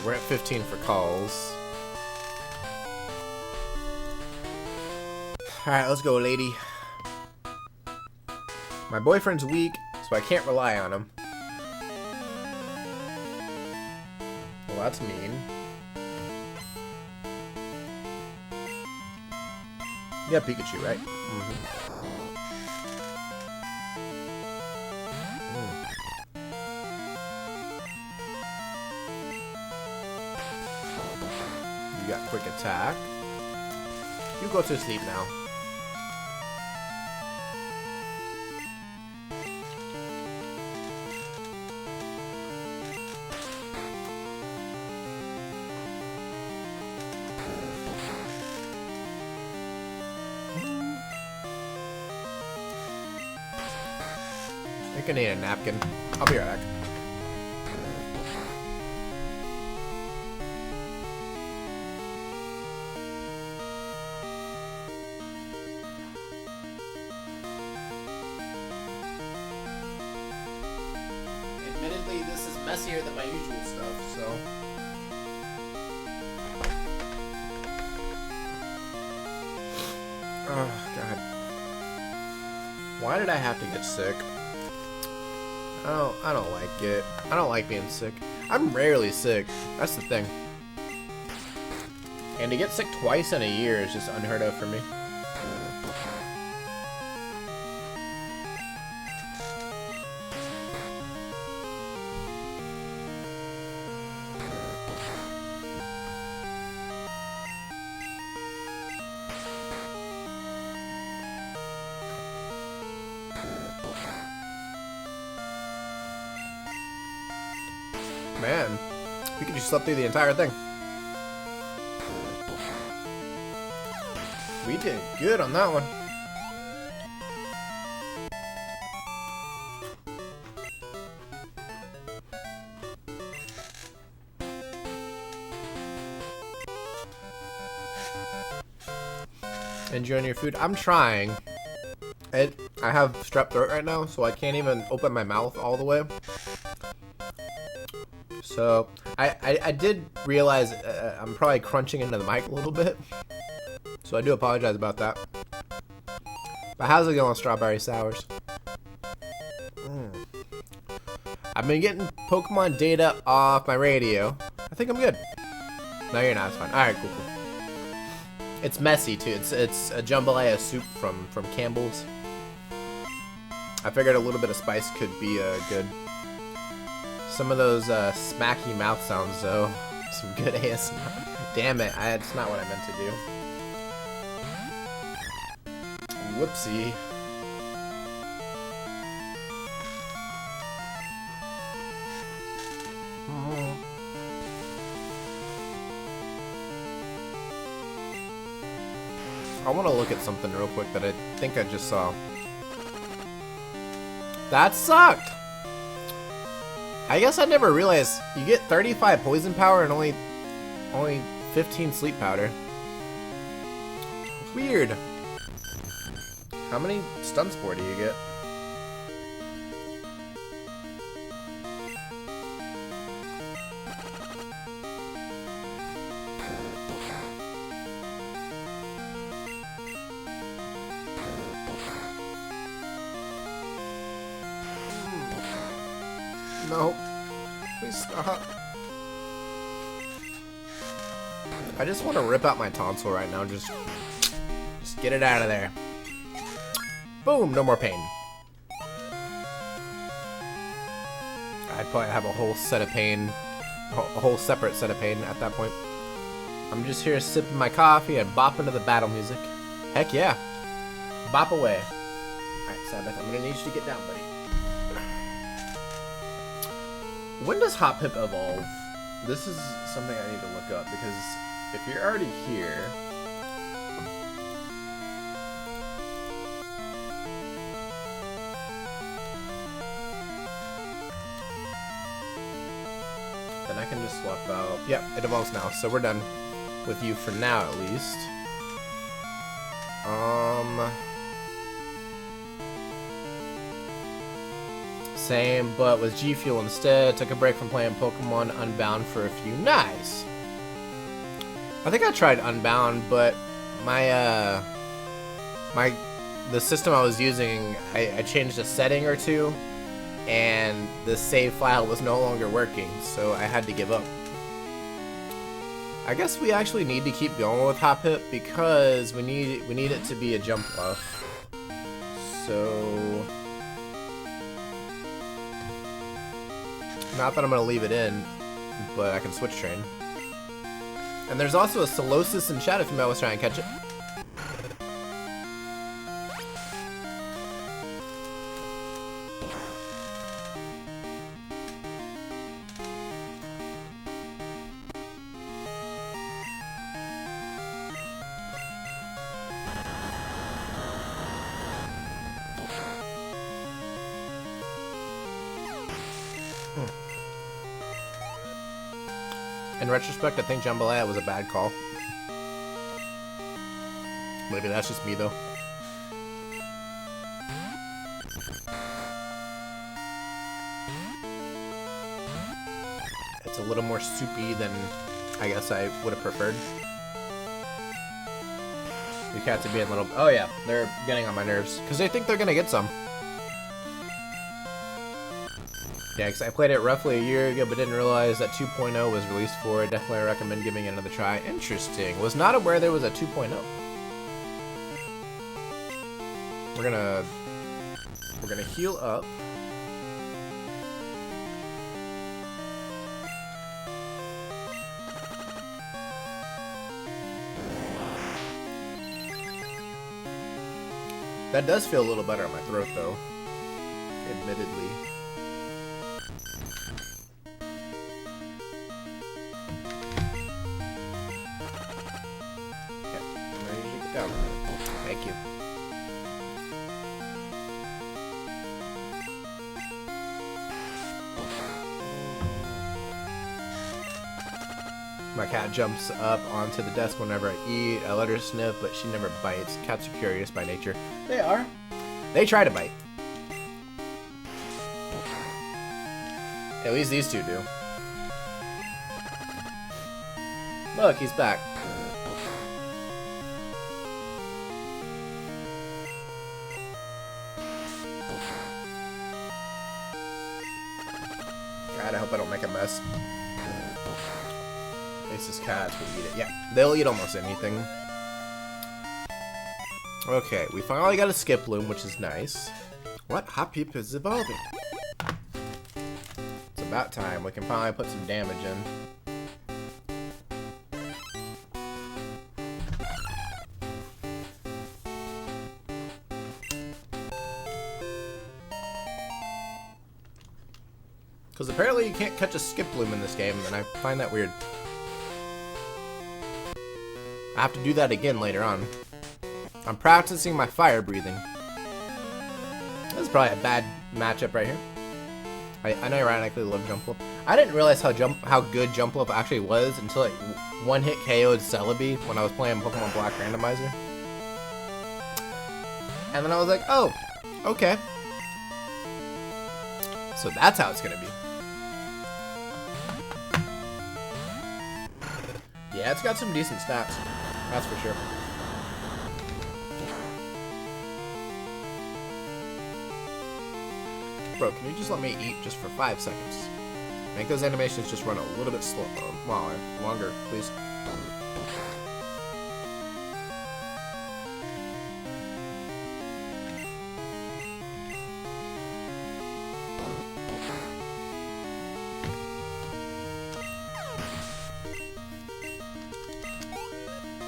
we're at 15 for calls. Alright, let's go, lady. My boyfriend's weak, so I can't rely on him. Well, that's mean. Yeah, Pikachu, right? You got quick attack. You go to sleep now. I think I need a napkin. I'll be right back. Admittedly, this is messier than my usual stuff, so. Oh, God. Why did I have to get sick? I don't like it. I don't like being sick. I'm rarely sick. That's the thing. And to get sick twice in a year is just unheard of for me. Man, we could just slept through the entire thing. We did good on that one. Enjoying your food? I'm trying. I have strep throat right now, so I can't even open my mouth all the way. So, I did realize I'm probably crunching into the mic a little bit. So I do apologize about that. But how's it going, Strawberry Sours? I've been getting Pokemon data off my radio. I think I'm good. No, you're not. It's fine. Alright, cool. It's messy, too. It's a jambalaya soup from Campbell's. I figured a little bit of spice could be good. Some of those smacky mouth sounds, though. Some good ASMR. Damn it, that's not what I meant to do. Whoopsie. I want to look at something real quick that I think I just saw. That sucked! I guess I never realized you get 35 poison power and only 15 sleep powder. Weird. How many stun spore do you get? No. Please stop. I just want to rip out my tonsil right now. Just get it out of there. Boom, no more pain. I'd probably have a whole set of pain, a whole separate set of pain at that point. I'm just here sipping my coffee and bopping to the battle music. Heck yeah. Bop away. Alright, Sabbath, I'm gonna need you to get down, buddy. When does Hoppip evolve? This is something I need to look up, because if you're already here... then I can just swap out... Yep, it evolves now, so we're done with you for now, at least. same, but with G Fuel instead. Took a break from playing Pokemon Unbound for a few. Nice. I think I tried Unbound, but my the system I was using, I changed a setting or two, and the save file was no longer working, so I had to give up. I guess we actually need to keep going with Hop Hip because we need it to be a jump buff. So, not that I'm gonna leave it in, but I can switch train. And there's also a Solosis in chat if you might was trying to catch it. In retrospect, I think Jambalaya was a bad call. Maybe that's just me, though. It's a little more soupy than I guess I would have preferred. The cats are being a little... Oh yeah, they're getting on my nerves. Because they think they're going to get some. Yeah, because I played it roughly a year ago, but didn't realize that 2.0 was released for it. Definitely recommend giving it another try. Interesting. Was not aware there was a 2.0. We're gonna heal up. That does feel a little better on my throat, though. Admittedly. Thank you. My cat jumps up onto the desk whenever I eat. I let her sniff, but she never bites. Cats are curious by nature. They are. They try to bite. At least these two do. Look, he's back. God, I hope I don't make a mess. Ace's cats will eat it. Yeah, they'll eat almost anything. Okay, we finally got a skip loom, which is nice. What? Hop Hip is evolving. It's about time. We can finally put some damage in. Because apparently you can't catch a skip loom in this game, and I find that weird. I have to do that again later on. I'm practicing my fire breathing. This is probably a bad matchup right here. I unironically love Jumpluff. I didn't realize how good Jumpluff actually was until it one-hit KO'd Celebi when I was playing Pokemon Black Randomizer. And then I was like, oh, okay. So that's how it's gonna be. Yeah, it's got some decent stats. That's for sure. Bro, can you just let me eat just for 5 seconds? Make those animations just run a little bit slower, longer, please.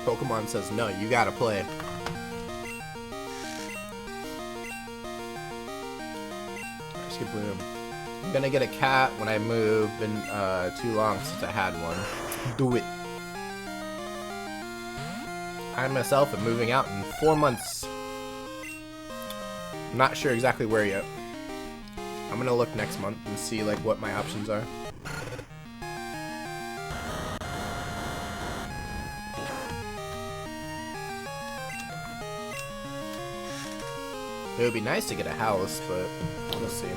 Pokemon says no, you gotta play. Skip Bloom. I'm gonna get a cat when I move. Been too long since I had one. Do it. I myself am moving out in 4 months. I'm not sure exactly where yet. I'm gonna look next month and see like what my options are. It would be nice to get a house, but we'll see.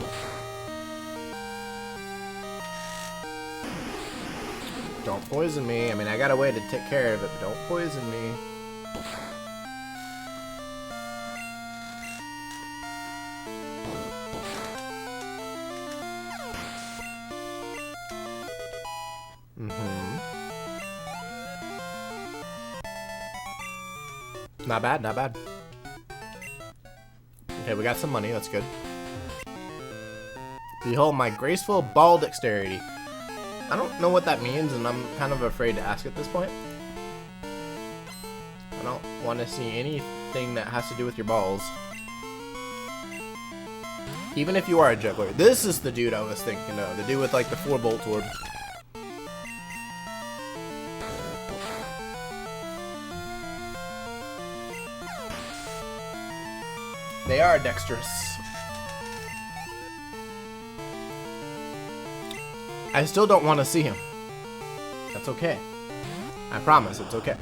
Don't poison me. I mean, I got a way to take care of it, but don't poison me. Not bad, not bad. Okay, we got some money, that's good. Behold my graceful ball dexterity. I don't know what that means, and I'm kind of afraid to ask at this point. I don't want to see anything that has to do with your balls. Even if you are a juggler. This is the dude I was thinking of. The dude with like the 4-bolt orb. They are dexterous. I still don't want to see him. That's okay. I promise it's okay.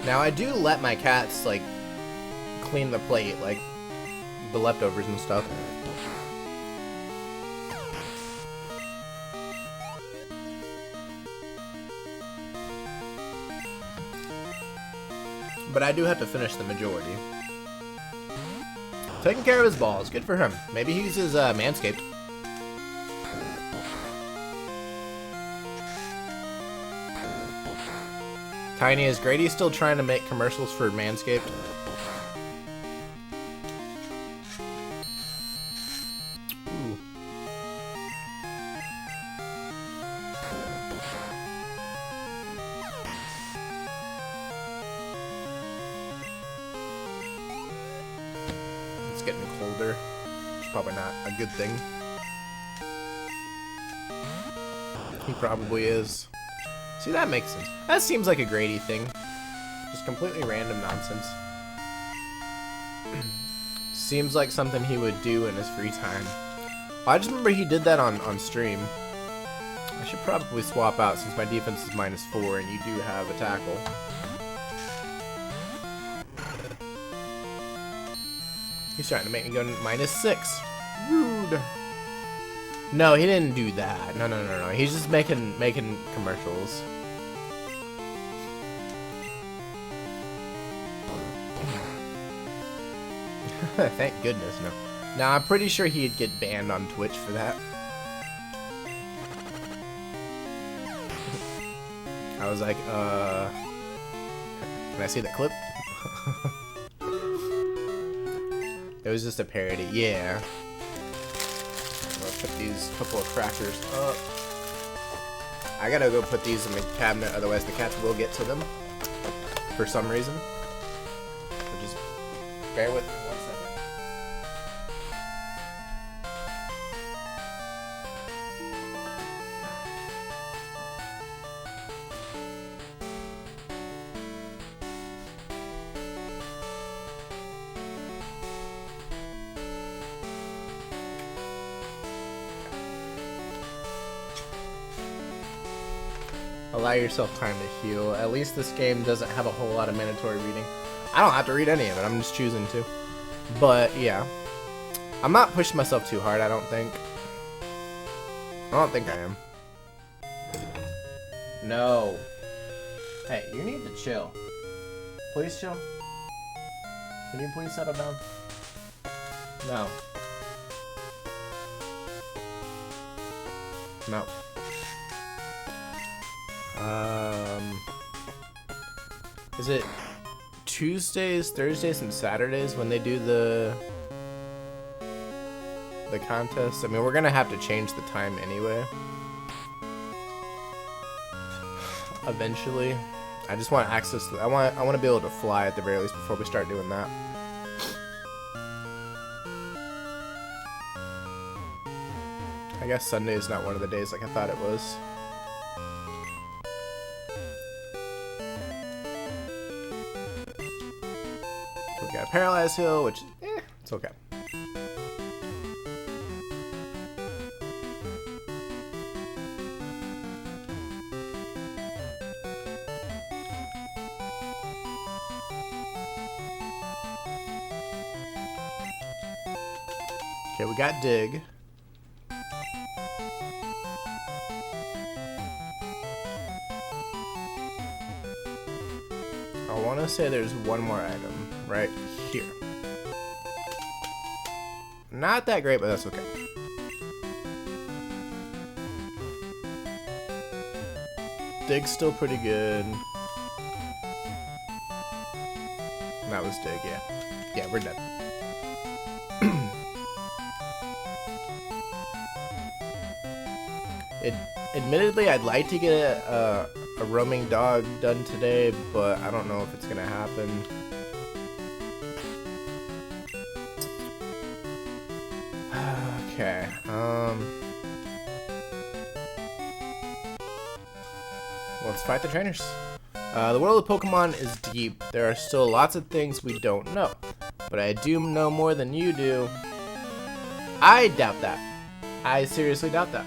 Now I do let my cats like clean the plate, like the leftovers and stuff. But I do have to finish the majority. Taking care of his balls, good for him. Maybe he uses Manscaped. Tiny, is Grady still trying to make commercials for Manscaped? Ooh. It's getting colder, which is probably not a good thing. He probably is. See, that makes sense. That seems like a Grady thing. Just completely random nonsense. Seems like something he would do in his free time. I just remember he did that on stream. I should probably swap out since my defense is -4 and you do have a tackle. He's trying to make me go -6. Rude. No, he didn't do that. No. He's just making commercials. Thank goodness, no. Now, I'm pretty sure he'd get banned on Twitch for that. I was like, can I see that clip? It was just a parody, yeah. Put these couple of crackers up. I gotta go put these in the cabinet, otherwise the cats will get to them for some reason. So just bear with me 1 second. Allow yourself time to heal. At least this game doesn't have a whole lot of mandatory reading. I don't have to read any of it, I'm just choosing to. But yeah. I'm not pushing myself too hard, I don't think. I don't think I am. No. Hey, you need to chill. Please chill. Can you please settle down? No. No. Is it Tuesdays, Thursdays, and Saturdays when they do the contest? I mean, we're gonna have to change the time anyway. Eventually. I just want access to, I want to be able to fly at the very least before we start doing that. I guess Sunday is not one of the days like I thought it was. We got a paralyzed hill, which, it's okay. Okay, we got Dig. I want to say there's one more item right here. Not that great, but that's okay. Dig's still pretty good. That was Dig, yeah. Yeah, we're dead. Admittedly, I'd like to get a roaming dog done today, but I don't know if it's gonna happen. Okay, let's fight the trainers. The world of Pokemon is deep. There are still lots of things we don't know, but I do know more than you do. I doubt that. I seriously doubt that.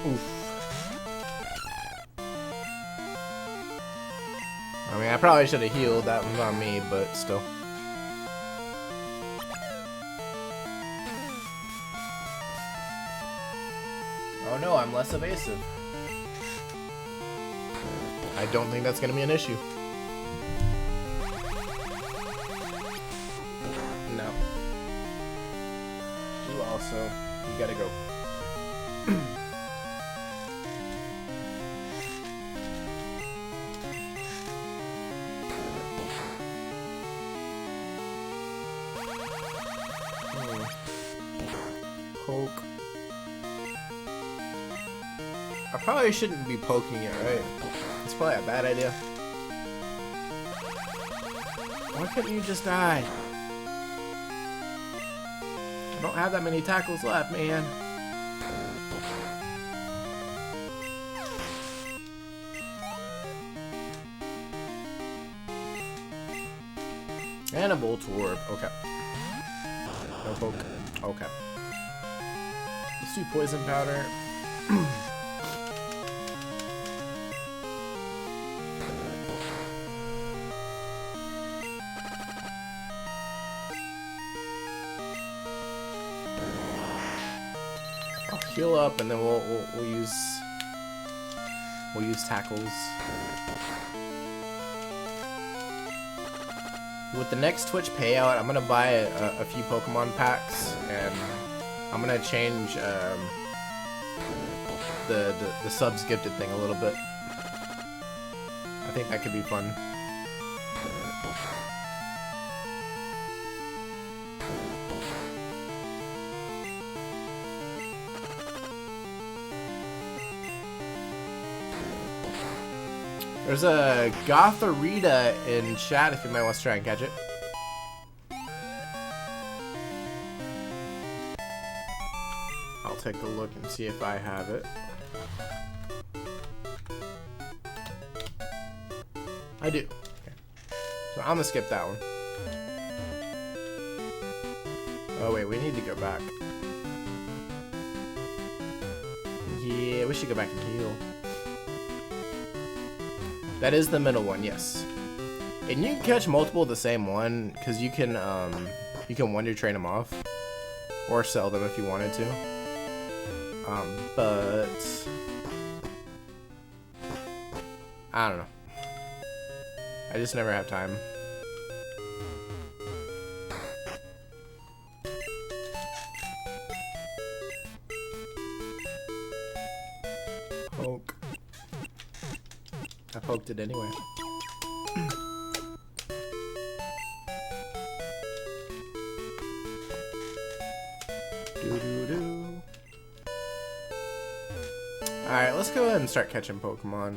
Oof. I mean, I probably should have healed. That was on me, but still. Oh no, I'm less evasive. I don't think that's gonna be an issue. No. You also, you gotta go. Poke. I probably shouldn't be poking it, right? It's probably a bad idea. Why couldn't you just die? I don't have that many tackles left, man. And a Voltorb. Okay. No poke. Okay. Let's do poison powder. I'll heal up, and then we'll use tackles. With the next Twitch payout, I'm gonna buy a few Pokemon packs, and I'm gonna change the subs gifted thing a little bit. I think that could be fun. There's a Gotharita in chat if you might want to try and catch it. I'll take a look and see if I have it. I do. Okay. So I'm gonna skip that one. Oh wait, we need to go back. Yeah, we should go back and heal. That is the middle one, yes. And you can catch multiple of the same one, because you can wonder train them off. Or sell them if you wanted to. But I don't know. I just never have time. Poke. I poked it anyway. Alright, let's go ahead and start catching Pokemon.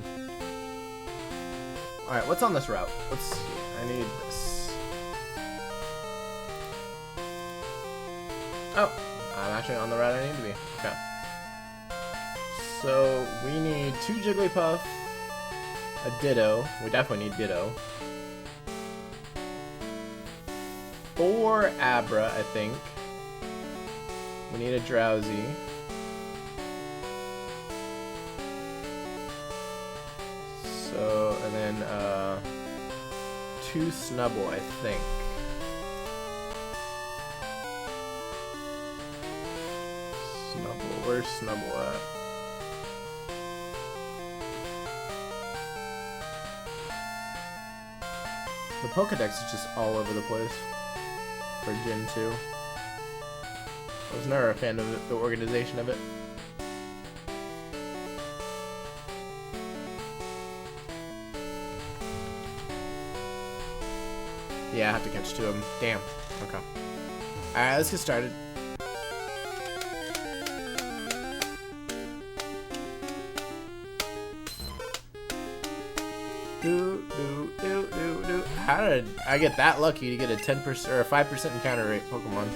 Alright, what's on this route? Let's see. I need this. Oh, I'm actually on the route I need to be. Okay. So, we need 2 Jigglypuff, a Ditto. We definitely need Ditto. 4 Abra, I think. We need a Drowsy. So, and 2 Snubble, I think. Snubble, where's Snubble at? The Pokedex is just all over the place for Gen 2. I was never a fan of the organization of it. Yeah, I have to catch 2 of them. Damn. Okay. Alright, let's get started. How did I get that lucky to get a 10% or a 5% encounter rate Pokemon?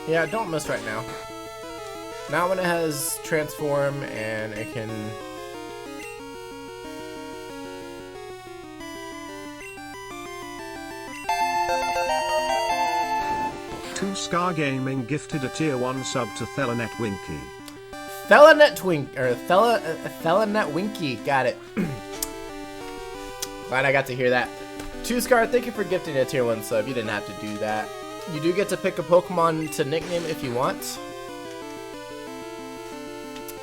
Yeah, don't miss right now. Not when it has transform and it can. Two Scar Gaming gifted a tier 1 sub to Thelanet Winky. Thelanet Winky, got it. Glad I got to hear that. 2 Scar, thank you for gifting a tier 1 sub. You didn't have to do that. You do get to pick a Pokemon to nickname if you want.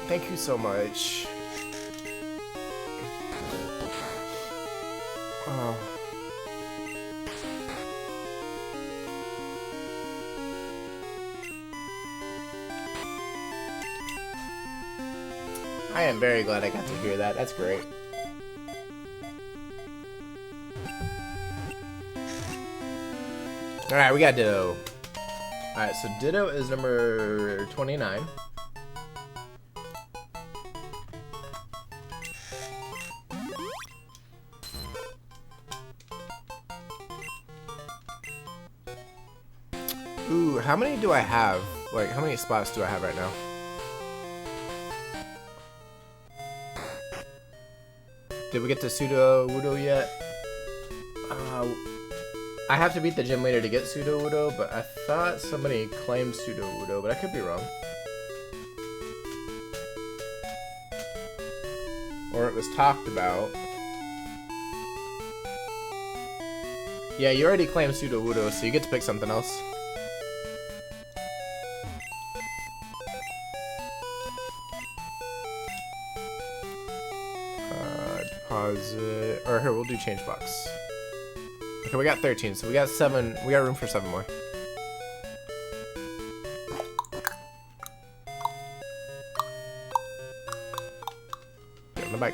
Thank you so much. Oh. I am very glad I got to hear that. That's great. Alright, we got Ditto. Alright, so Ditto is number 29. Ooh, how many do I have? Like, how many spots do I have right now? Did we get to Pseudo-Wudo yet? I have to beat the gym leader to get Pseudo-Wudo, but I thought somebody claimed Pseudo-Wudo, but I could be wrong. Or it was talked about. Yeah, you already claimed Pseudo-Wudo, so you get to pick something else. Deposit, or here, we'll do change box. Okay, we got 13, so we got 7, we got room for 7 more. Get on the bike.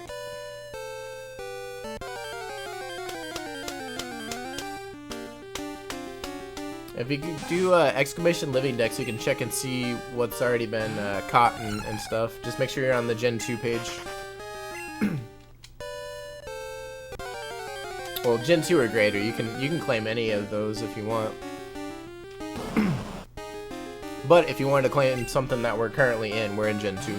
If you could do exclamation living dex, you can check and see what's already been caught and stuff. Just make sure you're on the Gen 2 page. Well, Gen 2 or greater, you can claim any of those if you want. But if you wanted to claim something that we're currently in, we're in Gen 2.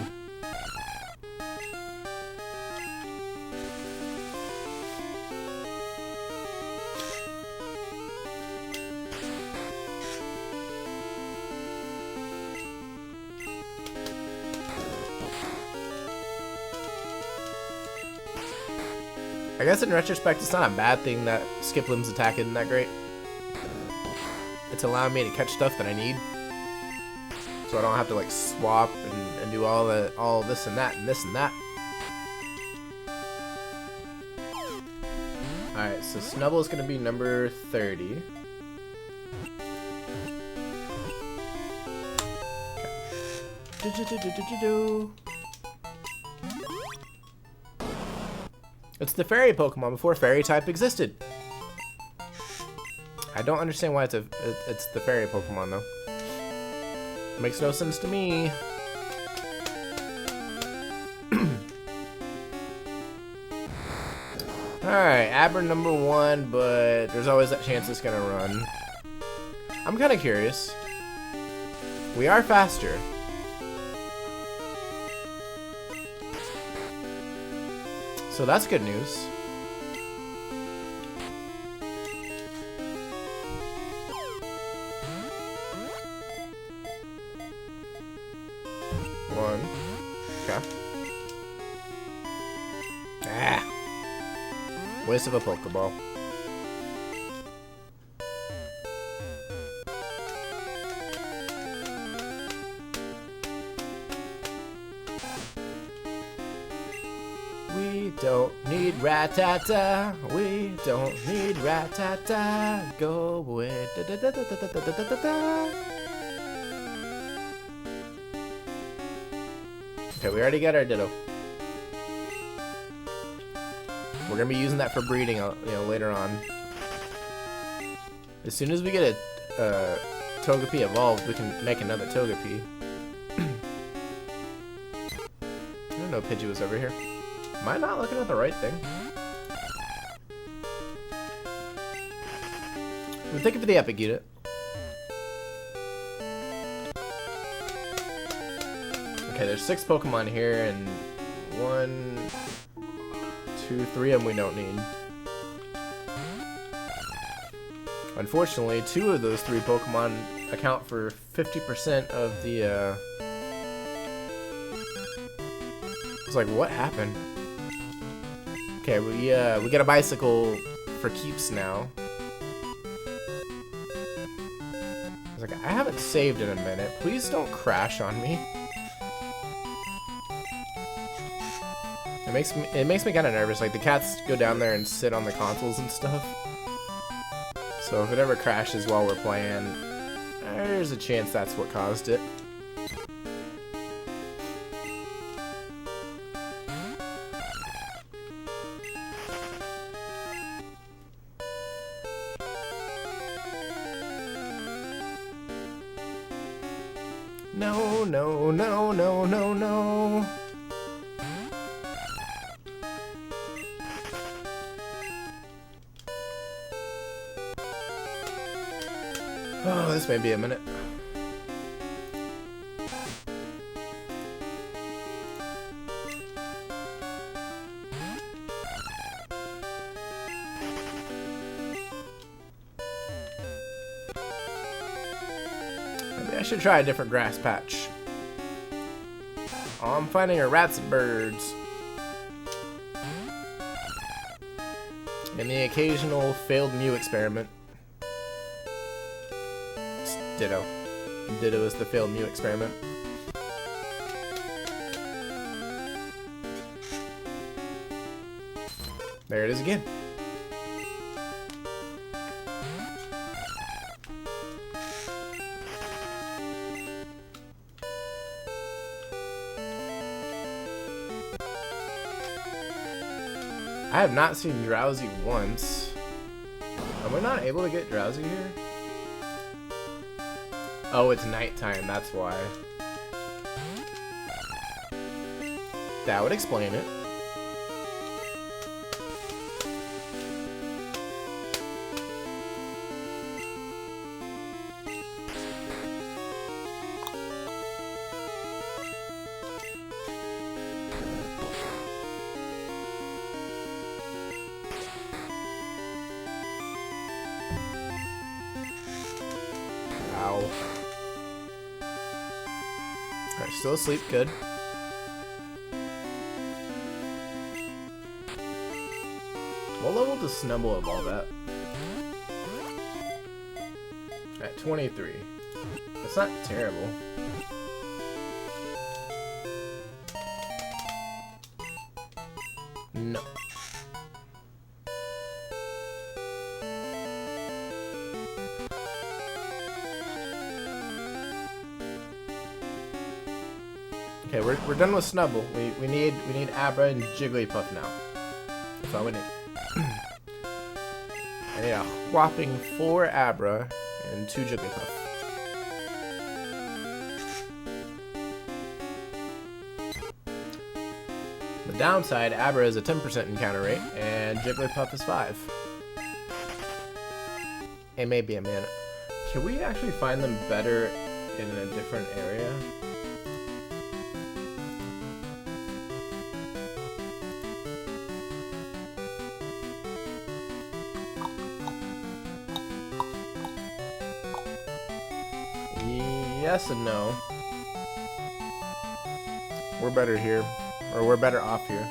I guess in retrospect, it's not a bad thing that Skiplim's attack isn't that great. It's allowing me to catch stuff that I need, so I don't have to like swap and do all this and that and this and that. All right, so Snubble is gonna be number 30. Okay. It's the fairy Pokemon before fairy type existed. I don't understand why it's the fairy Pokemon though. Makes no sense to me. Alright, Aber number 1, but there's always that chance it's gonna run. I'm kinda curious. We are faster. So that's good news. Ah. Waste of a Pokeball. We don't need Rattata. We don't need Rattata. Go away. Da, da, da, da, da, da, da, da, da. Okay, we already got our Ditto. We're gonna be using that for breeding, later on. As soon as we get a Togepi evolved, we can make another Togepi. I didn't know Pidgey was over here. Am I not looking at the right thing? We'll take it for the epic unit. Okay, there's 6 Pokemon here, and 1, 2, 3 of them we don't need. Unfortunately, 2 of those 3 Pokemon account for 50% of the, It's like, what happened? Okay, we get a bicycle for keeps now. I was like, I haven't saved in a minute. Please don't crash on me. It makes me kind of nervous. Like, the cats go down there and sit on the consoles and stuff. So if it ever crashes while we're playing, there's a chance that's what caused it. No, no, no, no, no, no. Oh, this may be a minute. Maybe I should try a different grass patch. Oh, I'm finding a rats and birds. And the occasional failed Mew experiment. Ditto. Ditto is the failed Mew experiment. There it is again. I have not seen Drowsy once. Am I not able to get Drowsy here? Oh, it's nighttime, that's why. That would explain it. Ow. Alright, still asleep, good. What level does Snubble evolve at? At 23. That's not terrible. No. Okay, we're done with Snubble. We need Abra and Jigglypuff now. That's all we need. I need a whopping 4 Abra and 2 Jigglypuff. The downside, Abra is a 10% encounter rate, and Jigglypuff is 5. It may be a minute. Can we actually find them better in a different area? Yes and no. We're better here. Or we're better off here.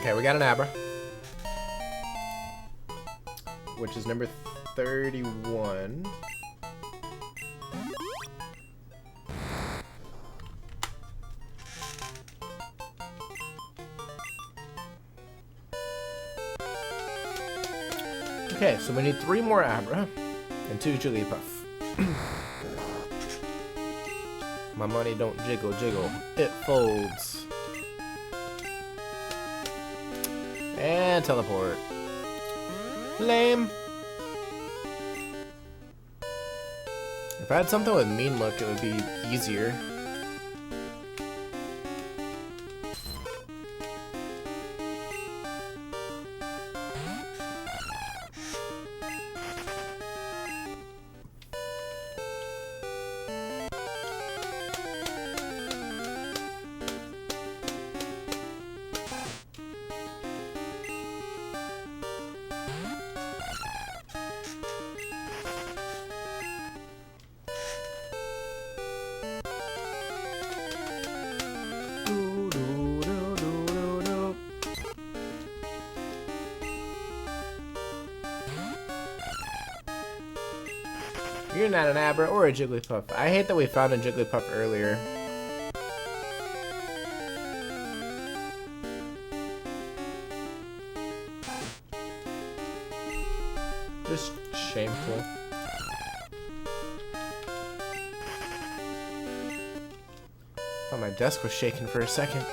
Okay, we got an Abra. Which is number 31. Okay, so we need 3 more Abra and 2 Jigglypuff. My money don't jiggle, jiggle. It folds. And teleport. Lame. If I had something with mean look, it would be easier. You're not an Abra or a Jigglypuff. I hate that we found a Jigglypuff earlier. Just shameful. Thought my desk was shaking for a second.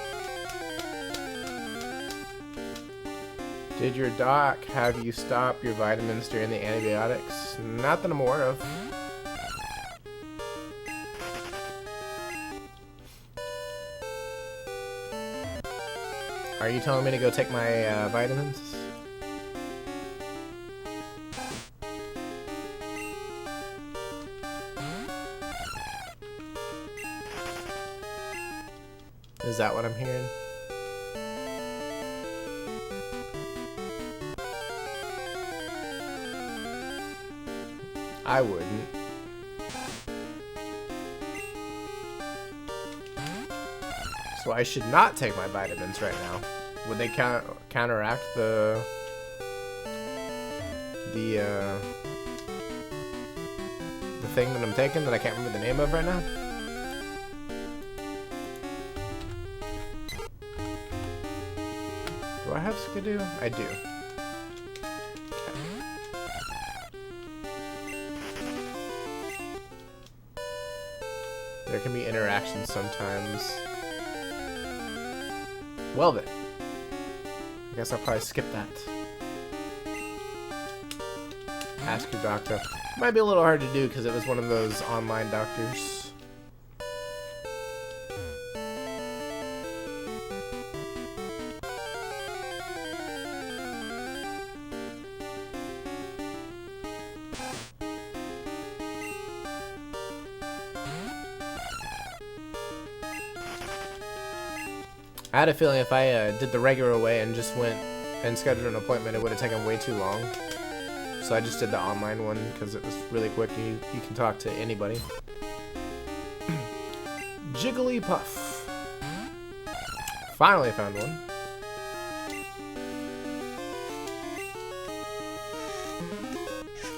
Did your doc have you stop your vitamins during the antibiotics? Not that I'm aware of. Are you telling me to go take my vitamins? Is that what I'm hearing? I wouldn't. So I should not take my vitamins right now. Would they counteract the thing that I'm taking that I can't remember the name of right now? Do I have Skidoo? I do. There can be interactions sometimes. Well then. I guess I'll probably skip that. Ask your doctor. Might be a little hard to do because it was one of those online doctors. I had a feeling if I did the regular way and just went and scheduled an appointment, it would have taken way too long. So I just did the online one because it was really quick. You can talk to anybody. Jigglypuff. Finally found one.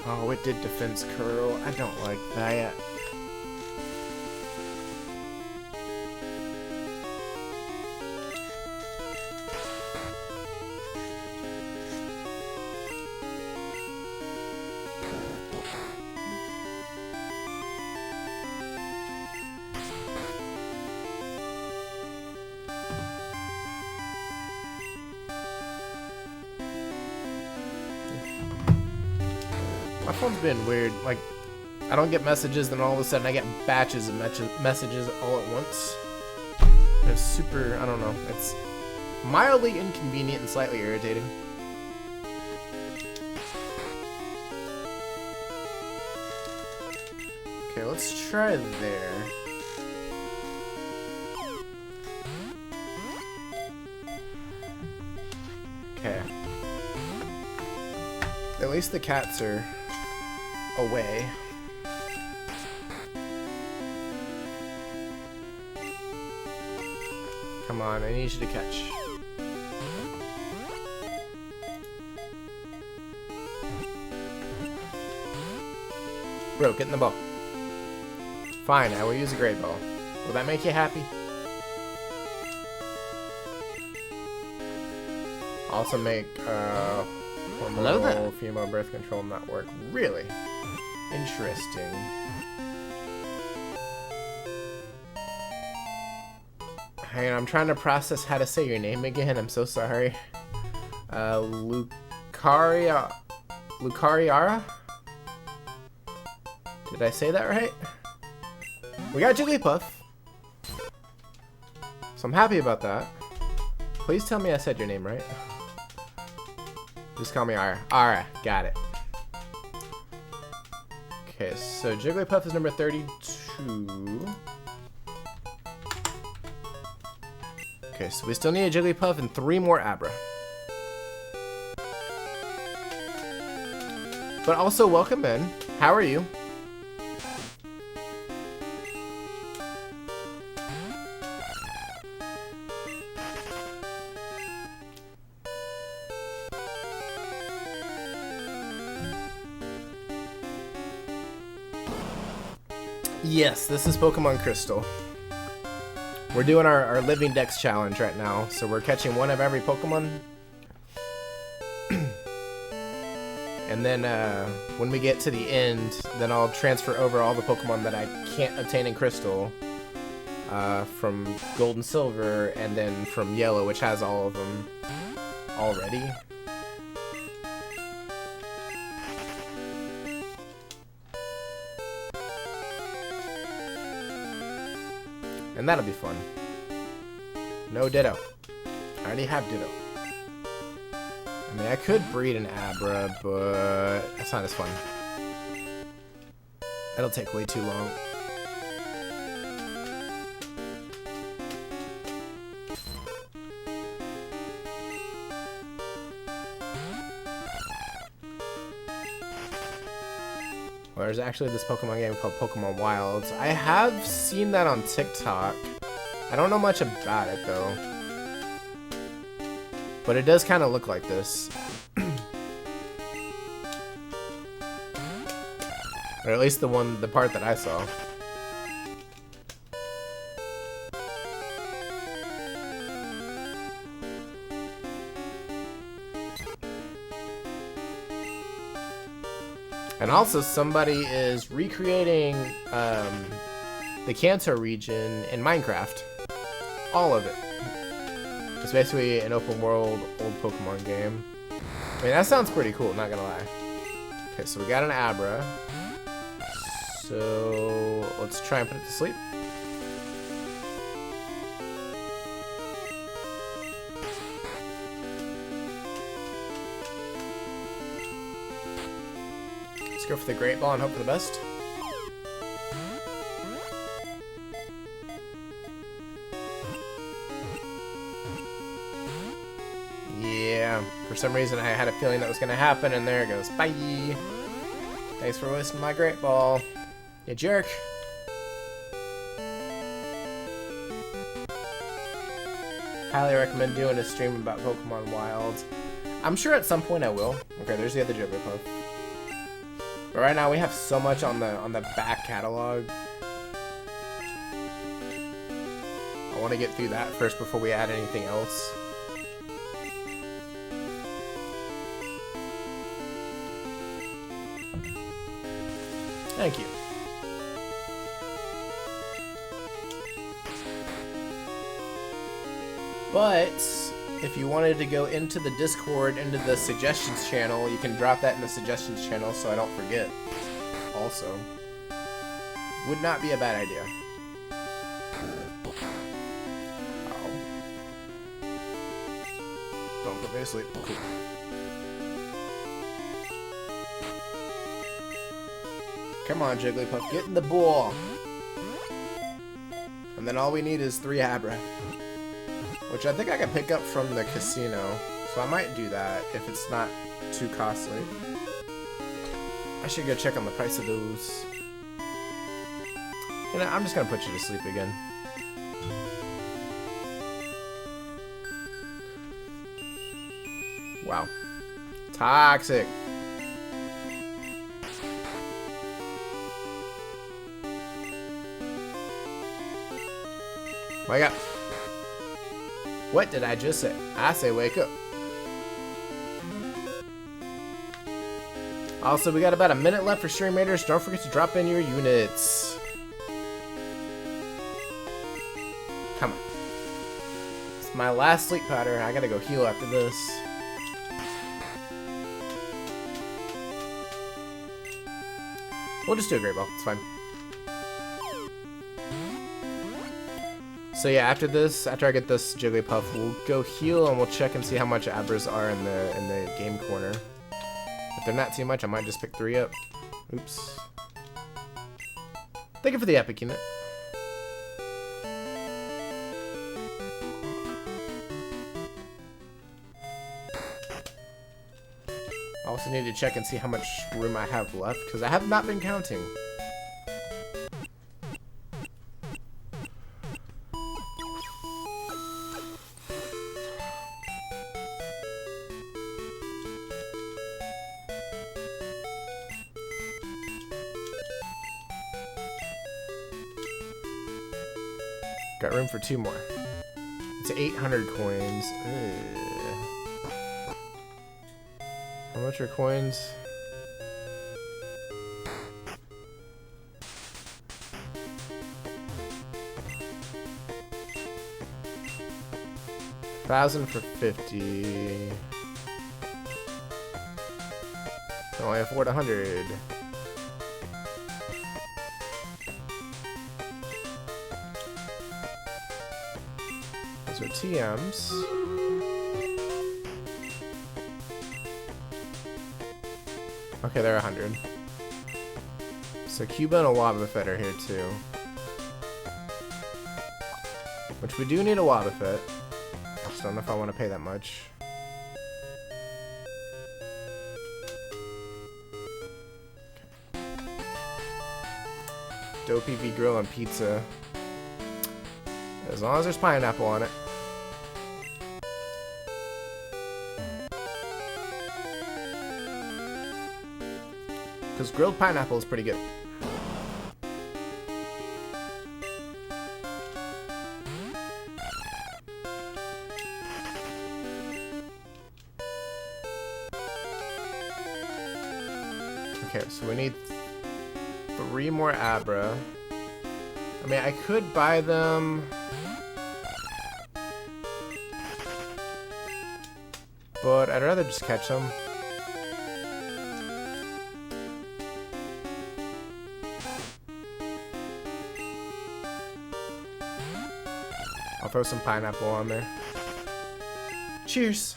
Oh, it did defense curl. I don't like that. My phone's been weird. Like, I don't get messages, then all of a sudden I get batches of messages all at once. It's super, I don't know. It's mildly inconvenient and slightly irritating. Okay, let's try there. Okay. At least the cats are away. Come on, I need you to catch. Bro, get in the ball. Fine, I will use a great ball. Will that make you happy? Also make hormonal female birth control not work. Really? Interesting. Hang on, I'm trying to process how to say your name again. I'm so sorry. Lucariara? Did I say that right? We got Jigglypuff. So I'm happy about that. Please tell me I said your name right. Just call me Ara. Ara, got it. Okay, so Jigglypuff is number 32. Okay, so we still need a Jigglypuff and 3 more Abra. But also, welcome in. How are you? Yes, this is Pokemon Crystal. We're doing our Living Dex challenge right now, so we're catching one of every Pokemon. And then when we get to the end, then I'll transfer over all the Pokemon that I can't obtain in Crystal from Gold and Silver, and then from Yellow, which has all of them already. And that'll be fun. No Ditto. I already have Ditto. I mean, I could breed an Abra, but that's not as fun. That'll take way too long. Well, there's actually this Pokemon game called Pokemon Wilds. I have seen that on TikTok. I don't know much about it, though. But it does kind of look like this. Or at least the part that I saw. And also, somebody is recreating the Kanto region in Minecraft. All of it. It's basically an open world old Pokemon game. I mean, that sounds pretty cool, not gonna lie. Okay, so we got an Abra. So let's try and put it to sleep. Let's go for the Great Ball and hope for the best. Yeah, for some reason I had a feeling that was gonna happen, and there it goes. Bye! Thanks for wasting my Great Ball, you jerk. Highly recommend doing a stream about Pokemon Wilds. I'm sure at some point I will. Okay, there's the other Jigglypuff. But right now we have so much on the back catalog. I want to get through that first before we add anything else. Thank you. But if you wanted to go into the Discord, into the suggestions channel, you can drop that in the suggestions channel so I don't forget. Also, would not be a bad idea. Ow. Don't put me to sleep. Cool. Come on, Jigglypuff, get in the ball. And then all we need is 3 Abra. Which I think I can pick up from the casino. So I might do that if it's not too costly. I should go check on the price of those. You know, I'm just gonna put you to sleep again. Wow. Wake up. What did I just say? I say wake up. Also, we got about a minute left for Stream Raiders. Don't forget to drop in your units. Come on. It's my last sleep powder. I gotta go heal after this. We'll just do a great ball. It's fine. So yeah, after this, after I get this Jigglypuff, we'll go heal and we'll check and see how much Abras are in the game corner. If they're not too much, I might just pick 3 up. Oops. Thank you for the epic unit. I also need to check and see how much room I have left, because I have not been counting. Got room for 2 more. It's 800 coins. Ugh. How much are coins? $1,000 for 50. Can only afford 100. Those are TMs. Okay, they're 100. So Cuba and a Wobbuffet are here too. Which we do need a Wobbuffet. I just don't know if I want to pay that much. Dopey V Grill and Pizza. As long as there's pineapple on it. Because grilled pineapple is pretty good. Okay, so we need 3 more Abra. I mean, I could buy them, but I'd rather just catch them. I'll throw some pineapple on there. Cheers!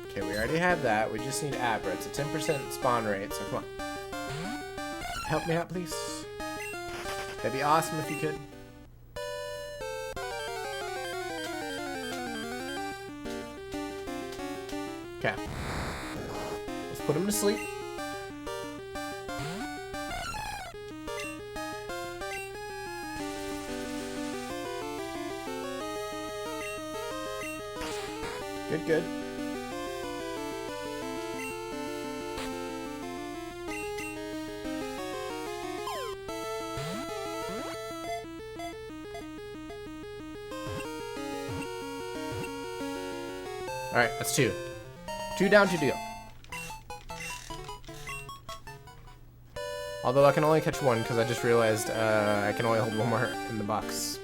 Okay, we already have that. We just need Abra. It's a 10% spawn rate, so come on. Help me out, please. That'd be awesome if you could. Okay. Let's put him to sleep. Good, good. Alright, that's 2. 2 down, 2 to go. Although I can only catch 1 because I just realized I can only hold 1 more in the box.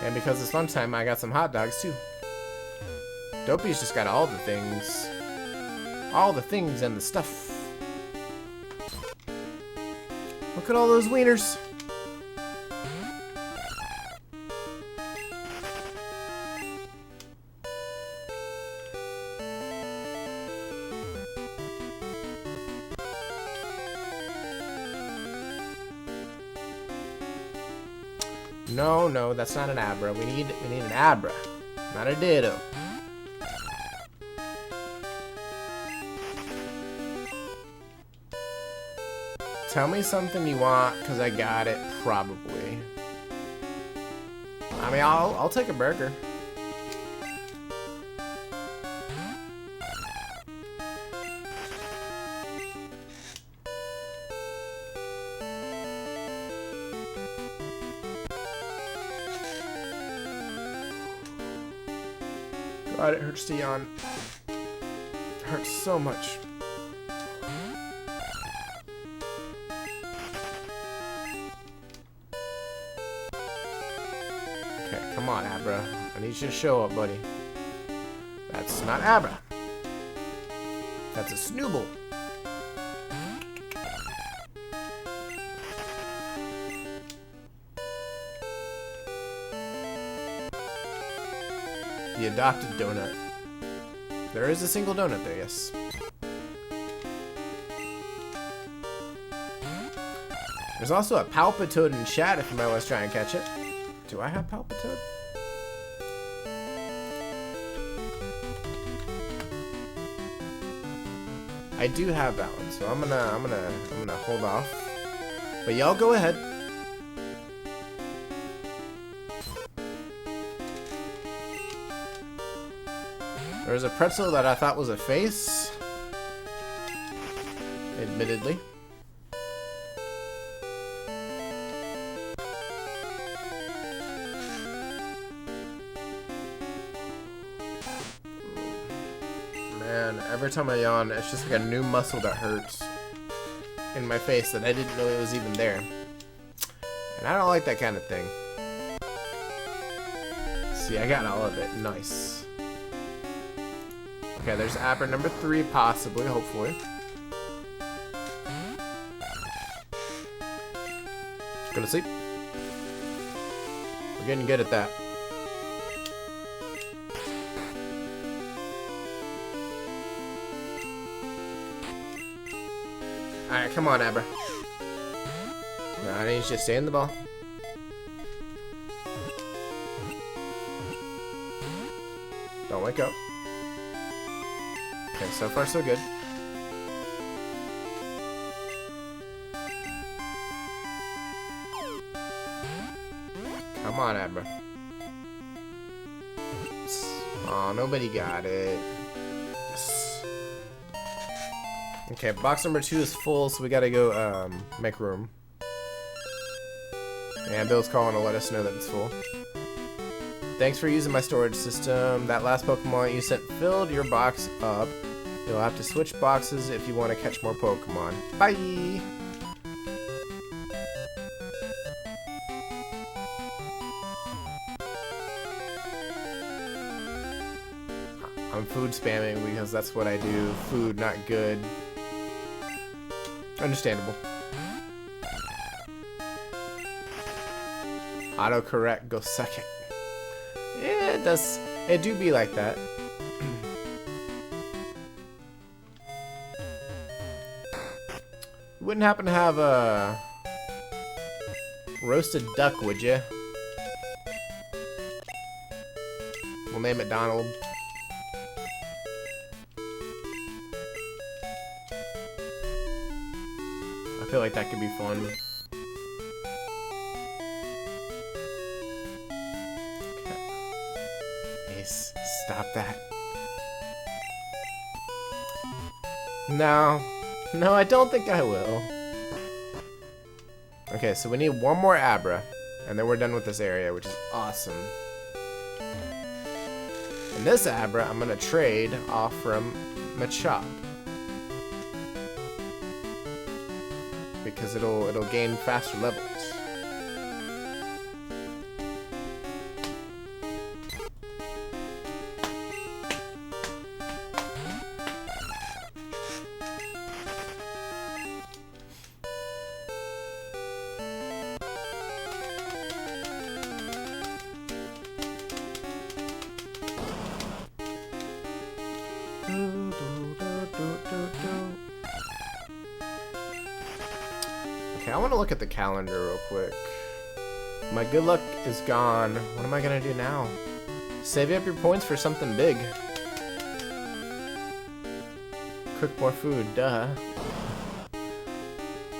And because it's lunchtime, I got some hot dogs too. Dopey's just got all the things. All the things and the stuff. Look at all those wieners. No, no, that's not an Abra. We need an Abra, not a Ditto. Tell me something you want, because I got it, probably. I mean, I'll take a burger. God, it hurts to yawn. It hurts so much. Okay, come on, Abra. I need you to show up, buddy. That's not Abra. That's a Snooble. The adopted donut. There is a single donut there, yes. There's also a Palpitoad in chat if somebody wants to try and catch it. Do I have Palpitoad? I do have that one, so I'm gonna hold off. But y'all go ahead. There's a pretzel that I thought was a face. Admittedly. Man, every time I yawn, it's just like a new muscle that hurts in my face that I didn't know it was even there. And I don't like that kind of thing. See, I got all of it. Nice. Okay, there's Abra number 3, possibly, hopefully. Go to sleep. We're getting good at that. Alright, come on, Abra. No, I need you to stay in the ball. Don't wake up. Okay, so far so good. Come on, Abra. Oh, nobody got it. Yes. Okay, box number 2 is full, so we gotta go make room. And Bill's calling to let us know that it's full. Thanks for using my storage system. That last Pokemon you sent filled your box up. You'll have to switch boxes if you want to catch more Pokemon. Bye! I'm food spamming because that's what I do. Food, not good. Understandable. Autocorrect goes second. Yeah, it does. It do be like that. You wouldn't happen to have a roasted duck, would you? We'll name it Donald. I feel like that could be fun. Ace, stop that. No. No, I don't think I will. Okay, so we need one more Abra, and then we're done with this area, which is awesome. And this Abra, I'm gonna trade off from Machop. Because it'll gain faster levels. Okay, I want to look at the calendar real quick. My good luck is gone. What am I gonna do now? Save up your points for something big. Cook more food, duh.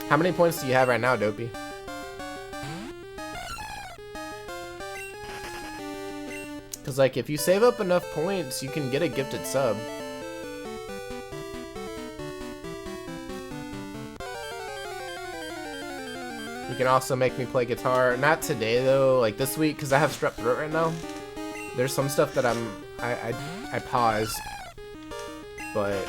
How many points do you have right now, Dopey? Because, like, if you save up enough points, you can get a gifted sub. You can also make me play guitar. Not today, though. Like, this week, because I have strep throat right now. There's some stuff that I paused. But...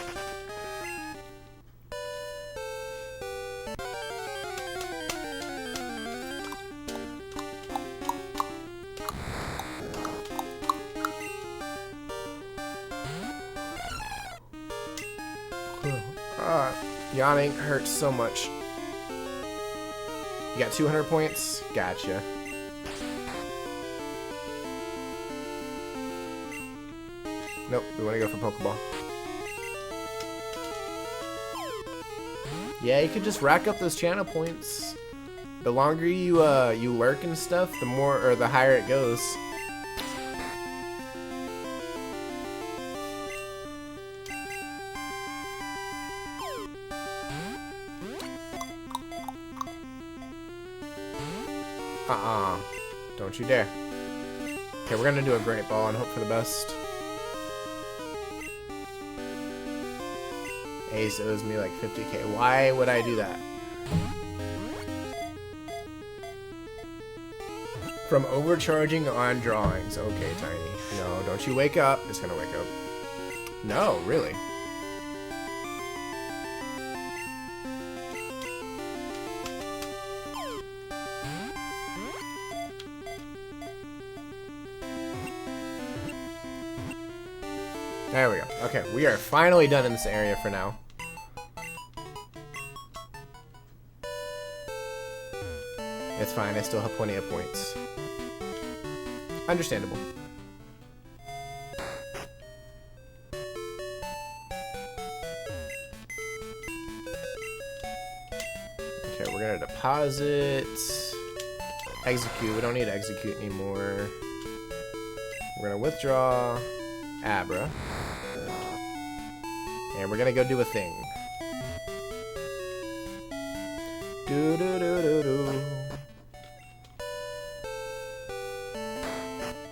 yawning hurts so much. You got 200 points? Gotcha. Nope, we want to go for Pokeball. Yeah, you could just rack up those channel points. The longer you you lurk and stuff, the more or the higher it goes. Don't you dare. Okay, we're gonna do a great ball and hope for the best. Ace owes me like 50k. Why would I do that? From overcharging on drawings. Okay, Tiny. No, don't you wake up. It's gonna wake up. No, really. There we go. Okay, we are finally done in this area for now. It's fine, I still have plenty of points. Understandable. Okay, we're gonna deposit. Execute, we don't need to execute anymore. We're gonna withdraw Abra. And we're gonna go do a thing. Do do do do do.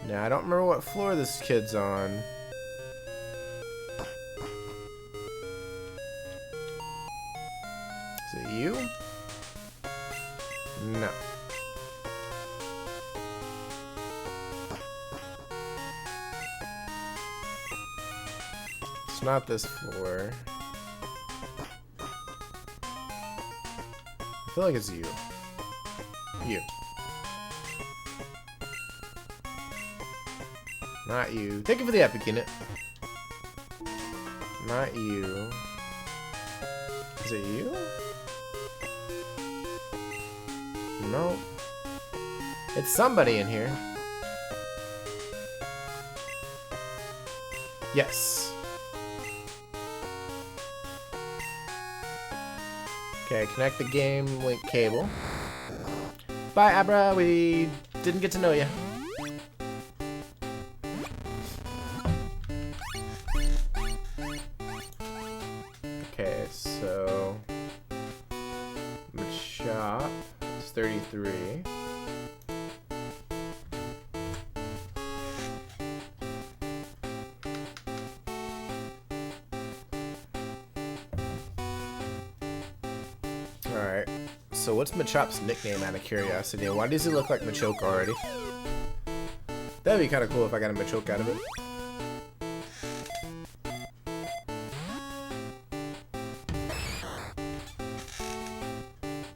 Now I don't remember what floor this kid's on. Is it you? No. It's not this floor. I feel like it's you. You. Not you. Thank you for the epic unit. Not you. Is it you? No. It's somebody in here. Yes. Okay, connect the game link cable. Bye, Abra. We didn't get to know you. Okay, so Machop is 33. Alright, so what's Machop's nickname out of curiosity? Why does he look like Machoke already? That'd be kind of cool if I got a Machoke out of it.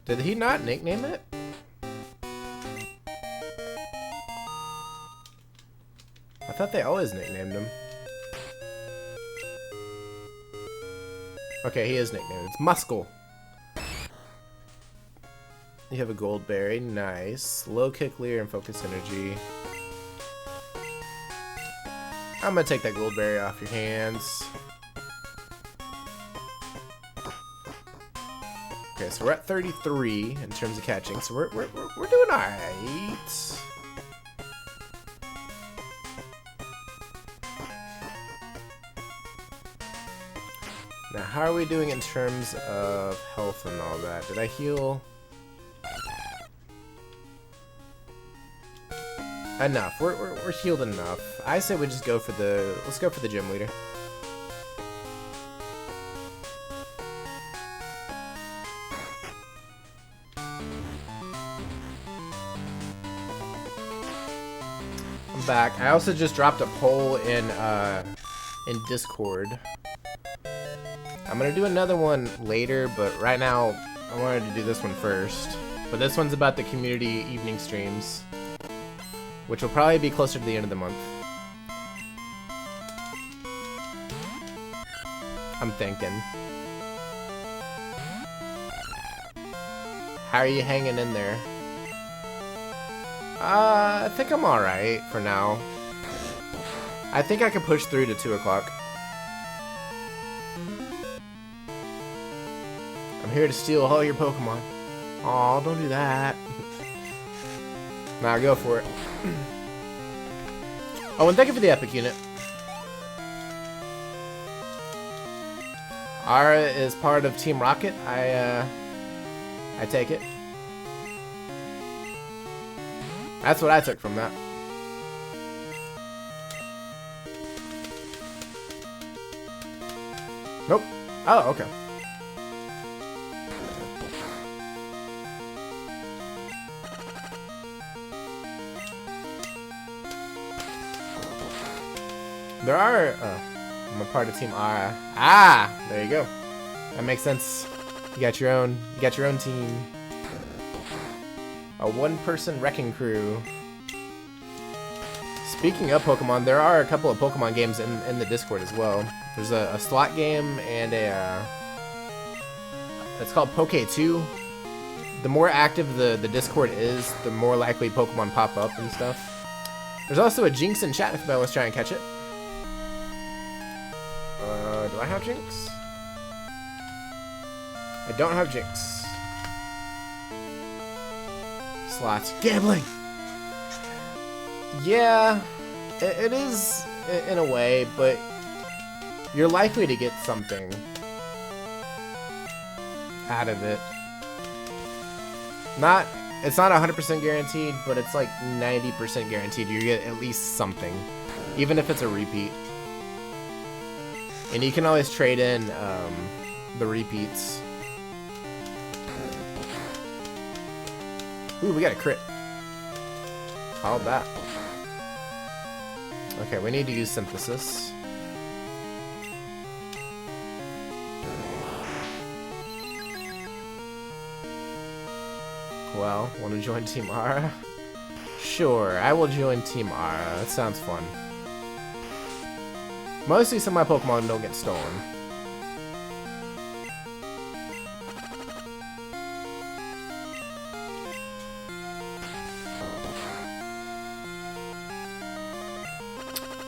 Did he not nickname it? I thought they always nicknamed him. Okay, he is nicknamed. It's Muscle. You have a gold berry, nice. Low kick, leer, and focus energy. I'm gonna take that gold berry off your hands. Okay, so we're at 33 in terms of catching, so we're doing alright. Now, how are we doing in terms of health and all that? Did I heal? Enough. We're healed enough. I say we just go for the... Let's go for the gym leader. I'm back. I also just dropped a poll in Discord. I'm gonna do another one later, but right now I wanted to do this one first. But this one's about the community evening streams, which will probably be closer to the end of the month. I'm thinking. How are you hanging in there? I think I'm alright for now. I think I can push through to 2 o'clock. I'm here to steal all your Pokemon. Aw, don't do that. Nah, go for it. Oh, and thank you for the epic unit. Ara is part of Team Rocket. I take it. That's what I took from that. Nope. Oh, okay. There are, I'm a part of Team Ara. Ah, there you go. That makes sense. You got your own team. A one-person wrecking crew. Speaking of Pokemon, there are a couple of Pokemon games in the Discord as well. There's a slot game and it's called Poke2. The more active the Discord is, the more likely Pokemon pop up and stuff. There's also a Jinx in chat if anyone wants to try and catch it. Do I have Jinx? I don't have Jinx. Slots. Gambling! Yeah, it is in a way, but you're likely to get something out of it. It's not 100% guaranteed, but it's like 90% guaranteed you get at least something, even if it's a repeat. And you can always trade in the repeats. Ooh, we got a crit. Called that. Okay, we need to use Synthesis. Well, want to join Team Ara? Sure, I will join Team Ara. That sounds fun. Mostly some of my Pokemon don't get stolen.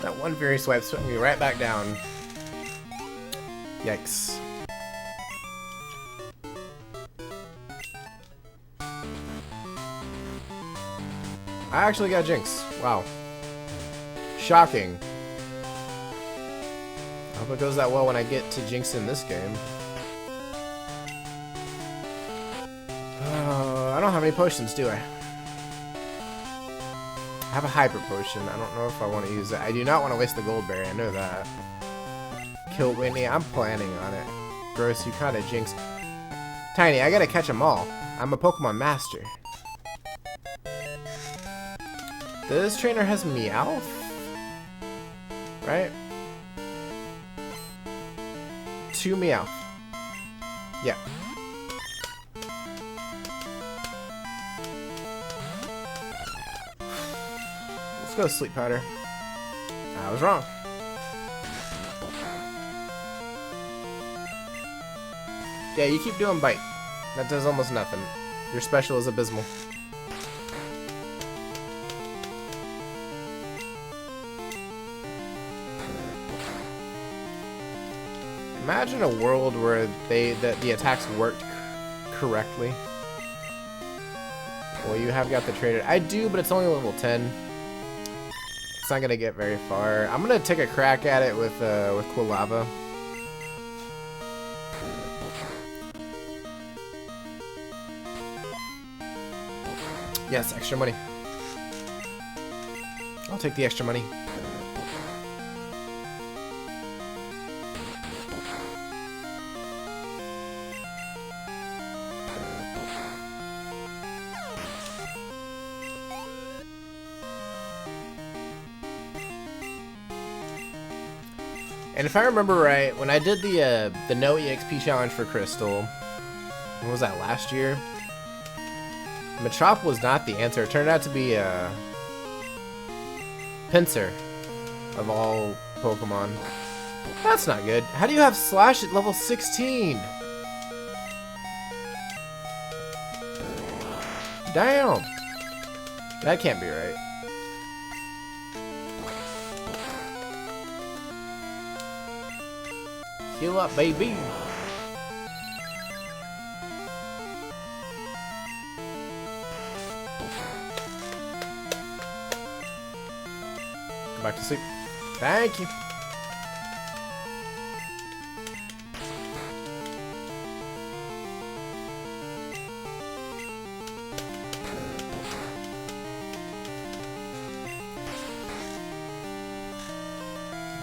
That one Fury Swipe swept me right back down. Yikes. I actually got Jinx. Wow. Shocking. I hope it goes that well when I get to Jinx in this game. I don't have any potions, do I? I have a Hyper Potion. I don't know if I want to use it. I do not want to waste the Gold Berry. I know that. Kill Whitney. I'm planning on it. Gross, you kind of Jinx. Tiny, I gotta catch them all. I'm a Pokemon Master. This trainer has Meowth? Right? 2 Meowth. Yeah. Let's go Sleep Powder. I was wrong. Yeah, you keep doing Bite. That does almost nothing. Your special is abysmal. Imagine a world where the attacks worked correctly. Well, you have got the trader. I do, but it's only level 10. It's not gonna get very far. I'm gonna take a crack at it with Quilava. Yes, extra money. I'll take the extra money. And if I remember right, when I did the no EXP challenge for Crystal, when was that, last year? Machop was not the answer. It turned out to be Pinsir of all Pokemon. That's not good. How do you have Slash at level 16? Damn. That can't be right. Heal up, baby. Go back to sleep. Thank you.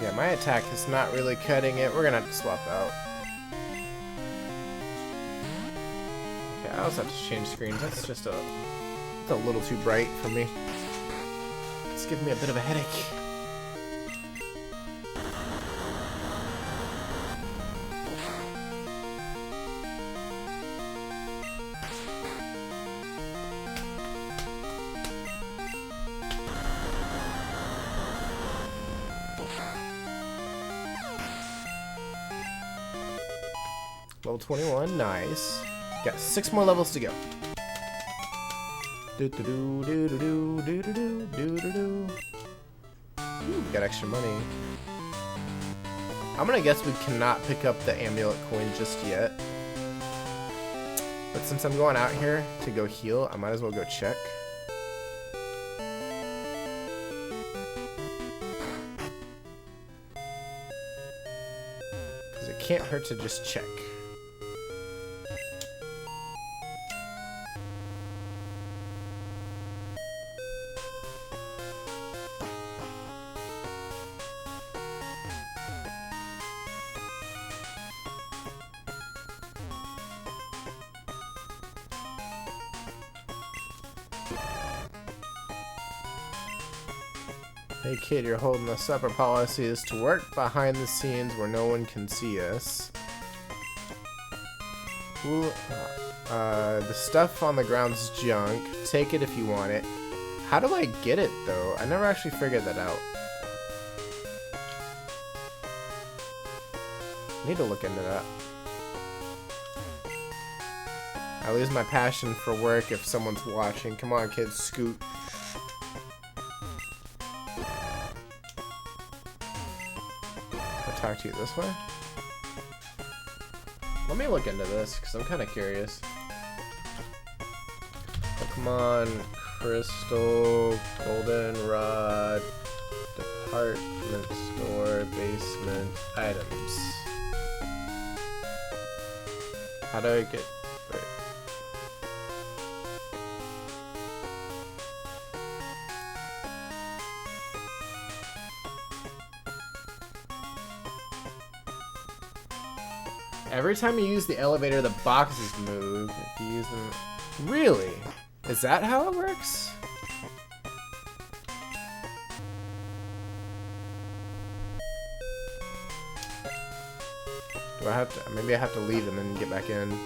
Yeah, my attack is not really cutting it. We're gonna have to swap out. Okay, I also have to change screens. That's just a little too bright for me. It's giving me a bit of a headache. Level 21, nice. Got 6 more levels to go. Ooh, got extra money. I'm gonna guess we cannot pick up the amulet coin just yet. But since I'm going out here to go heal, I might as well go check. Because it can't hurt to just check. Hey kid, you're holding us up. Our policy is to work behind the scenes where no one can see us. Ooh, the stuff on the ground's junk. Take it if you want it. How do I get it though? I never actually figured that out. Need to look into that. I lose my passion for work if someone's watching. Come on kids, scoot. Talk to you this way. Let me look into this because I'm kind of curious. Pokemon Crystal, Goldenrod, department store, basement, items. How do I get? Wait. Every time you use the elevator, the boxes move. If you use them... Really? Is that how it works? Do I have to... Maybe I have to leave and then get back in.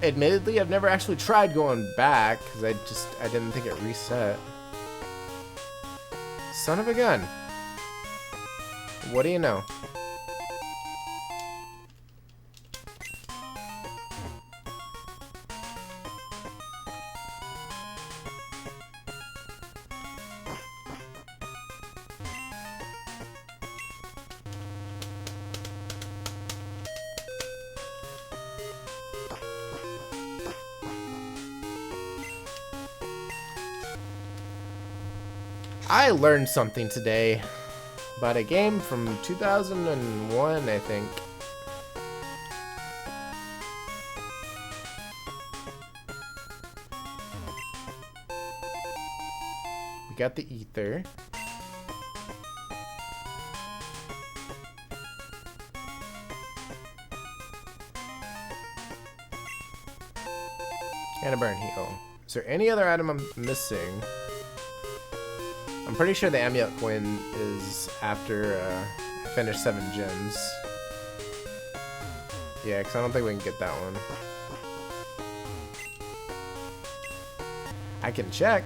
Admittedly, I've never actually tried going back, because I didn't think it reset. Son of a gun. What do you know? I learned something today about a game from 2001, I think. We got the ether. And a burn heal. Is there any other item I'm missing? I'm pretty sure the amulet coin is after I finish 7 gems. Yeah, because I don't think we can get that one. I can check.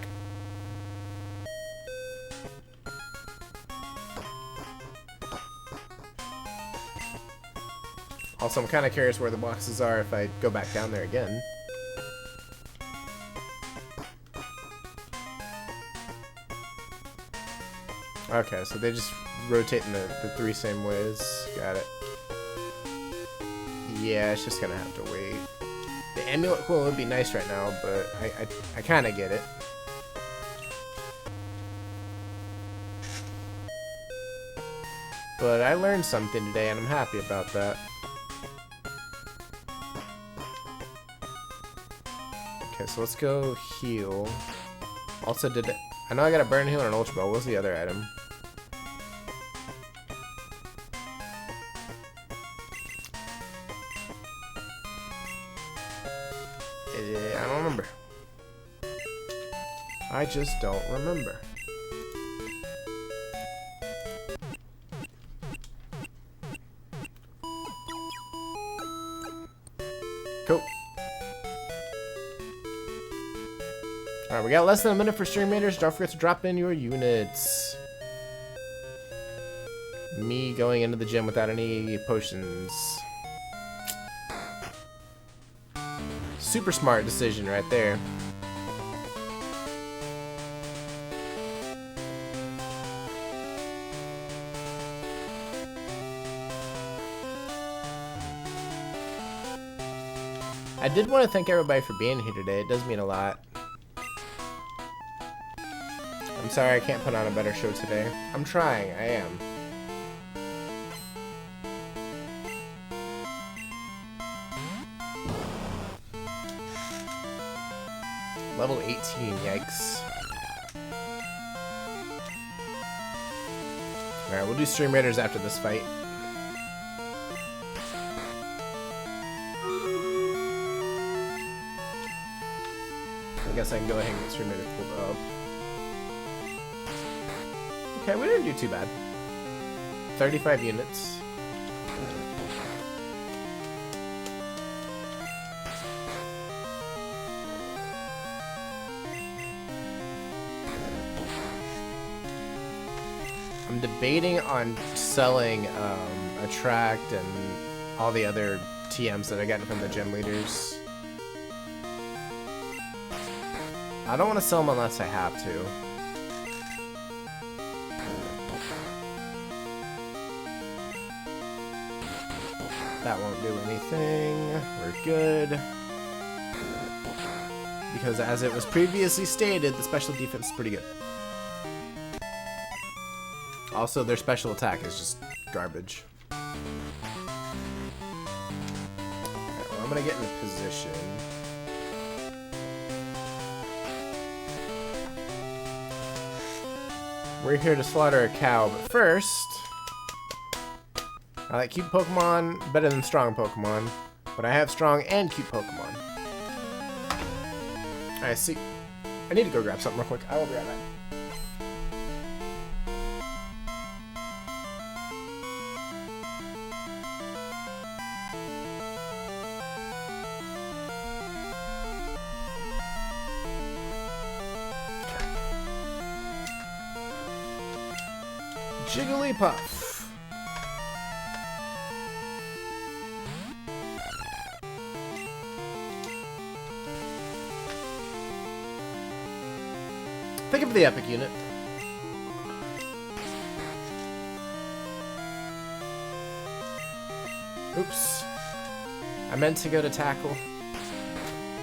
Also, I'm kind of curious where the boxes are if I go back down there again. Okay, so they just rotate in the 3 same ways. Got it. Yeah, it's just gonna have to wait. The amulet coin would be nice right now, but I kind of get it. But I learned something today, and I'm happy about that. Okay, so let's go heal. Also, I know I got a burn heal and an ultra ball. What's the other item? I don't remember. I just don't remember. Cool. Alright, we got less than a minute for stream raiders. Don't forget to drop in your units. Me going into the gym without any potions. Super smart decision right there. I did want to thank everybody for being here today. It does mean a lot. I'm sorry I can't put on a better show today. I'm trying, I am. Level 18, yikes. Alright, we'll do Stream Raiders after this fight. I guess I can go ahead and get Stream Raiders pulled up. Okay, we didn't do too bad. 35 units. I'm debating on selling Attract and all the other TMs that I got from the gym leaders. I don't want to sell them unless I have to. That won't do anything. We're good. Because as it was previously stated, the special defense is pretty good. Also, their special attack is just garbage. Alright, well, I'm gonna get into position. We're here to slaughter a cow, but first, I like cute Pokemon better than strong Pokemon, but I have strong and cute Pokemon. Alright, see. I need to go grab something real quick. I will be right back. Jigglypuff. Think of the epic unit. Oops. I meant to go to tackle.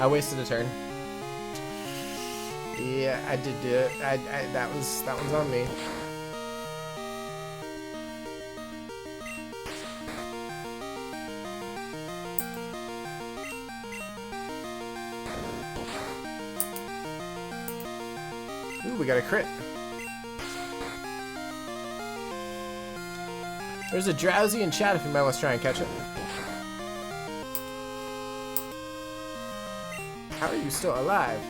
I wasted a turn. Yeah, I did do it. That one's on me. Ooh, we got a crit. There's a drowsy in chat if you might want to try and catch it. How are you still alive?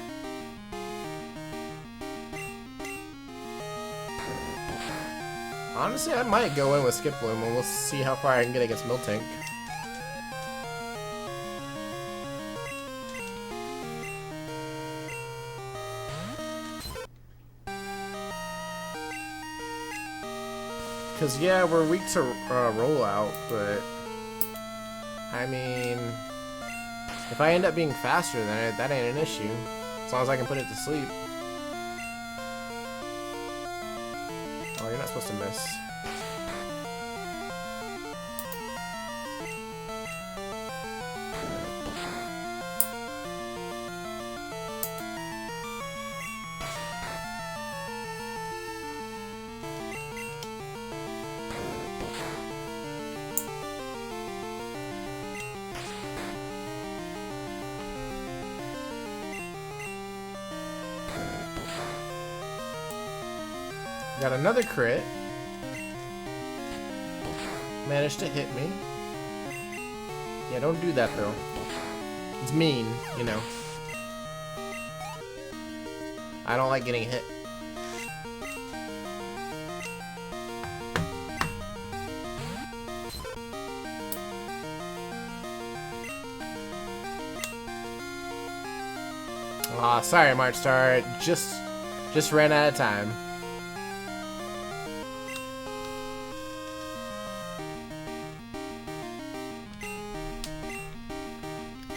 Honestly, I might go in with Skip Bloom and we'll see how far I can get against Miltank. Because, yeah, we're weak to rollout, but I mean, if I end up being faster than it, that ain't an issue. As long as I can put it to sleep. Oh, you're not supposed to miss. Got another crit. Managed to hit me. Yeah, don't do that though. It's mean, you know. I don't like getting hit. Aw, sorry, March Star. Just ran out of time.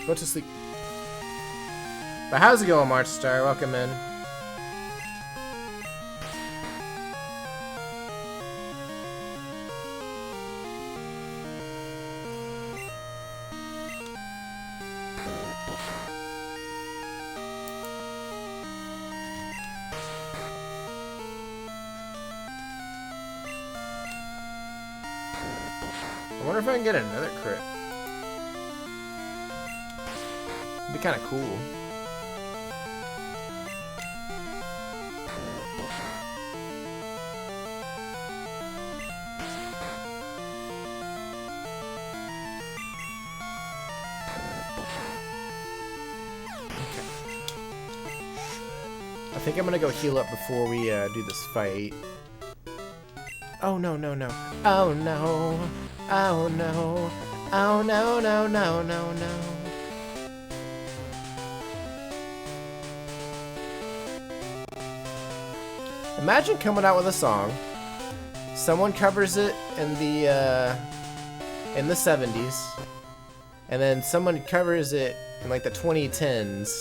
Go to sleep. But how's it going, March Star? Welcome in. I wonder if I can get another crit. It'd be kind of cool. I think I'm gonna go heal up before we do this fight. Oh no, no, no. Oh no. Oh no. Oh no, no, no, no, no. Imagine coming out with a song, someone covers it in the 70s, and then someone covers it in like the 2010s,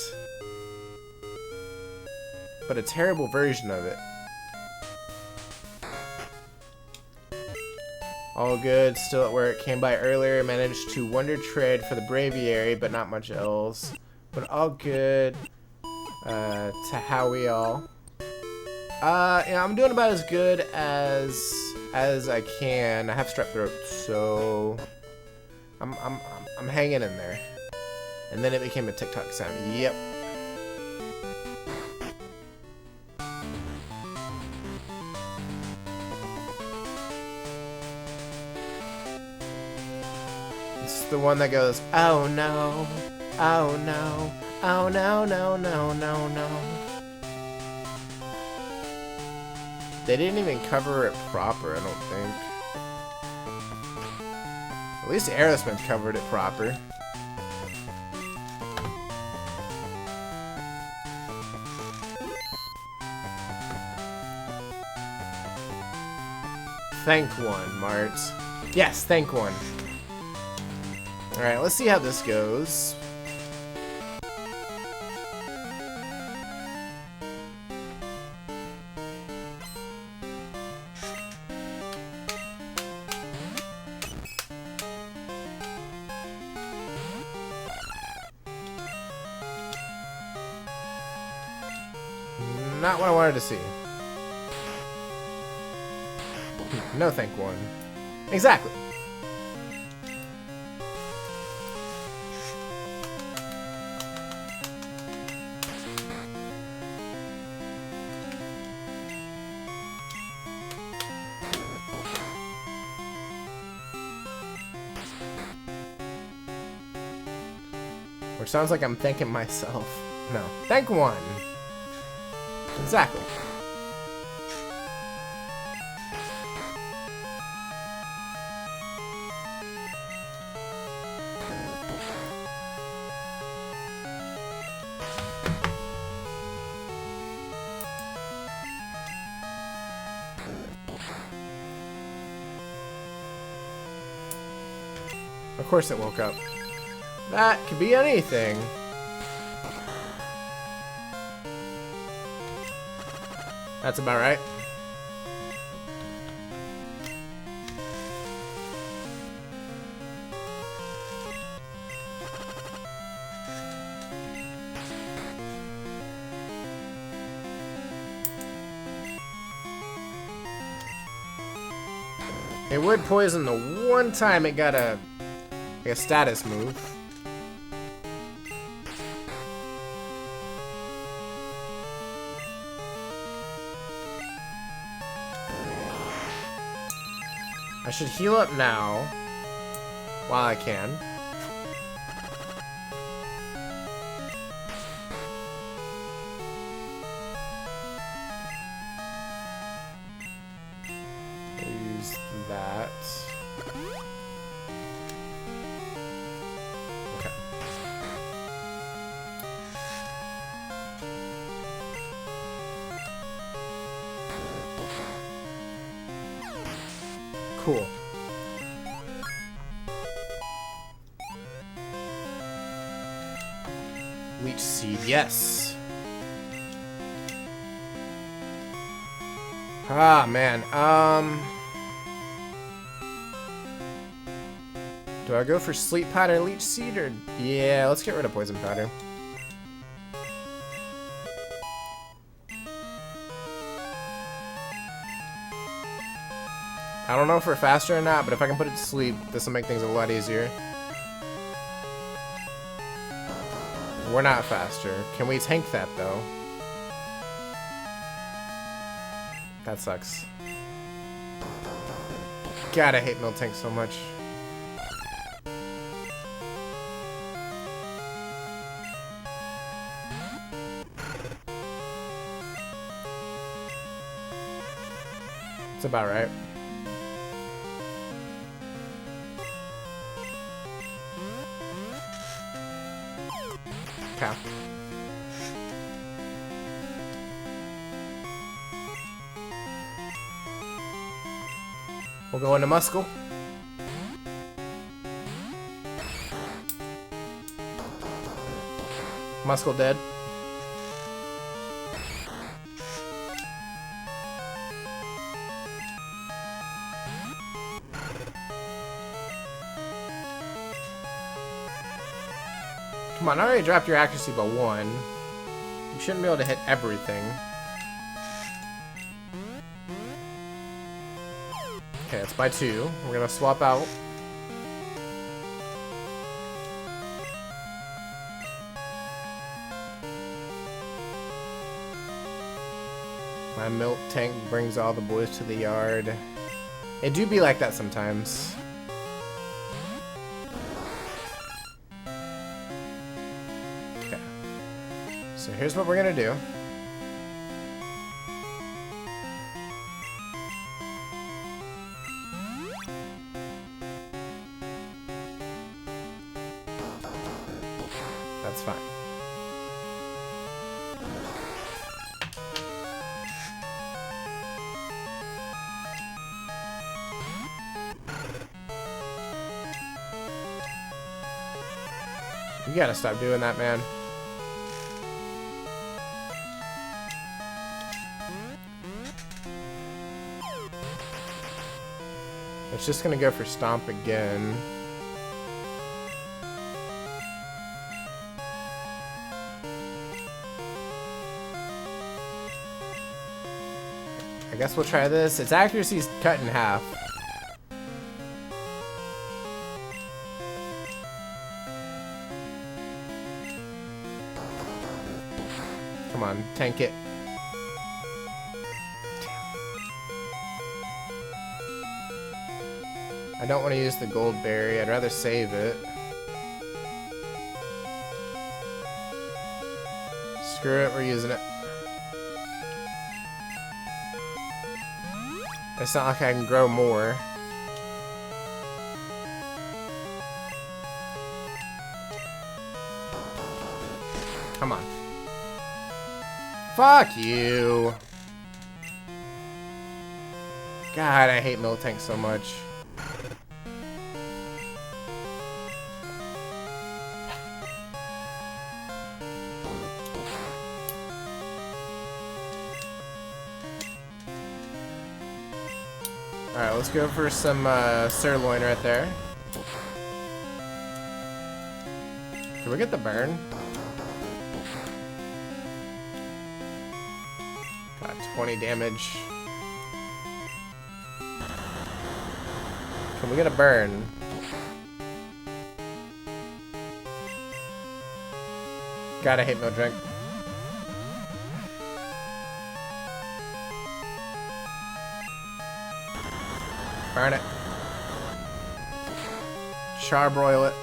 but a terrible version of it. All good, still at work, came by earlier, managed to wonder trade for the Braviary, but not much else. But all good, to how we all. Yeah, I'm doing about as good as I can. I have strep throat, so I'm hanging in there. And then it became a TikTok sound. Yep. It's the one that goes, oh no, oh no, oh no, no, no, no, no. They didn't even cover it proper, I don't think. At least Aerosmith covered it proper. Thank one, Mart. Yes, thank one. Alright, let's see how this goes. Not what I wanted to see. No thank one. Exactly. Which sounds like I'm thanking myself. No. Thank one. Exactly. Of course it woke up. That could be anything. That's about right. It would poison the one time it got a status move. I should heal up now while I can. Use that. Okay. Cool. Leech seed, yes. Ah, man. Do I go for sleep powder, leech seed, or yeah? Let's get rid of poison powder. I don't know if we're faster or not, but if I can put it to sleep, this will make things a lot easier. We're not faster. Can we tank that, though? That sucks. God, I hate Miltank so much. It's about right. Okay. We'll go into Muscle. Muscle dead. Come on, I already dropped your accuracy by 1. You shouldn't be able to hit everything. Okay, it's by 2. We're gonna swap out. My milk tank brings all the boys to the yard. It do be like that sometimes. Okay. So here's what we're gonna do. That's fine. You gotta stop doing that, man. It's just gonna go for Stomp again. I guess we'll try this. Its accuracy's cut in half. Come on, tank it. I don't want to use the gold berry. I'd rather save it. Screw it, we're using it. It's not like I can grow more. Come on. Fuck you. God, I hate milk tanks so much. Alright, let's go for some sirloin right there. Can we get the burn? Got 20 damage. Can we get a burn? God, I hate milk drink. Burn it. Charbroil it.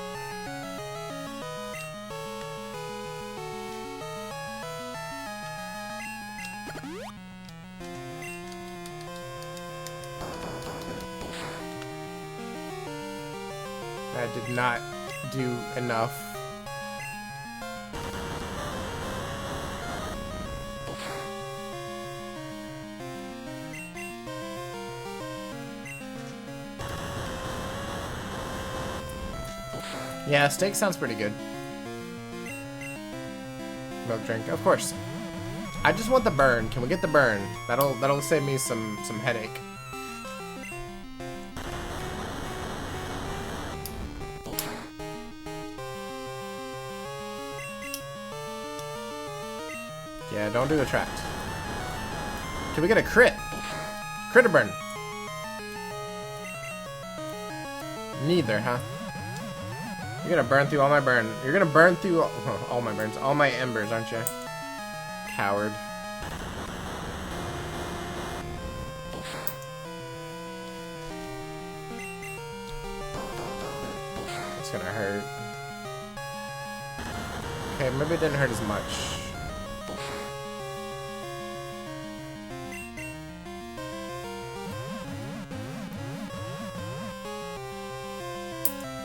That did not do enough. Yeah, steak sounds pretty good. Milk drink, of course. I just want the burn. Can we get the burn? That'll save me some headache. Yeah, don't do the tract. Can we get a crit? Critter burn. Neither, huh? You're gonna burn through all my burn. You're gonna burn through all my burns, all my embers, aren't you? Coward. It's gonna hurt. Okay, maybe it didn't hurt as much.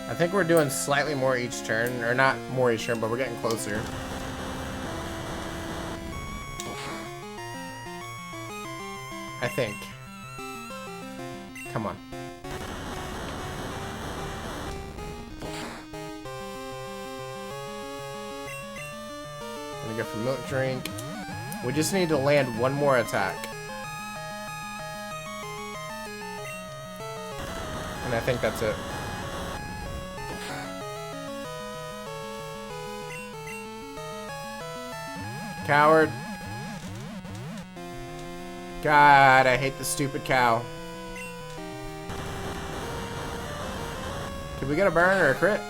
I think we're doing slightly more each turn, or not more each turn, but we're getting closer. I think. Come on. Gonna go for milk drink. We just need to land one more attack. And I think that's it. Coward. God, I hate the stupid cow. Can we get a burn or a crit?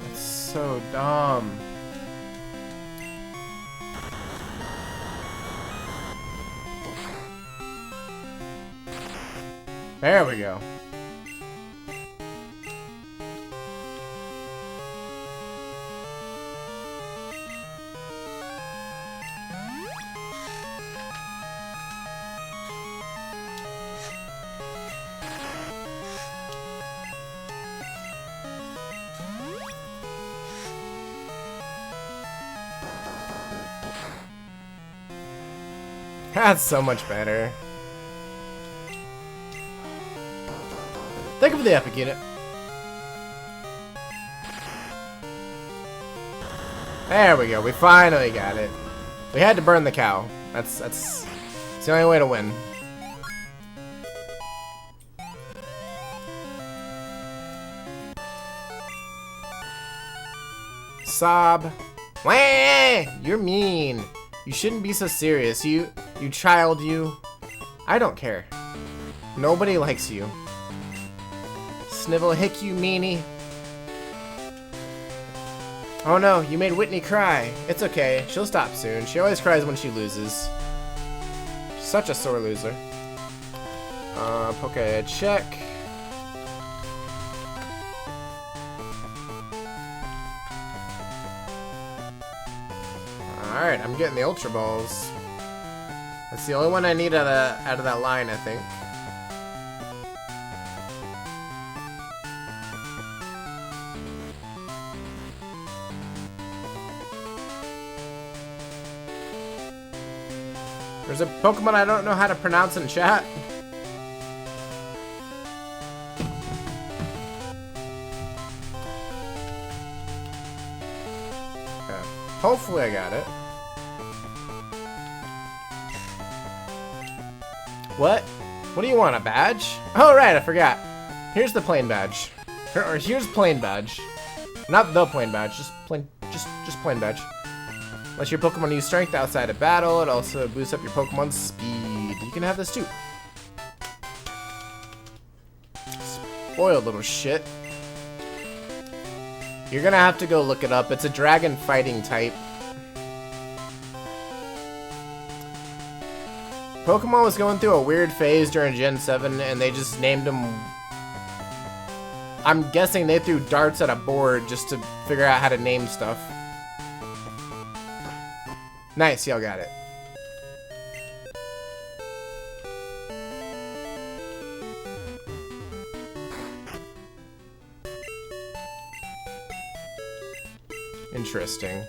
That's so dumb. There we go. That's so much better. Thank you for the epic unit. There we go. We finally got it. We had to burn the cow. That's the only way to win. Sob. Wah! You're mean. You shouldn't be so serious. You child, you. I don't care. Nobody likes you. Snivel hick, you meanie. Oh no, you made Whitney cry. It's okay, she'll stop soon. She always cries when she loses. She's such a sore loser. Okay, check. Alright, I'm getting the Ultra Balls. That's the only one I need out of that line, I think. There's a Pokemon I don't know how to pronounce in chat. Okay. Hopefully I got it. What? What do you want, a badge? Oh right, I forgot. Here's the plain badge. Or here's plain badge. Not the plain badge, just plain badge. Let your Pokemon use strength outside of battle. It also boosts up your Pokemon's speed. You can have this too. Spoiled little shit. You're gonna have to go look it up. It's a dragon fighting type. Pokemon was going through a weird phase during Gen 7 and they just named them... I'm guessing they threw darts at a board just to figure out how to name stuff. Nice, y'all got it. Interesting.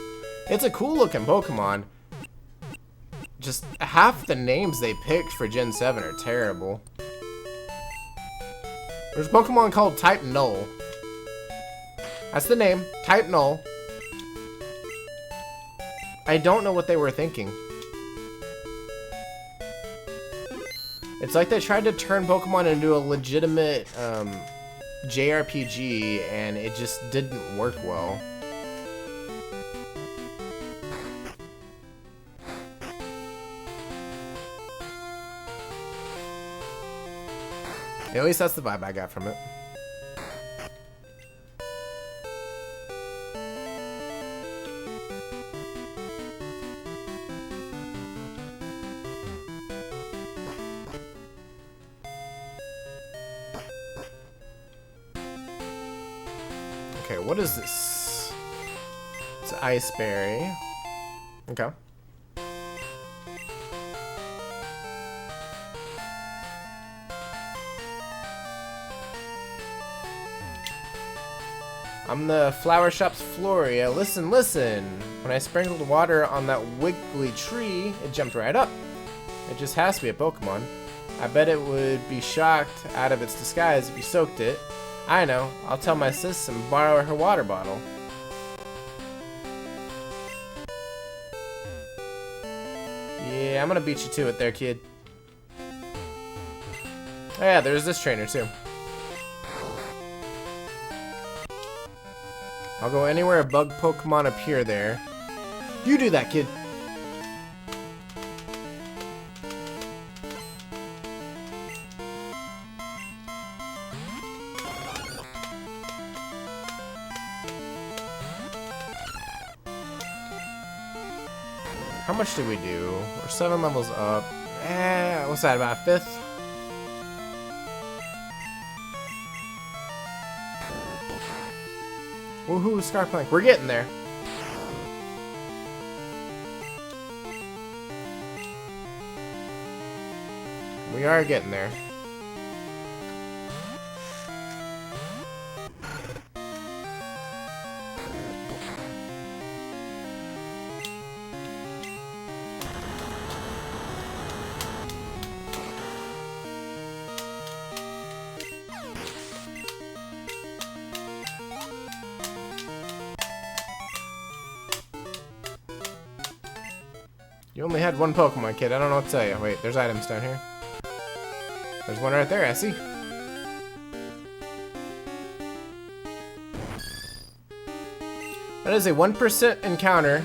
It's a cool looking Pokemon. Just half the names they picked for Gen 7 are terrible. There's a Pokemon called Type Null. That's the name, Type Null. I don't know what they were thinking. It's like they tried to turn Pokemon into a legitimate JRPG and it just didn't work well. At least that's the vibe I got from it. Okay, what is this? It's Ice Berry. Okay. I'm the flower shop's Floria. Listen, listen. When I sprinkled water on that wiggly tree, it jumped right up. It just has to be a Pokemon. I bet it would be shocked out of its disguise if you soaked it. I know. I'll tell my sis and borrow her water bottle. Yeah, I'm gonna beat you to it there, kid. Oh yeah, there's this trainer too. I'll go anywhere a bug Pokemon appear there. You do that, kid. How much did we do? We're 7 levels up. What's that, about 5th? Woohoo, Scarplank. We're getting there. We are getting there. You only had one Pokemon, kid. I don't know what to tell you. Wait, there's items down here. There's one right there, I see. That is a 1% encounter.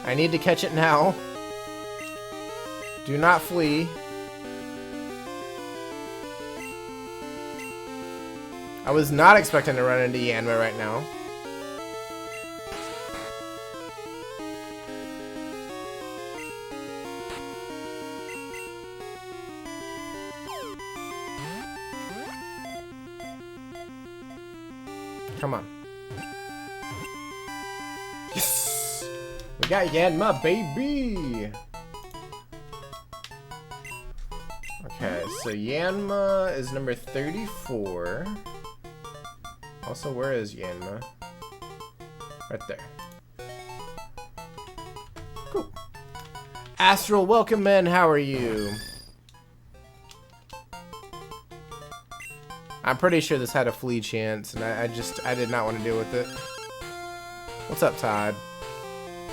I need to catch it now. Do not flee. I was not expecting to run into Yanma right now. Come on. Yes! We got Yanma, baby! Okay, so Yanma is number 34. Also, where is Yanma? Right there. Cool. Astral, welcome in. How are you? I'm pretty sure this had a flea chance, and I did not want to deal with it. What's up, Todd?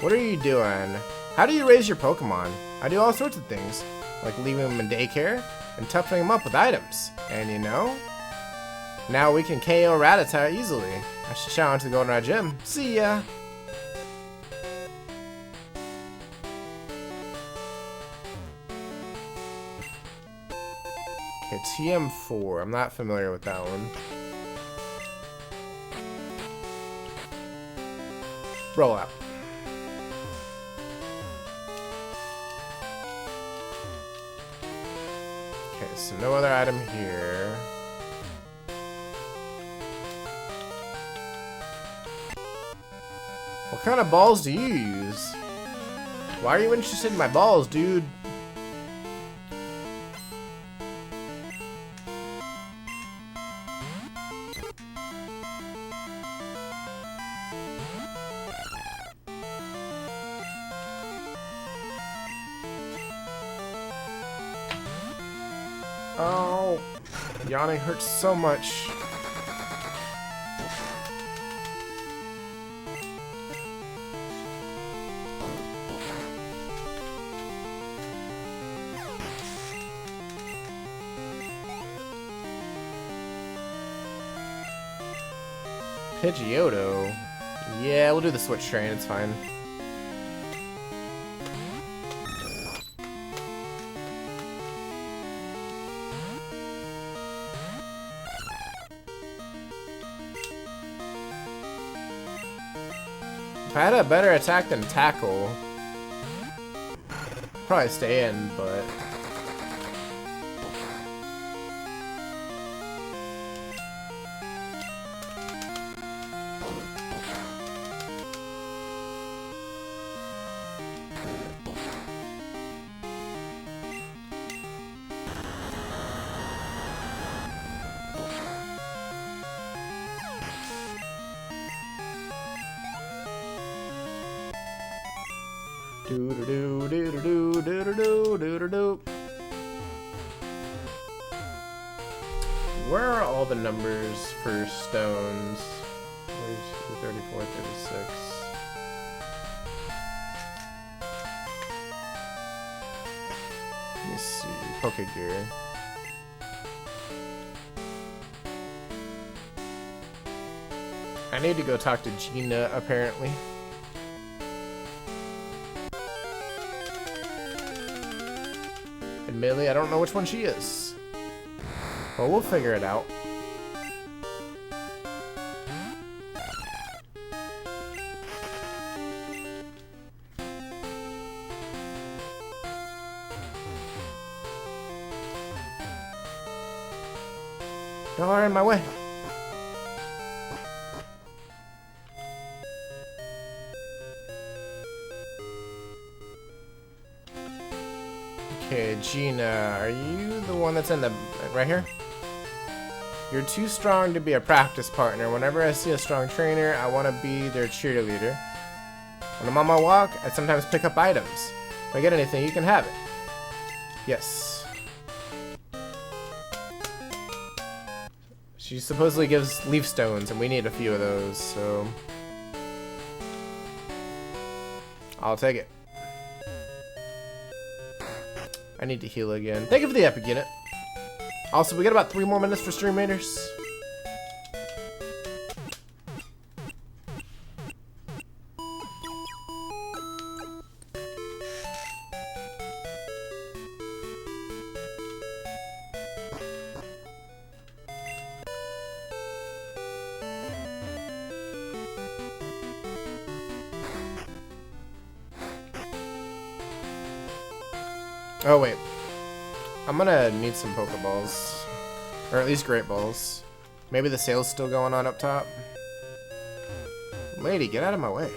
What are you doing? How do you raise your Pokemon? I do all sorts of things, like leaving them in daycare and toughening them up with items. And you know, now we can KO Rattata easily. I should shout out to the Goldenrod Gym. See ya! Okay, TM4. I'm not familiar with that one. Roll out. Okay, so no other item here. What kind of balls do you use? Why are you interested in my balls, dude? Oh, yawning hurts so much. Pidgeotto. Yeah, we'll do the switch train, it's fine. If I had a better attack than tackle, probably stay in, but do-do-do-do-do-do-do-do-do-do. Where are all the numbers for stones? 42, 34, 36. Let me see. Pokegear. I need to go talk to Gina, apparently. Admittedly, I don't know which one she is. Well, we'll figure it out. Y'all are in my way. Okay, Gina, are you the one that's in the... right here? You're too strong to be a practice partner. Whenever I see a strong trainer, I want to be their cheerleader. When I'm on my walk, I sometimes pick up items. If I get anything, you can have it. Yes. She supposedly gives leaf stones, and we need a few of those, so... I'll take it. I need to heal again. Thank you for the epic unit. Also, we got about 3 more minutes for stream raiders. Oh, wait. I'm gonna need some Pokeballs. Or at least Great Balls. Maybe the sale's still going on up top. Lady, get out of my way.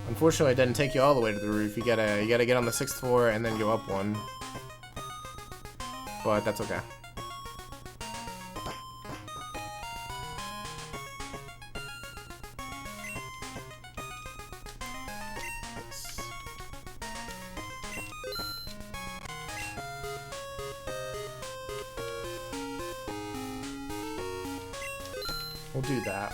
Unfortunately, it doesn't take you all the way to the roof. You gotta get on the 6th floor and then go up one. But that's okay. We'll do that.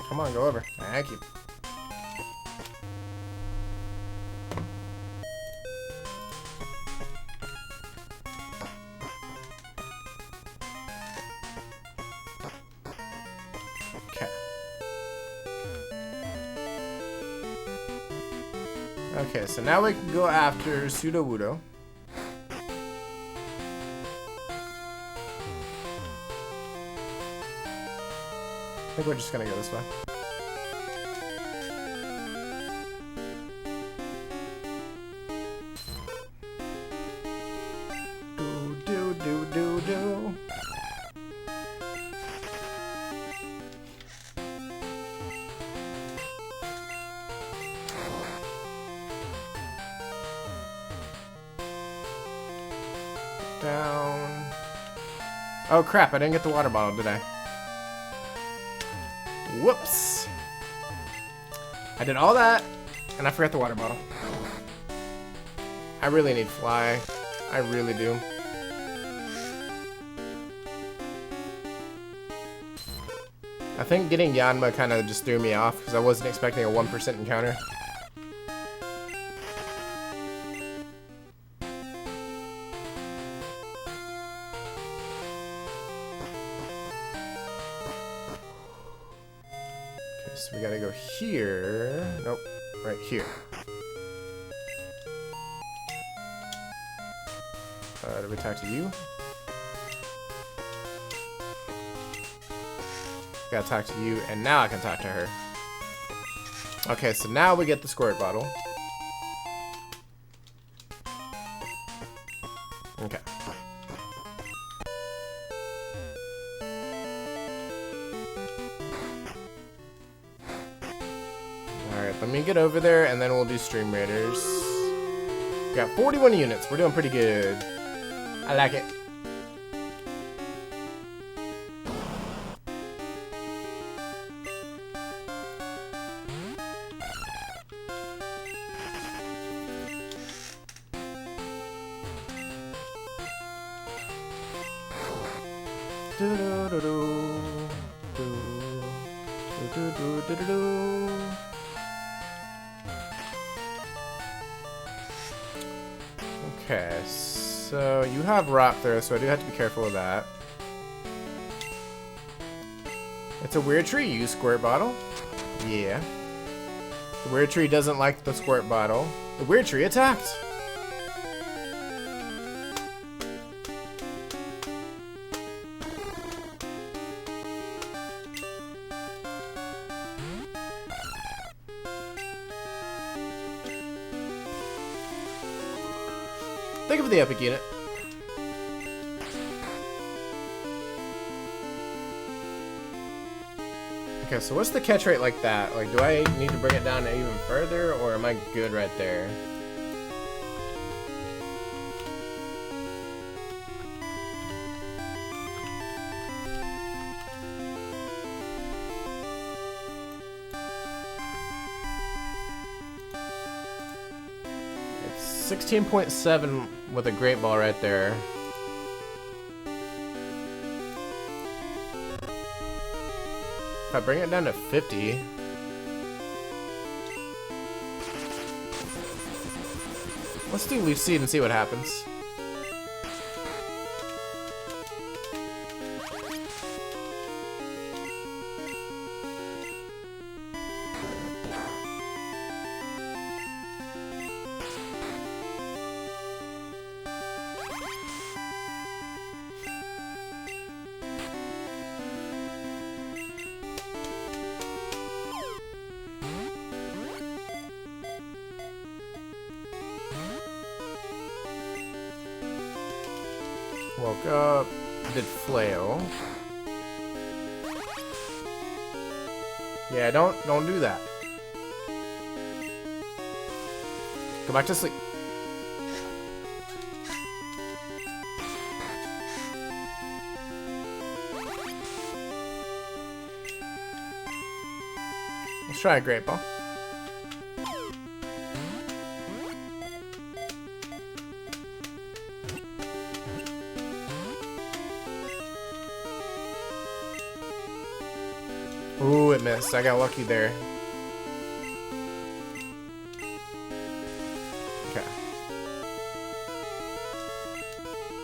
Come on, go over. Thank you. Okay. Okay, so now we can go after Sudowoodo. I think we're just gonna go this way. Do. Down. Oh crap, I didn't get the water bottle, did I? Whoops. I did all that, and I forgot the water bottle. I really need Fly. I really do. I think getting Yanma kind of just threw me off because I wasn't expecting a 1% encounter. Okay, so we gotta go here. Nope, right here. Did we talk to you? Gotta talk to you, and now I can talk to her. Okay, so now we get the squirt bottle. Okay. Alright, let me get over there, and then we'll do Stream Raiders. We got 41 units. We're doing pretty good. I like it. Okay, so you have rock throw, so I do have to be careful with that. It's a weird tree. You use squirt bottle? Yeah. The weird tree doesn't like the squirt bottle. The weird tree attacked. Think of the epic unit. Okay, so what's the catch rate like that? Like, do I need to bring it down even further, or am I good right there? It's 16.7 with a great ball right there. If I bring it down to 50... Let's do Leaf Seed and see what happens. Woke up. Did flail. Yeah, don't do that. Go back to sleep. Let's try a great ball. Ooh, it missed. I got lucky there. Okay.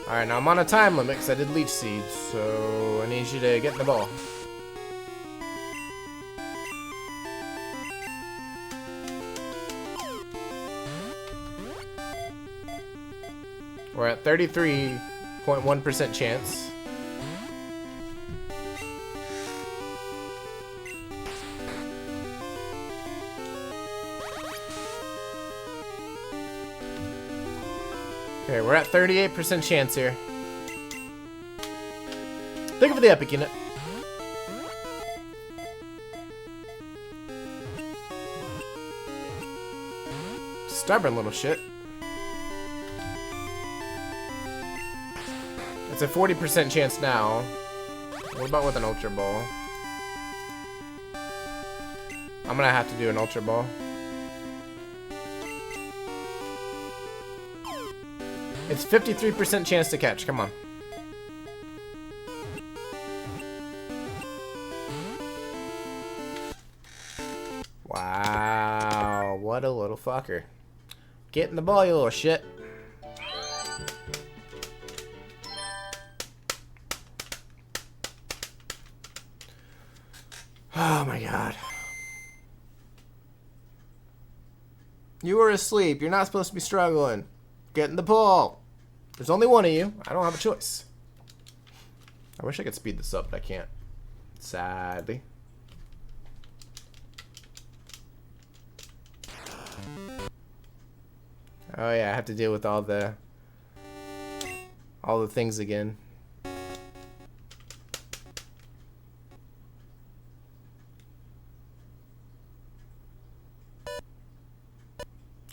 Alright, now I'm on a time limit because I did leech seeds, so I need you to get in the ball. We're at 33.1% chance. Okay, we're at 38% chance here. Think of the epic unit. Stubborn little shit. It's a 40% chance now. What about with an Ultra Ball? I'm gonna have to do an Ultra Ball. It's 53% chance to catch. Come on. Wow. What a little fucker. Get in the ball, you little shit. Oh my god. You were asleep. You're not supposed to be struggling. Get in the ball. There's only one of you. I don't have a choice. I wish I could speed this up, but I can't. Sadly. Oh yeah, I have to deal with all the things again.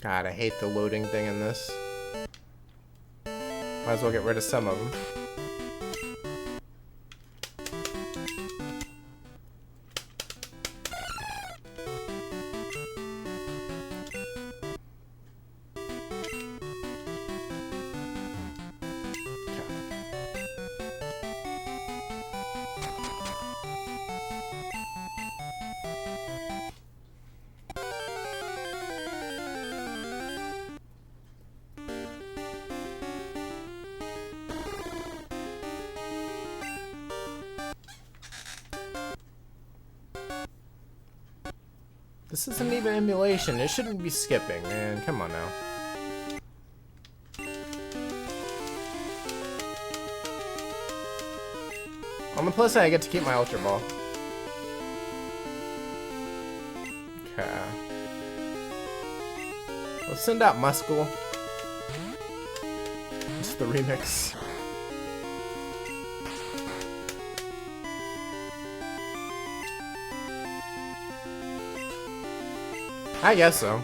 God, I hate the loading thing in this. Might as well get rid of some of them. This isn't even emulation. It shouldn't be skipping, man. Come on now. On the plus side, I get to keep my Ultra Ball. Okay. Let's send out Muscle. It's the remix. I guess so.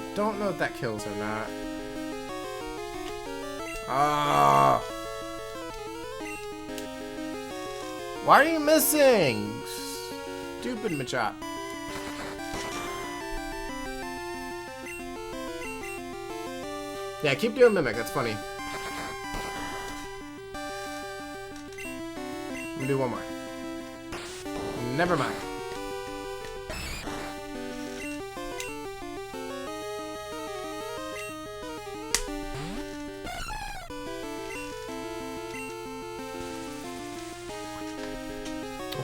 I don't know if that kills or not. Ah. Why are you missing? Stupid Machop. Yeah, keep doing Mimic. That's funny. I'm gonna do one more. Never mind.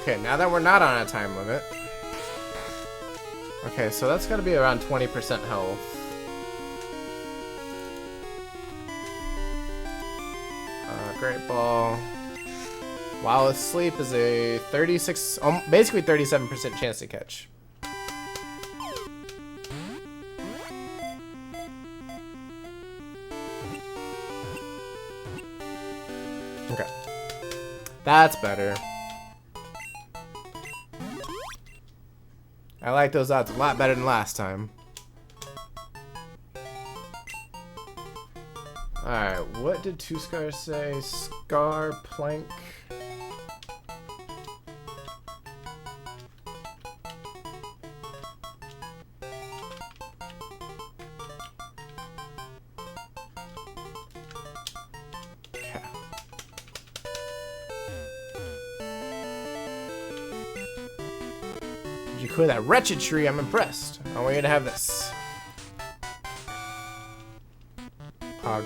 Okay, now that we're not on a time limit. Okay, so that's gotta be around 20% health. Great Ball. While asleep is a 36, basically 37% chance to catch. Okay. That's better. I like those odds a lot better than last time. Alright, what did Two Scars say? Scar, plank. You clear that wretched tree, I'm impressed. I want you to have this. Pog.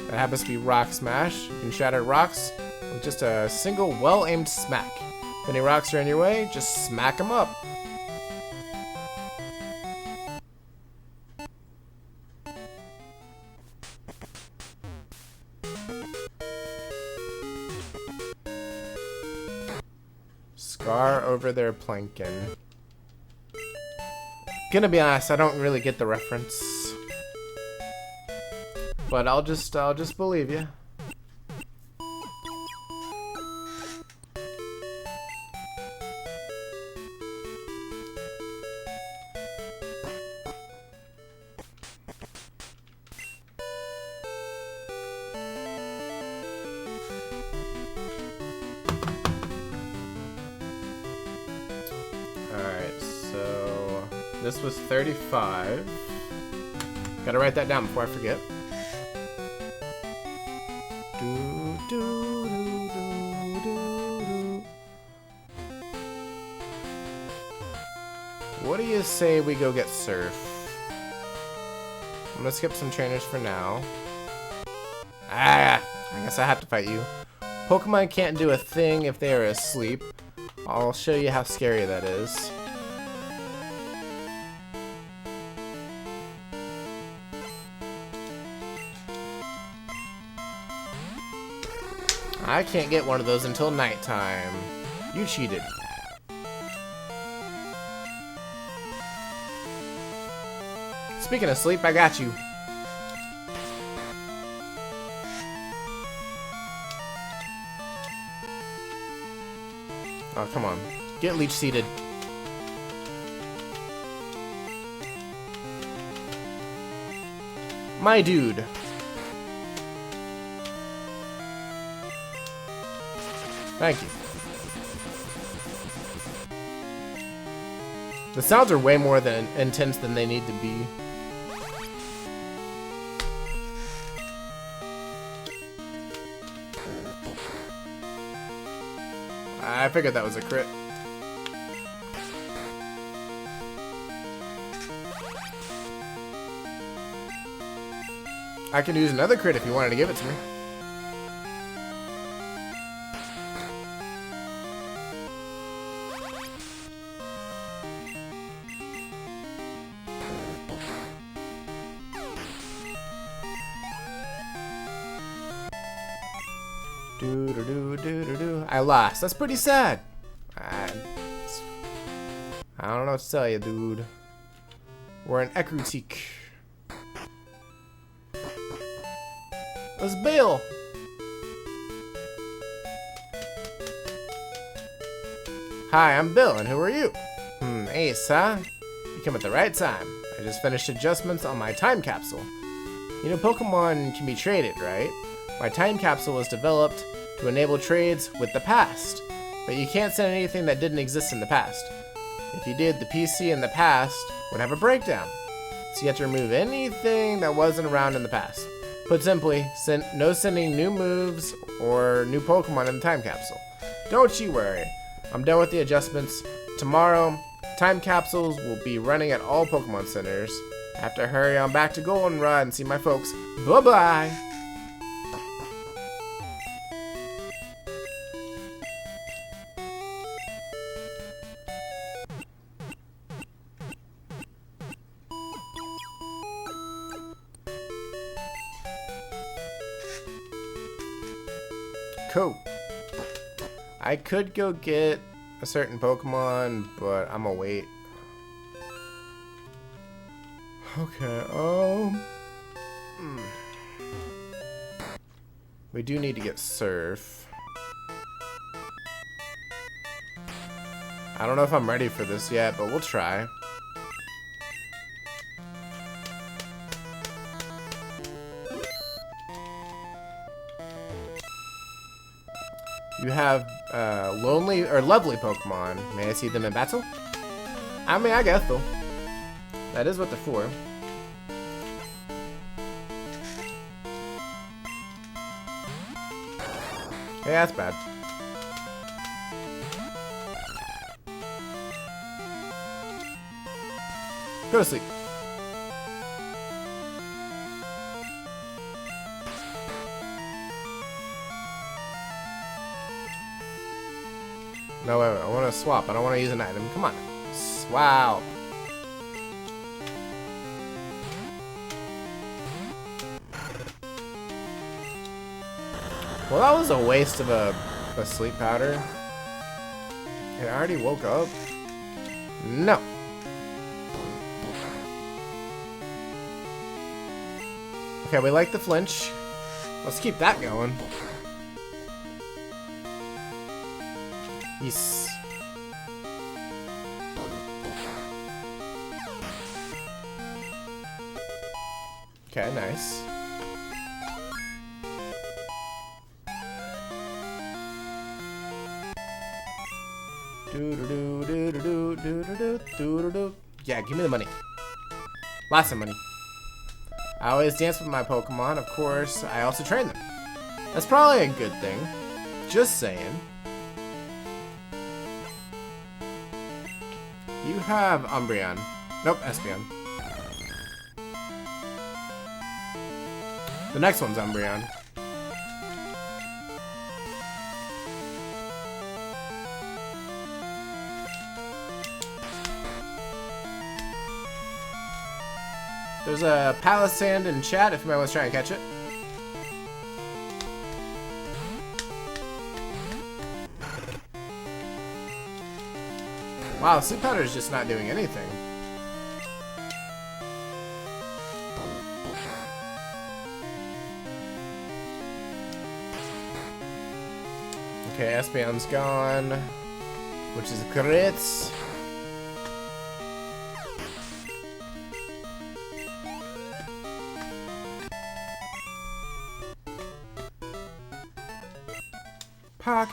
That happens to be Rock Smash. You can shatter rocks with just a single well-aimed smack. If any rocks are in your way, just smack them up. Scar over there planking. Gonna be honest, I don't really get the reference. But I'll just believe you. Alright, so this was 35. Gotta write that down before I forget. What do you say we go get Surf? I'm gonna skip some trainers for now. I guess I have to fight you. Pokemon can't do a thing if they are asleep. I'll show you how scary that is. I can't get one of those until nighttime. You cheated. Speaking of sleep, I got you. Oh, come on. Get leech seated. My dude. Thank you. The sounds are way more intense than they need to be. I figured that was a crit. I can use another crit if you wanted to give it to me. I lost. That's pretty sad. I don't know what to tell you, dude. We're an Ekrutique. Let's bail. Hi, I'm Bill, and who are you? Ace, huh? You came at the right time. I just finished adjustments on my time capsule. You know, Pokemon can be traded, right? My time capsule was developed to enable trades with the past, but you can't send anything that didn't exist in the past. If you did, the PC in the past would have a breakdown. So you have to remove anything that wasn't around in the past. Put simply, no sending new moves or new Pokemon in the time capsule. Don't you worry. I'm done with the adjustments. Tomorrow, time capsules will be running at all Pokemon centers. I have to hurry on back to Goldenrod and see my folks. Bye-bye! Cool. I could go get a certain Pokemon, but I'm gonna wait. Okay, we do need to get Surf. I don't know if I'm ready for this yet, but we'll try. You have lonely or lovely Pokemon. May I see them in battle? I mean, I guess so. That is what they're for. Hey, that's bad. Go to sleep. No, wait, I want to swap. I don't want to use an item. Come on. Swap. Well, that was a waste of a sleep powder. It already woke up. No. Okay, we like the flinch. Let's keep that going. Yes. Okay, nice. Yeah, give me the money. Lots of money. I always dance with my Pokemon, of course. I also train them. That's probably a good thing. Just saying. You have Umbreon. Nope, Espeon. The next one's Umbreon. There's a Palisand in chat if anybody wants to try and catch it. Wow, Sleep Powder is just not doing anything. Okay, Espeon's gone, which is great. Pock.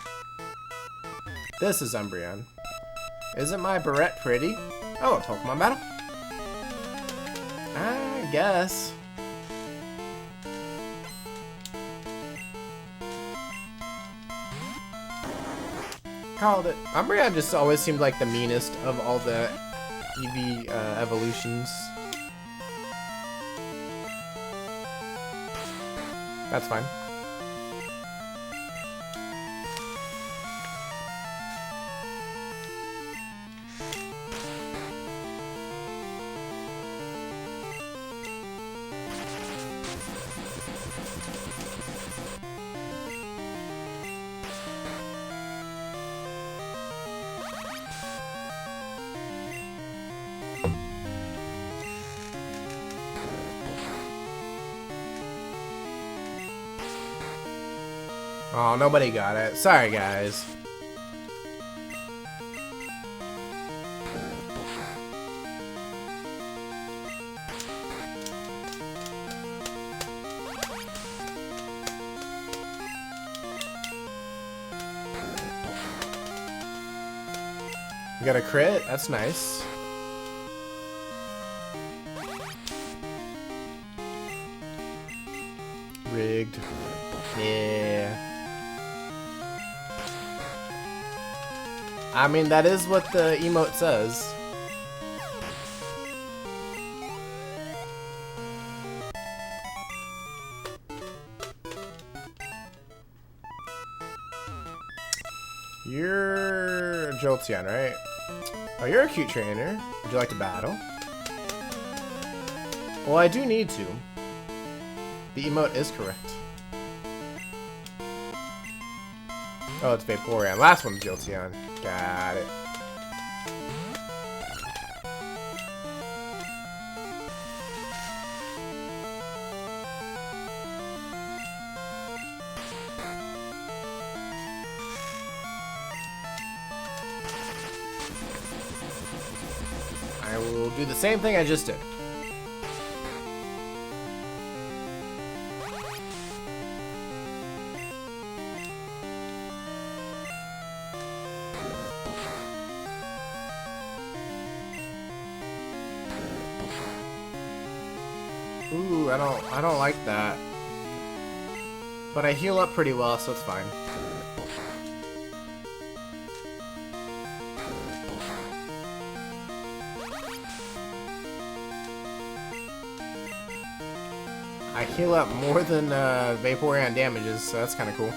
This is Umbreon. Isn't my barrette pretty? Oh, a Pokemon battle? I guess. Called it. Umbreon just always seemed like the meanest of all the EV evolutions. That's fine. Oh, nobody got it. Sorry, guys. You got a crit? That's nice. Rigged. Yeah. I mean, that is what the emote says. You're Jolteon, right? Oh, you're a cute trainer. Would you like to battle? Well, I do need to. The emote is correct. Oh, it's Vaporeon. Last one's Jolteon. Got it. I will do the same thing I just did. Ooh, I don't like that. But I heal up pretty well, so it's fine. I heal up more than Vaporeon damages, so that's kind of cool.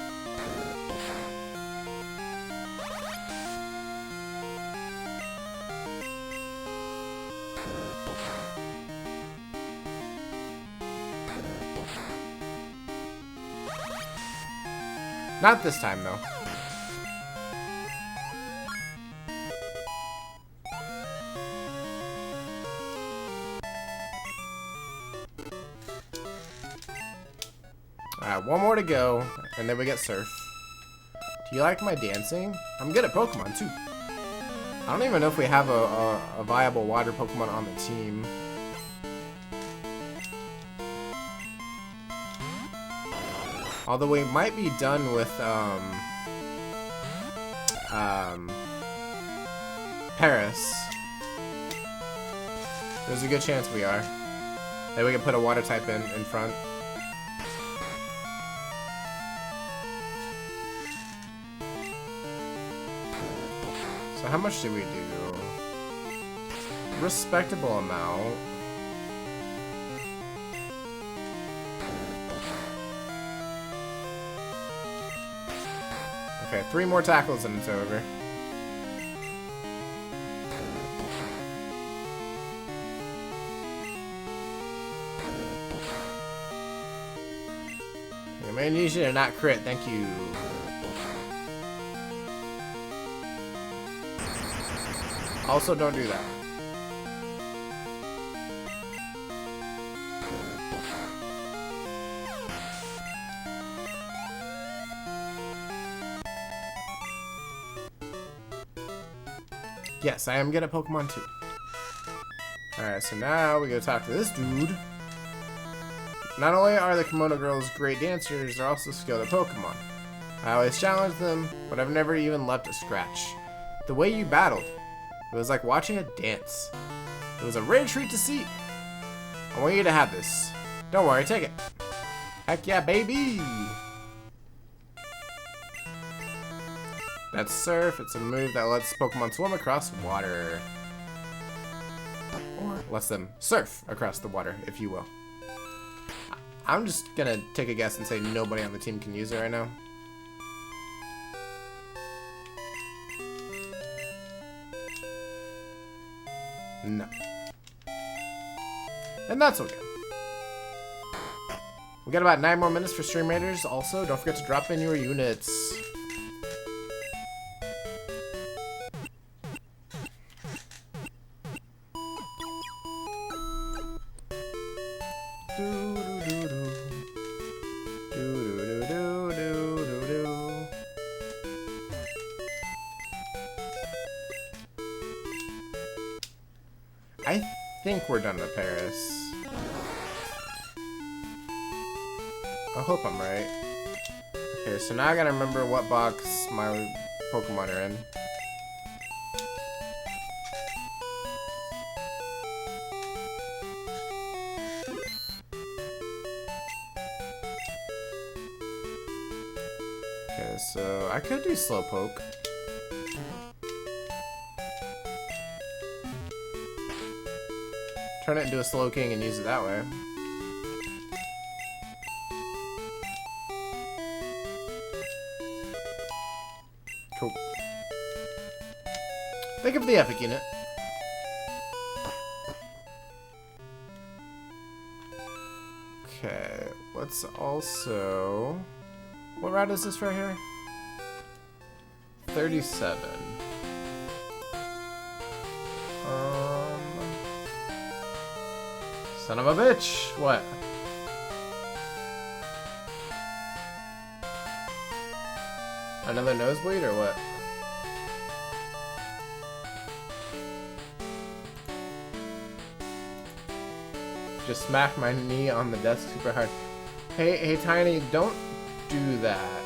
Not this time, though. Alright, one more to go, and then we get Surf. Do you like my dancing? I'm good at Pokemon, too. I don't even know if we have a viable water Pokemon on the team. Although we might be done with, Paris. There's a good chance we are. Maybe we can put a water type in front. So how much do we do? Respectable amount. Okay, 3 more tackles and it's over. I may need you to not crit, thank you. Also, don't do that. Yes, I am good at Pokemon too. Alright, so now we go talk to this dude. Not only are the Kimono Girls great dancers, they're also skilled at Pokemon. I always challenge them, but I've never even left a scratch. The way you battled, it was like watching a dance. It was a rare treat to see. I want you to have this. Don't worry, take it. Heck yeah, baby! That's Surf. It's a move that lets Pokemon swim across water. Or lets them surf across the water, if you will. I'm just gonna take a guess and say nobody on the team can use it right now. No. And that's okay. We got about 9 more minutes for Stream Raiders. Also, don't forget to drop in your units. I think we're done with Paris. I hope I'm right. Okay, so now I gotta remember what box my Pokemon are in. Okay, so I could do Slowpoke. Turn it into a Slowking and use it that way. Cool. Think of the epic unit. Okay, let's also... What route is this right here? 37. Son of a bitch! What? Another nosebleed or what? Just smacked my knee on the desk super hard. Hey, Tiny, don't do that.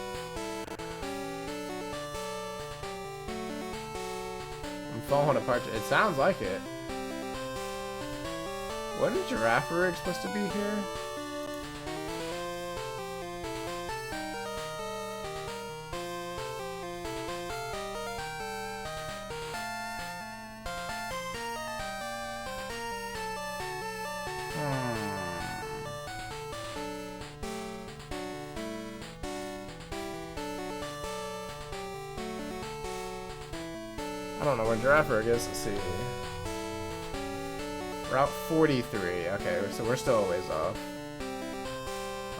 I'm falling apart. It sounds like it. Wasn't Giraffe Rig supposed to be here? I don't know where Giraffe Rig is. Let's see. Route 43. Okay, so we're still a ways off.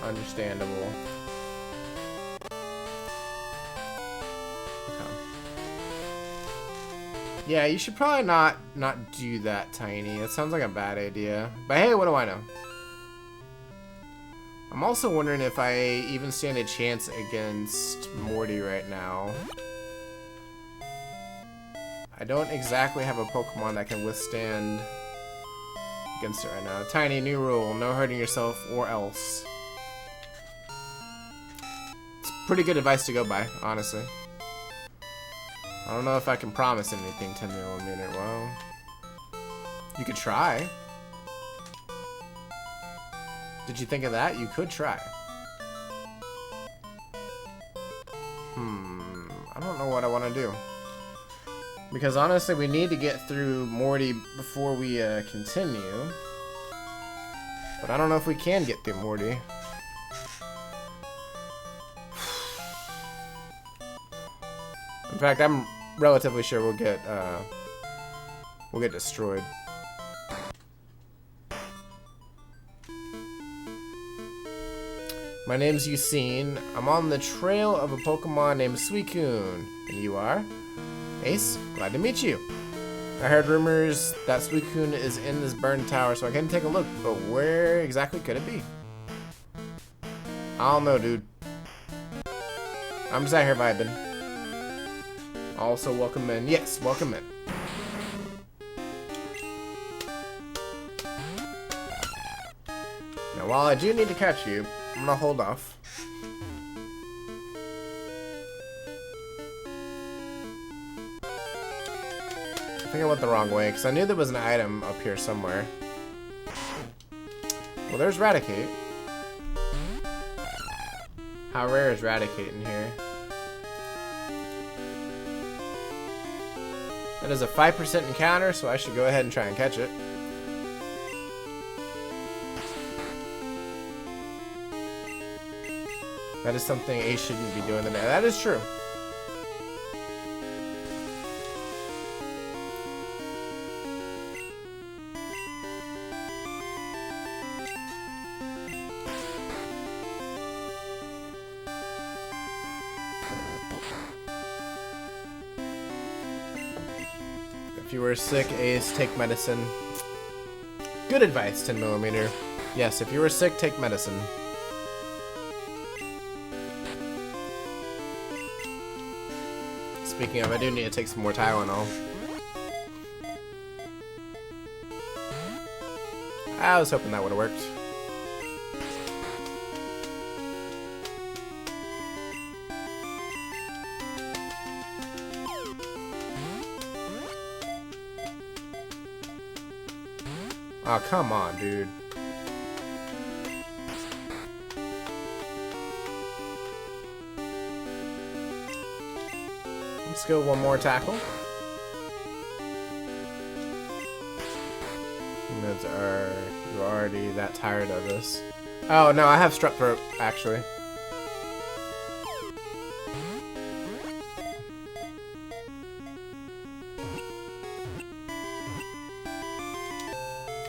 Understandable. Okay. Yeah, you should probably not do that, Tiny. It sounds like a bad idea. But hey, what do I know? I'm also wondering if I even stand a chance against Morty right now. I don't exactly have a Pokemon that can withstand against it right now. Tiny, new rule. No hurting yourself or else. It's pretty good advice to go by, honestly. I don't know if I can promise anything 10mm. Well, you could try. Did you think of that? You could try. I don't know what I want to do. Because honestly, we need to get through Morty before we continue. But I don't know if we can get through Morty. In fact, I'm relatively sure we'll get destroyed. My name's Yucine. I'm on the trail of a Pokemon named Suicune. And you are? Ace, glad to meet you. I heard rumors that Suicune is in this burned tower, so I came to take a look, but where exactly could it be? I don't know, dude. I'm just out here vibing. Also, welcome in. Yes, welcome in. Now, while I do need to catch you, I'm gonna hold off. I think I went the wrong way, because I knew there was an item up here somewhere. Well, there's Raticate. How rare is Raticate in here? That is a 5% encounter, so I should go ahead and try and catch it. That is something Ace shouldn't be doing today. That is true. If you were sick, Ace, take medicine. Good advice, 10mm. Yes, if you were sick, take medicine. Speaking of, I do need to take some more Tylenol. I was hoping that would have worked. Oh, come on, dude. Let's go one more tackle. You're already that tired of this. Oh, no, I have strep throat, actually.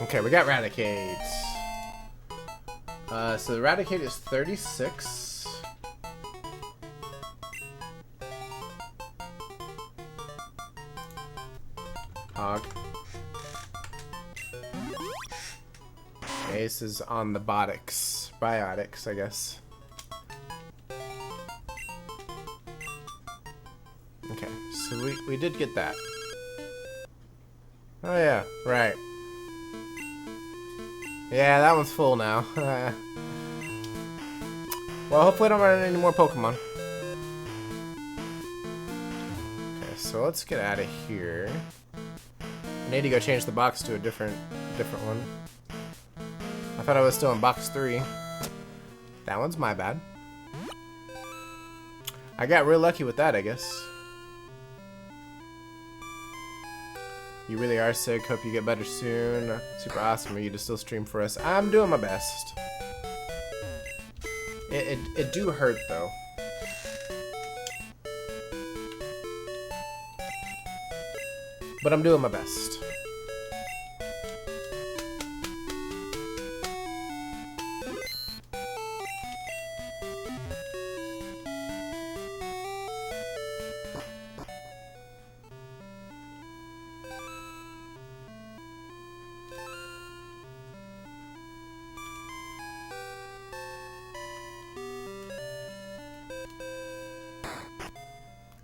Okay, we got Raticate. So the Raticate is 36. Hog. Ace is on the biotics. Biotics, I guess. Okay, so we did get that. Oh yeah, right. Yeah, that one's full now. Well, hopefully I don't run into any more Pokemon. Okay, so let's get out of here. I need to go change the box to a different one. I thought I was still in box 3. That one's my bad. I got real lucky with that, I guess. You really are sick. Hope you get better soon. Super awesome of you to still stream for us. I'm doing my best. It do hurt though. But I'm doing my best.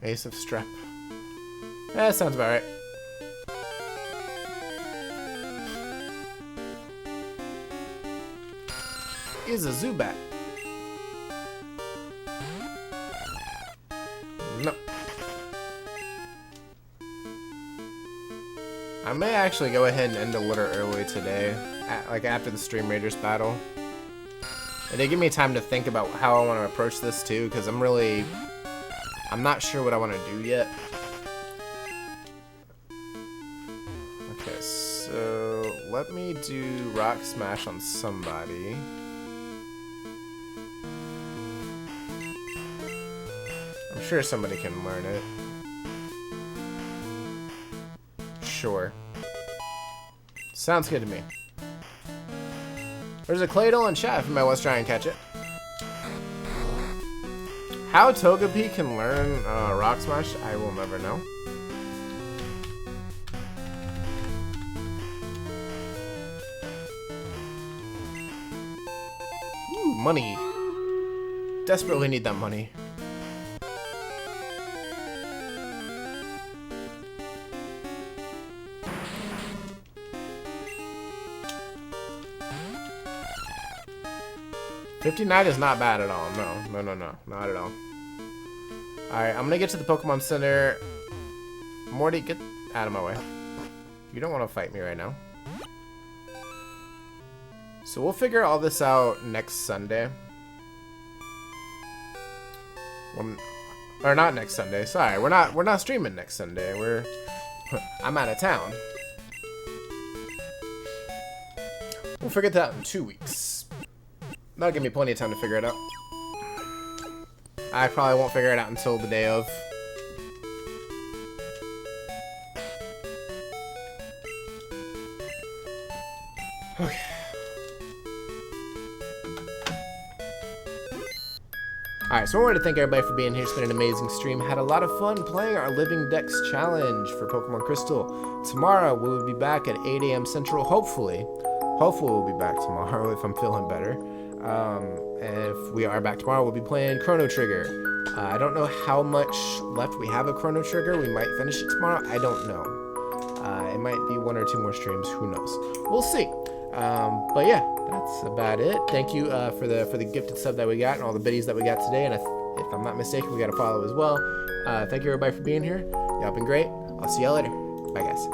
Ace of Strep. That sounds about right. Is a Zubat. No. I may actually go ahead and end a little early today, like after the Stream Raiders battle. And they give me time to think about how I want to approach this too, because I'm not sure what I want to do yet. Okay, so let me do Rock Smash on somebody. I'm sure somebody can learn it. Sure. Sounds good to me. There's a Claydol in chat if anybody wants to try and catch it. How Togepi can learn Rock Smash, I will never know. Ooh, money. Desperately need that money. $59 is not bad at all. No, not at all. Alright, I'm gonna get to the Pokemon Center. Morty, get out of my way. You don't want to fight me right now. So we'll figure all this out next Sunday. Or not next Sunday. Sorry, we're not streaming next Sunday. I'm out of town. We'll figure that out in 2 weeks. That'll give me plenty of time to figure it out. I probably won't figure it out until the day of. Okay. Alright, so I wanted to thank everybody for being here. It's been an amazing stream. Had a lot of fun playing our Living Dex Challenge for Pokemon Crystal. Tomorrow, we will be back at 8 a.m. Central, hopefully. Hopefully we'll be back tomorrow if I'm feeling better. If we are back tomorrow, we'll be playing Chrono Trigger. I don't know how much left we have of Chrono Trigger. We might finish it tomorrow. I don't know. It might be 1 or 2 more streams. Who knows? We'll see. But yeah, that's about it. Thank you for the gifted sub that we got and all the biddies that we got today. And if I'm not mistaken, we got a follow as well. Thank you everybody for being here. Y'all been great. I'll see y'all later. Bye guys.